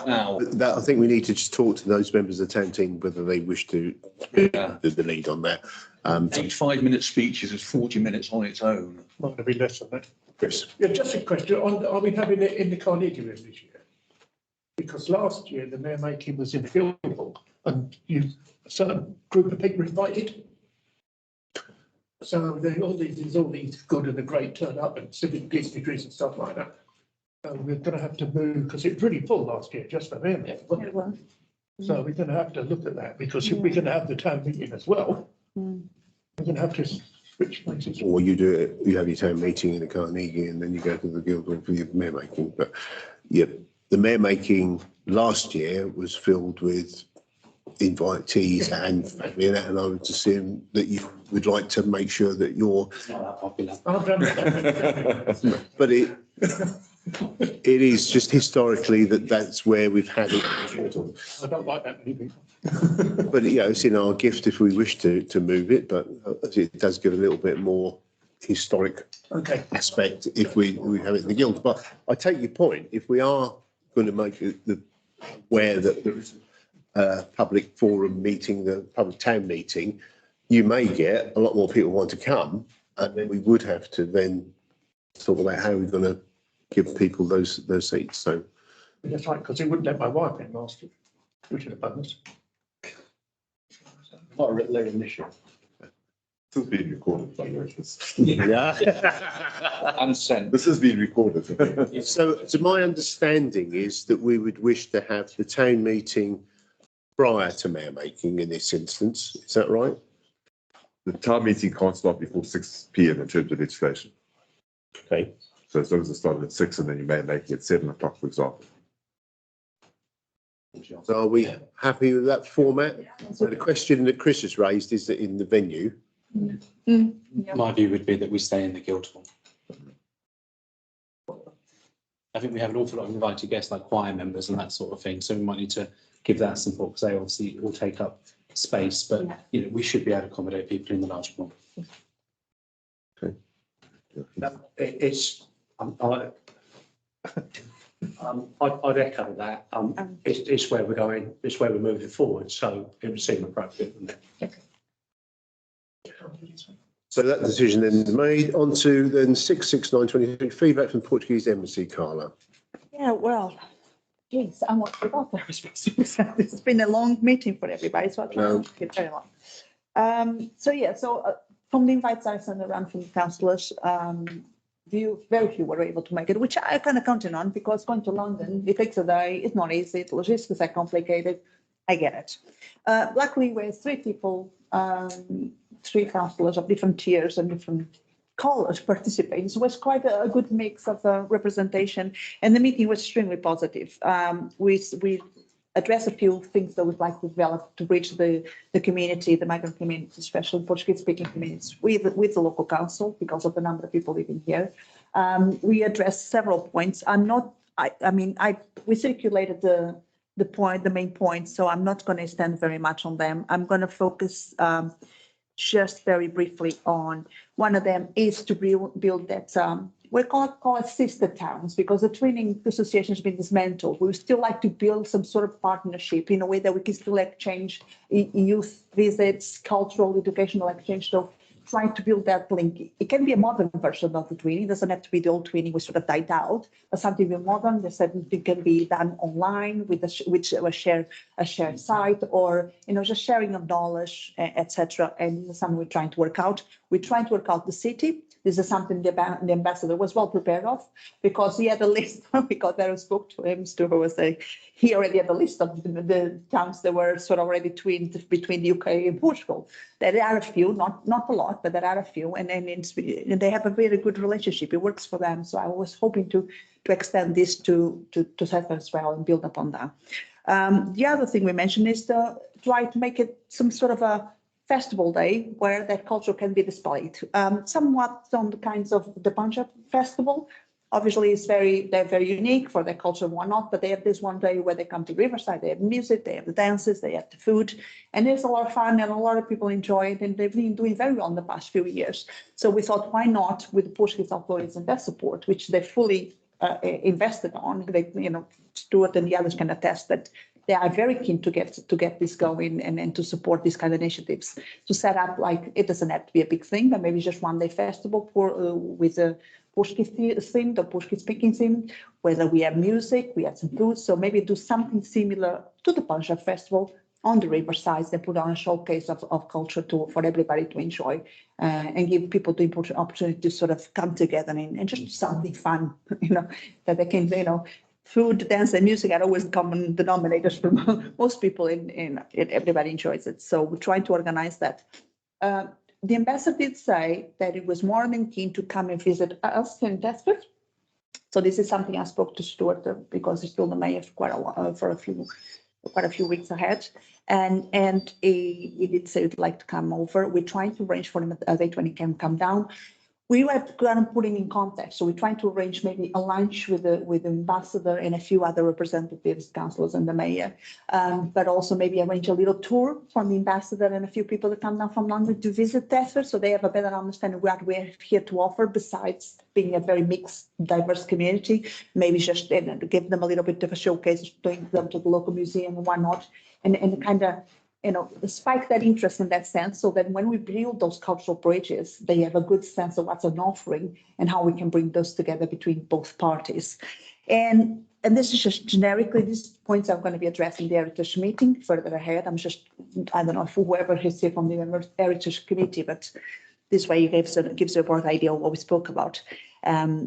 Wow. that I think we need to just talk to those members of the town team whether they wish to do the lead on that. 5-minute speeches is 40 minutes on its own. Not going to be less than that. Chris. Yeah, just a question. Are we having it in the Carnegie Room this year? Because last year the mayor making was in Hillbrook and a certain group of people were invited. So there's all these good and a great turn up and civic dignitaries and stuff like that. We're going to have to move because it was really full last year, just for them. So we're going to have to look at that because if we're going to have the town meeting as well, Mm. we're going to have to switch places. Or you do it, you have your town meeting in the Carnegie and then you go to the Guildhall for your mayor making. But yeah, the mayor making last year was filled with invitees and family and that, and I would assume that you would like to make sure that you're, It's not that popular. I've done that. but it is just historically that's where we've had it. I don't like that many people. But, you know, it's in our gift if we wish to move it, but it does give a little bit more historic Okay. aspect if we have it in the guild. But I take your point, if we are going to make it aware that there is a public forum meeting, the public town meeting, you may get a lot more people want to come, and then we would have to then talk about how we're going to give people those seats. So That's right, because he wouldn't let my wife in last year, which is a bonus. Not a later this year. This is being recorded. yeah. And sent. This is being recorded. So my understanding is that we would wish to have the town meeting prior to mayor making in this instance. Is that right? The town meeting can't start before 6 p.m. in terms of legislation. Okay. So as long as it started at 6 and then you may make it at 7 o'clock, for example. So are we happy with that format? So the question that Chris has raised is that in the venue. Mm, yeah. My view would be that we stay in the Guildhall. I think we have an awful lot of invited guests like choir members and that sort of thing, so we might need to give that some thought because they obviously all take up space, but you know, we should be able to accommodate people in the large one. It's, I'd echo that. It's where we're going, it's where we're moving forward, so it would seem appropriate, wouldn't it? So that decision then is made. On to then 66923, feedback from Portuguese Embassy, Carla. Yeah, well, geez, I almost forgot there was. It's been a long meeting for everybody, so I'll try not to keep it very long. So from the invites I sent around from the councillors, very few were able to make it, which I kind of counted on because going to London, it takes a day, it's not easy, the logistics are complicated, I get it. Luckily, we had 3 people, 3 councillors of different tiers and different colours participating. So it was quite a good mix of representation, and the meeting was extremely positive. We addressed a few things that we'd like to develop to reach the community, the migrant community, especially Portuguese-speaking communities, with the local council because of the number of people living here. We addressed several points. We circulated the main points, so I'm not going to extend very much on them. I'm going to focus just very briefly on one of them is to build that we call it sister towns, because the training association has been dismantled. We would still like to build some sort of partnership in a way that we can still exchange youth visits, cultural, educational exchange. So trying to build that link. It can be a modern version of the twinning. It doesn't have to be the old twinning, which sort of died out, but something more modern. They said it can be done online with a shared site, or just sharing of knowledge, etc. And this is something we're trying to work out. We're trying to work out the city. This is something the ambassador was well prepared of, because he had a list. We got there and spoke to him. Stuart was saying he already had a list of the towns that were sort of already twinned between the UK and Portugal. There are a few, not a lot, but there are a few, and they have a very good relationship. It works for them. So I was hoping to extend this to Thetford as well and build upon that. The other thing we mentioned is to try to make it some sort of a festival day where that culture can be displayed. Somewhat on the kinds of the Punjab festival. Obviously, they're very unique for their culture and whatnot, but they have this one day where they come to Riverside, they have music, they have the dances, they have the food, and it's a lot of fun and a lot of people enjoy it, and they've been doing very well in the past few years. So we thought, why not with the Portuguese authorities and their support, which they fully invested on. Stuart and the others can attest that they are very keen to get this going and to support these kind of initiatives. To set up, like, it doesn't have to be a big thing, but maybe just one day festival with a Portuguese theme, the Portuguese speaking theme, whether we have music, we have some food. So maybe do something similar to the Punjab festival on the riverside. They put on a showcase of culture for everybody to enjoy, and give people the important opportunity to sort of come together and just do something fun, that they can, food, dance and music are always common denominators for most people in everybody enjoys it. So we're trying to organize that. The ambassador did say that it was more than keen to come and visit us in Thetford. So this is something I spoke to Stuart because he's still the mayor for quite a while, for quite a few weeks ahead. And he did say he'd like to come over. We're trying to arrange for him a date when he can come down. We were going to put him in contact. So we're trying to arrange maybe a lunch with the ambassador and a few other representatives, councillors and the mayor. But also maybe arrange a little tour from the ambassador and a few people that come down from London to visit Thetford, so they have a better understanding of what we're here to offer, besides being a very mixed, diverse community. Maybe just give them a little bit of a showcase, bring them to the local museum and whatnot, and kind of, spike that interest in that sense, so that when we build those cultural bridges, they have a good sense of what's an offering and how we can bring those together between both parties. And this is just generically, these points I'm going to be addressing the Heritage meeting further ahead. I don't know if whoever is here from the Heritage Committee, but this way it gives a broad idea of what we spoke about.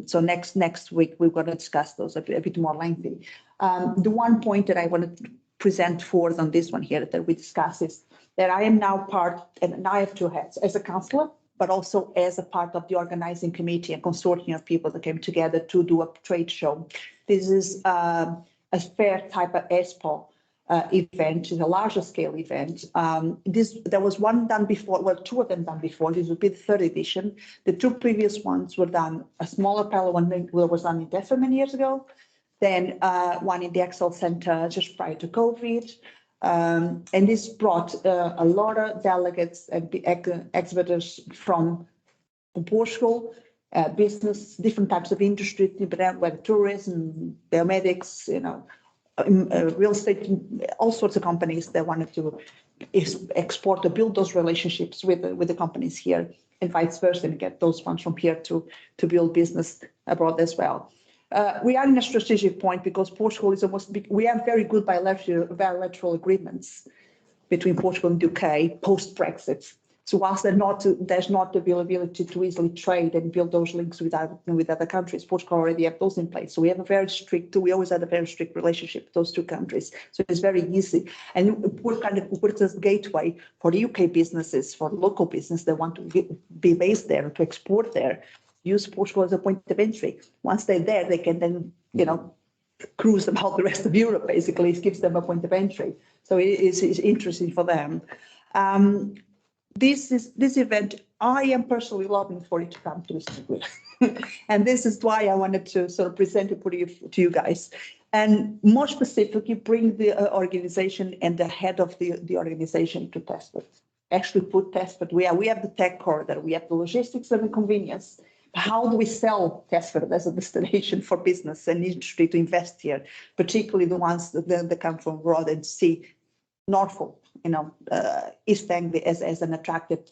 So next week, we're going to discuss those a bit more lengthy. The one point that I want to present forth on this one here that we discuss is that I am now part, and now I have two hats, as a councillor, but also as a part of the organizing committee, a consortium of people that came together to do a trade show. This is a fair type of expo event, is a larger scale event. There was one done before, well, two of them done before. This would be the third edition. The two previous ones were done, a smaller parallel one was done in Thetford many years ago. Then one in the Excel Centre just prior to COVID. And this brought a lot of delegates and exhibitors from Portugal, business, different types of industry, whether tourism, biomedics, real estate, all sorts of companies that wanted to export or build those relationships with the companies here, and vice versa, and get those funds from here to build business abroad as well. We are in a strategic point because Portugal is we have very good bilateral agreements between Portugal and UK post-Brexit. So whilst there's not the availability to easily trade and build those links with other countries, Portugal already have those in place. So we have we always had a very strict relationship with those two countries. So it's very easy. And it works as a gateway for the UK businesses, for local business that want to be based there, to export there. Use Portugal as a point of entry. Once they're there, they can then, cruise about the rest of Europe, basically. It gives them a point of entry. So it is interesting for them. This event, I am personally lobbying for it to come to Istanbul. And this is why I wanted to sort of present it to you guys. And more specifically, bring the organization and the head of the organization to Thetford. Actually put Thetford, we have the tech corridor, we have the logistics and the convenience. How do we sell Thetford as a destination for business and industry to invest here, particularly the ones that come from abroad, and see Norfolk, East Anglia as an attractive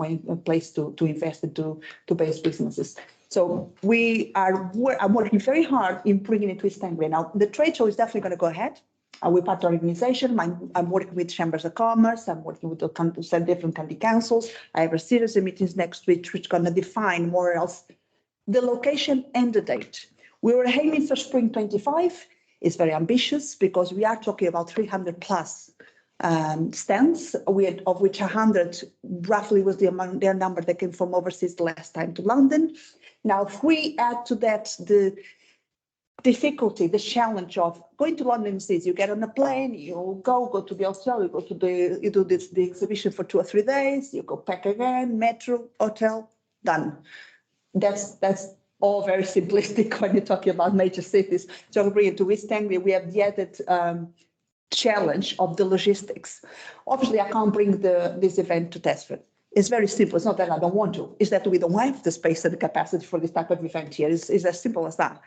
place to invest and to base businesses. So I'm working very hard in bringing it to East Anglia. Now, the trade show is definitely going to go ahead. We're part of the organization. I'm working with Chambers of Commerce. I'm working with the different county councils. I have a series of meetings next week, which is going to define more or else the location and the date. We were aiming for spring 25. It's very ambitious because we are talking about 300 plus stands, of which 100 roughly was their number that came from overseas the last time to London. Now, if we add to that the difficulty, the challenge of going to London cities, you get on a plane, you go to the hotel, you do the exhibition for 2 or 3 days, you go back again, metro, hotel, done. That's all very simplistic when you're talking about major cities. So bring it to East Anglia, we have the added challenge of the logistics. Obviously, I can't bring this event to Thetford. It's very simple. It's not that I don't want to. It's that we don't have the space and the capacity for this type of event here. It's as simple as that.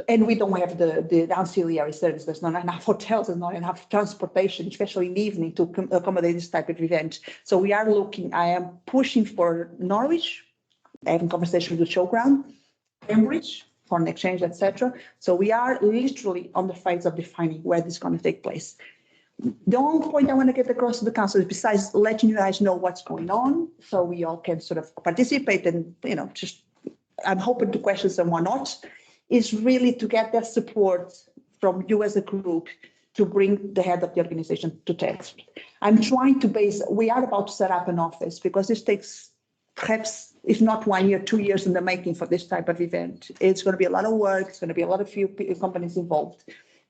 And we don't have the ancillary service. There's not enough hotels, there's not enough transportation, especially in the evening, to accommodate this type of event. So we are looking, I am pushing for Norwich, having conversations with Showground, Cambridge, foreign exchange, etc. So we are literally on the phase of defining where this is going to take place. The only point I want to get across to the council is, besides letting you guys know what's going on, so we all can sort of participate and, I'm hoping to question them or not, is really to get their support from you as a group to bring the head of the organization to Thetford. I'm trying to we are about to set up an office because this takes perhaps, if not 1 year, 2 years in the making for this type of event. It's going to be a lot of work. It's going to be a lot of few companies involved,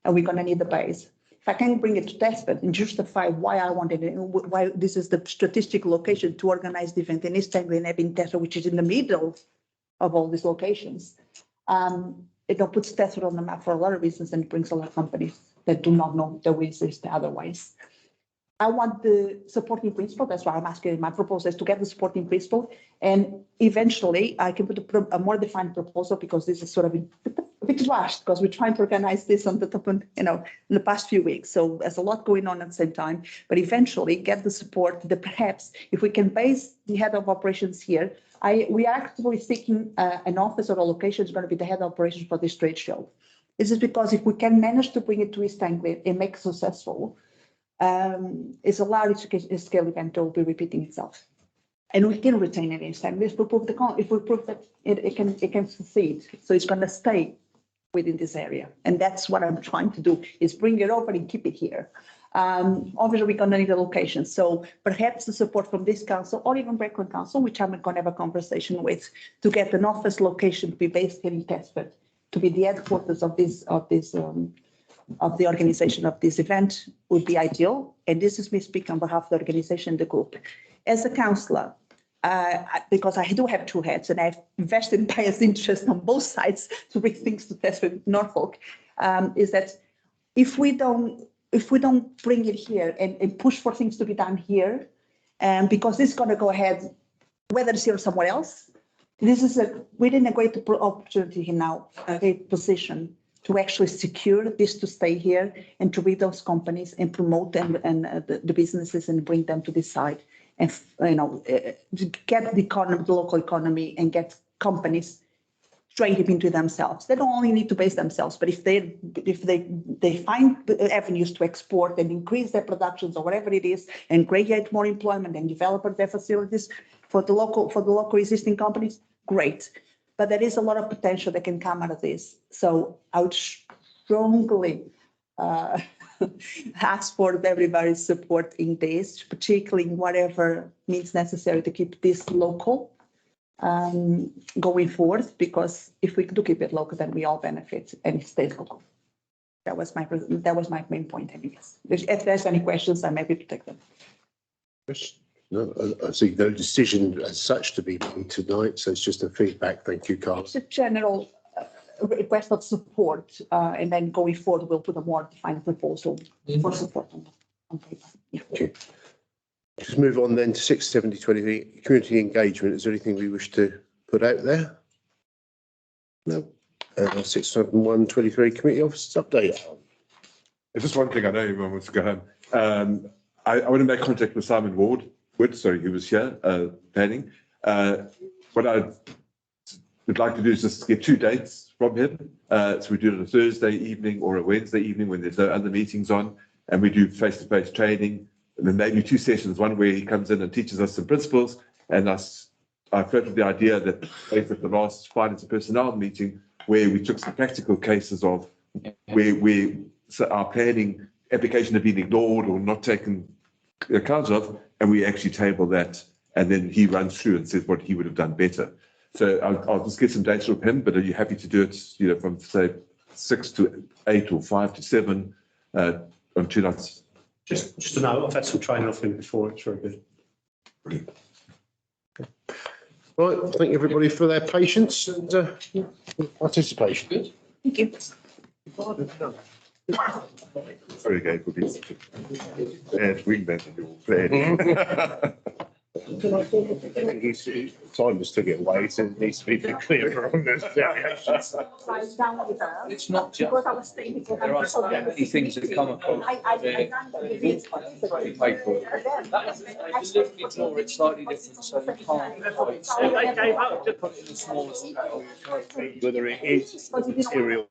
and we're going to need the base. If I can bring it to Thetford and justify why I wanted it, why this is the strategic location to organize the event in East Anglia and in Thetford, which is in the middle of all these locations, it puts Thetford on the map for a lot of reasons, and it brings a lot of companies that do not know that we exist otherwise. I want the supporting principle. That's why I'm asking my proposal is to get the supporting principle, and eventually I can put a more defined proposal, because this is sort of a bit rushed because we're trying to organize this on the top of, in the past few weeks. So there's a lot going on at the same time, but eventually get the support that perhaps if we can base the head of operations here, we are actively seeking an office or a location is going to be the head of operations for this trade show. This is because if we can manage to bring it to East Anglia and make it successful, it's a large scale event that will be repeating itself. And we can retain it in East Anglia if we prove that it can succeed. So it's going to stay within this area. And that's what I'm trying to do, is bring it over and keep it here. Obviously, we're going to need a location. So perhaps the support from this council or even Breckland Council, which I'm going to have a conversation with, to get an office location to be based here in Thetford, to be the headquarters of the organization of this event, would be ideal. And this is me speaking on behalf of the organization, the group. As a councillor, because I do have two heads and I've invested biased interest on both sides to bring things to Thetford, Norfolk, is that if we don't bring it here and push for things to be done here, because this is going to go ahead, whether it's here or somewhere else, we're in a great opportunity here now, a great position to actually secure this to stay here and to read those companies and promote them and the businesses and bring them to this side, and to get the economy, the local economy, and get companies trading into themselves. They don't only need to base themselves, but if they find avenues to export and increase their productions or whatever it is, and create more employment and develop their facilities for the local existing companies, great. But there is a lot of potential that can come out of this. So I would strongly ask for everybody's support in this, particularly in whatever means necessary to keep this local going forward, because if we do keep it local, then we all benefit and it stays local. That was my main point, anyways. If there's any questions, I'm happy to take them. No, I see no decision as such to be made tonight, so it's just a feedback. Thank you, Carl. It's a general request of support, and then going forward, we'll put a more defined proposal for support on paper. Yeah. Okay. Just move on then to 6/70/23 community engagement. Is there anything we wish to put out there? No. 6/1/23 committee officers update. There's just one thing I know everyone wants to go home. I want to make contact with Simon Wood, who was here planning. What I would like to do is just get 2 dates from him. So we do it on a Thursday evening or a Wednesday evening when there's no other meetings on, and we do face-to-face training. And then maybe 2 sessions, one where he comes in and teaches us some principles, and I floated the idea that based at the last finance and personnel meeting, where we took some practical cases of where our planning application had been ignored or not taken account of, and we actually table that, and then he runs through and says what he would have done better. So I'll just get some dates from him, but are you happy to do it, from say 6 to 8 or 5 to 7 on 2 nights? Just to know, I've had some training off him before. It's very good. Brilliant. Right, thank everybody for their patience and participation. Thank you. Very good, good piece. And wingman in your plan. Simon's took it away, so it needs to be a bit clearer on this. It's not just, there are so many things that come across. It's slightly different, so you can't. Put it in the smallest. Whether it is material